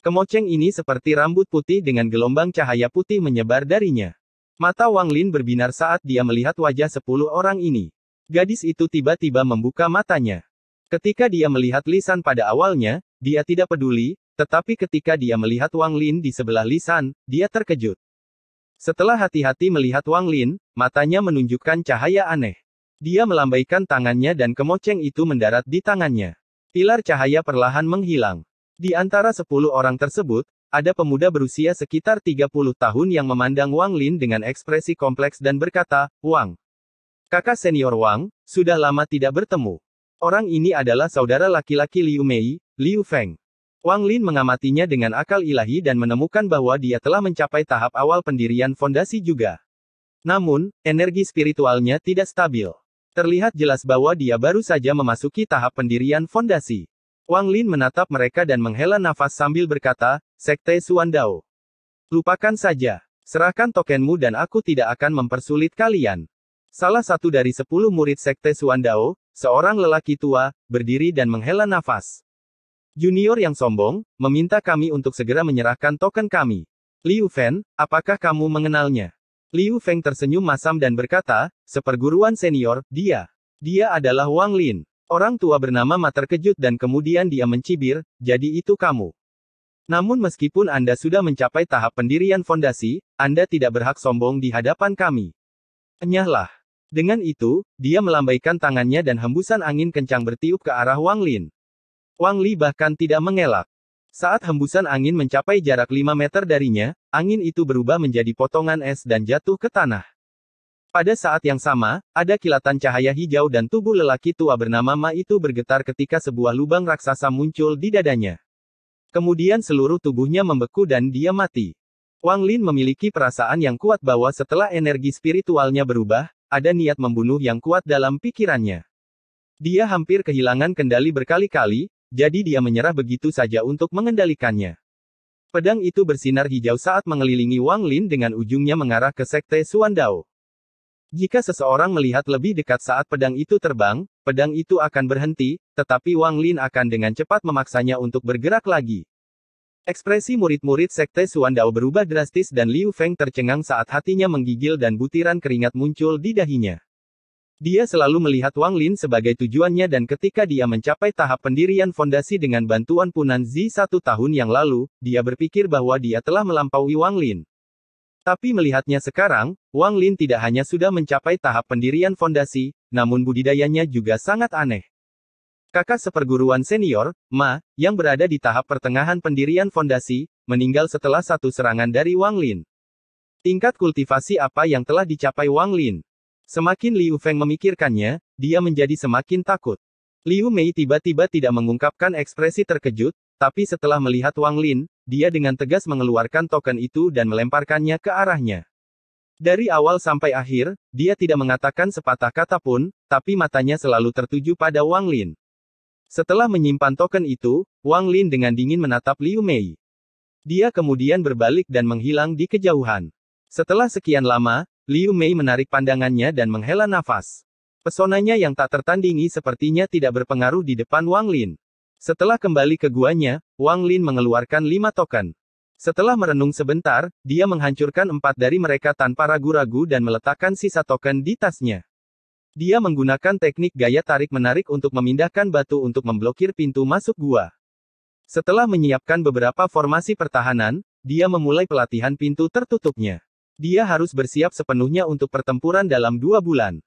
Kemoceng ini seperti rambut putih dengan gelombang cahaya putih menyebar darinya. Mata Wang Lin berbinar saat dia melihat wajah 10 orang ini. Gadis itu tiba-tiba membuka matanya. Ketika dia melihat Lisan pada awalnya, dia tidak peduli, tetapi ketika dia melihat Wang Lin di sebelah Lisan, dia terkejut. Setelah hati-hati melihat Wang Lin, matanya menunjukkan cahaya aneh. Dia melambaikan tangannya dan kemoceng itu mendarat di tangannya. Pilar cahaya perlahan menghilang. Di antara 10 orang tersebut, ada pemuda berusia sekitar 30 tahun yang memandang Wang Lin dengan ekspresi kompleks dan berkata, "Wang, kakak senior Wang, sudah lama tidak bertemu." Orang ini adalah saudara laki-laki Liu Mei, Liu Feng. Wang Lin mengamatinya dengan akal ilahi dan menemukan bahwa dia telah mencapai tahap awal pendirian fondasi juga. Namun, energi spiritualnya tidak stabil. Terlihat jelas bahwa dia baru saja memasuki tahap pendirian fondasi. Wang Lin menatap mereka dan menghela nafas sambil berkata, Sekte Suandao. Lupakan saja. Serahkan tokenmu dan aku tidak akan mempersulit kalian. Salah satu dari 10 murid Sekte Suandao, seorang lelaki tua, berdiri dan menghela nafas. Junior yang sombong, meminta kami untuk segera menyerahkan token kami. Liu Fen, apakah kamu mengenalnya? Liu Feng tersenyum masam dan berkata, seperguruan senior, dia adalah Wang Lin. Orang tua bernama Ma terkejut dan kemudian dia mencibir, jadi itu kamu. Namun meskipun Anda sudah mencapai tahap pendirian fondasi, Anda tidak berhak sombong di hadapan kami. Enyahlah. Dengan itu, dia melambaikan tangannya dan hembusan angin kencang bertiup ke arah Wang Lin. Wang Li bahkan tidak mengelak. Saat hembusan angin mencapai jarak 5 meter darinya, angin itu berubah menjadi potongan es dan jatuh ke tanah. Pada saat yang sama, ada kilatan cahaya hijau dan tubuh lelaki tua bernama Ma itu bergetar ketika sebuah lubang raksasa muncul di dadanya. Kemudian seluruh tubuhnya membeku dan dia mati. Wang Lin memiliki perasaan yang kuat bahwa setelah energi spiritualnya berubah, ada niat membunuh yang kuat dalam pikirannya. Dia hampir kehilangan kendali berkali-kali, jadi dia menyerah begitu saja untuk mengendalikannya. Pedang itu bersinar hijau saat mengelilingi Wang Lin dengan ujungnya mengarah ke Sekte Suandao. Jika seseorang melihat lebih dekat saat pedang itu terbang, pedang itu akan berhenti, tetapi Wang Lin akan dengan cepat memaksanya untuk bergerak lagi. Ekspresi murid-murid Sekte Suandao berubah drastis dan Liu Feng tercengang saat hatinya menggigil dan butiran keringat muncul di dahinya. Dia selalu melihat Wang Lin sebagai tujuannya dan ketika dia mencapai tahap pendirian fondasi dengan bantuan Punan Zi 1 tahun yang lalu, dia berpikir bahwa dia telah melampaui Wang Lin. Tapi melihatnya sekarang, Wang Lin tidak hanya sudah mencapai tahap pendirian fondasi, namun budidayanya juga sangat aneh. Kakak seperguruan senior, Ma, yang berada di tahap pertengahan pendirian fondasi, meninggal setelah satu serangan dari Wang Lin. Tingkat kultivasi apa yang telah dicapai Wang Lin? Semakin Liu Feng memikirkannya, dia menjadi semakin takut. Liu Mei tiba-tiba tidak mengungkapkan ekspresi terkejut, tapi setelah melihat Wang Lin, dia dengan tegas mengeluarkan token itu dan melemparkannya ke arahnya. Dari awal sampai akhir, dia tidak mengatakan sepatah kata pun, tapi matanya selalu tertuju pada Wang Lin. Setelah menyimpan token itu, Wang Lin dengan dingin menatap Liu Mei. Dia kemudian berbalik dan menghilang di kejauhan. Setelah sekian lama, Liu Mei menarik pandangannya dan menghela nafas. Pesonanya yang tak tertandingi sepertinya tidak berpengaruh di depan Wang Lin. Setelah kembali ke guanya, Wang Lin mengeluarkan 5 token. Setelah merenung sebentar, dia menghancurkan 4 dari mereka tanpa ragu-ragu dan meletakkan sisa token di tasnya. Dia menggunakan teknik gaya tarik-menarik untuk memindahkan batu untuk memblokir pintu masuk gua. Setelah menyiapkan beberapa formasi pertahanan, dia memulai pelatihan pintu tertutupnya. Dia harus bersiap sepenuhnya untuk pertempuran dalam 2 bulan.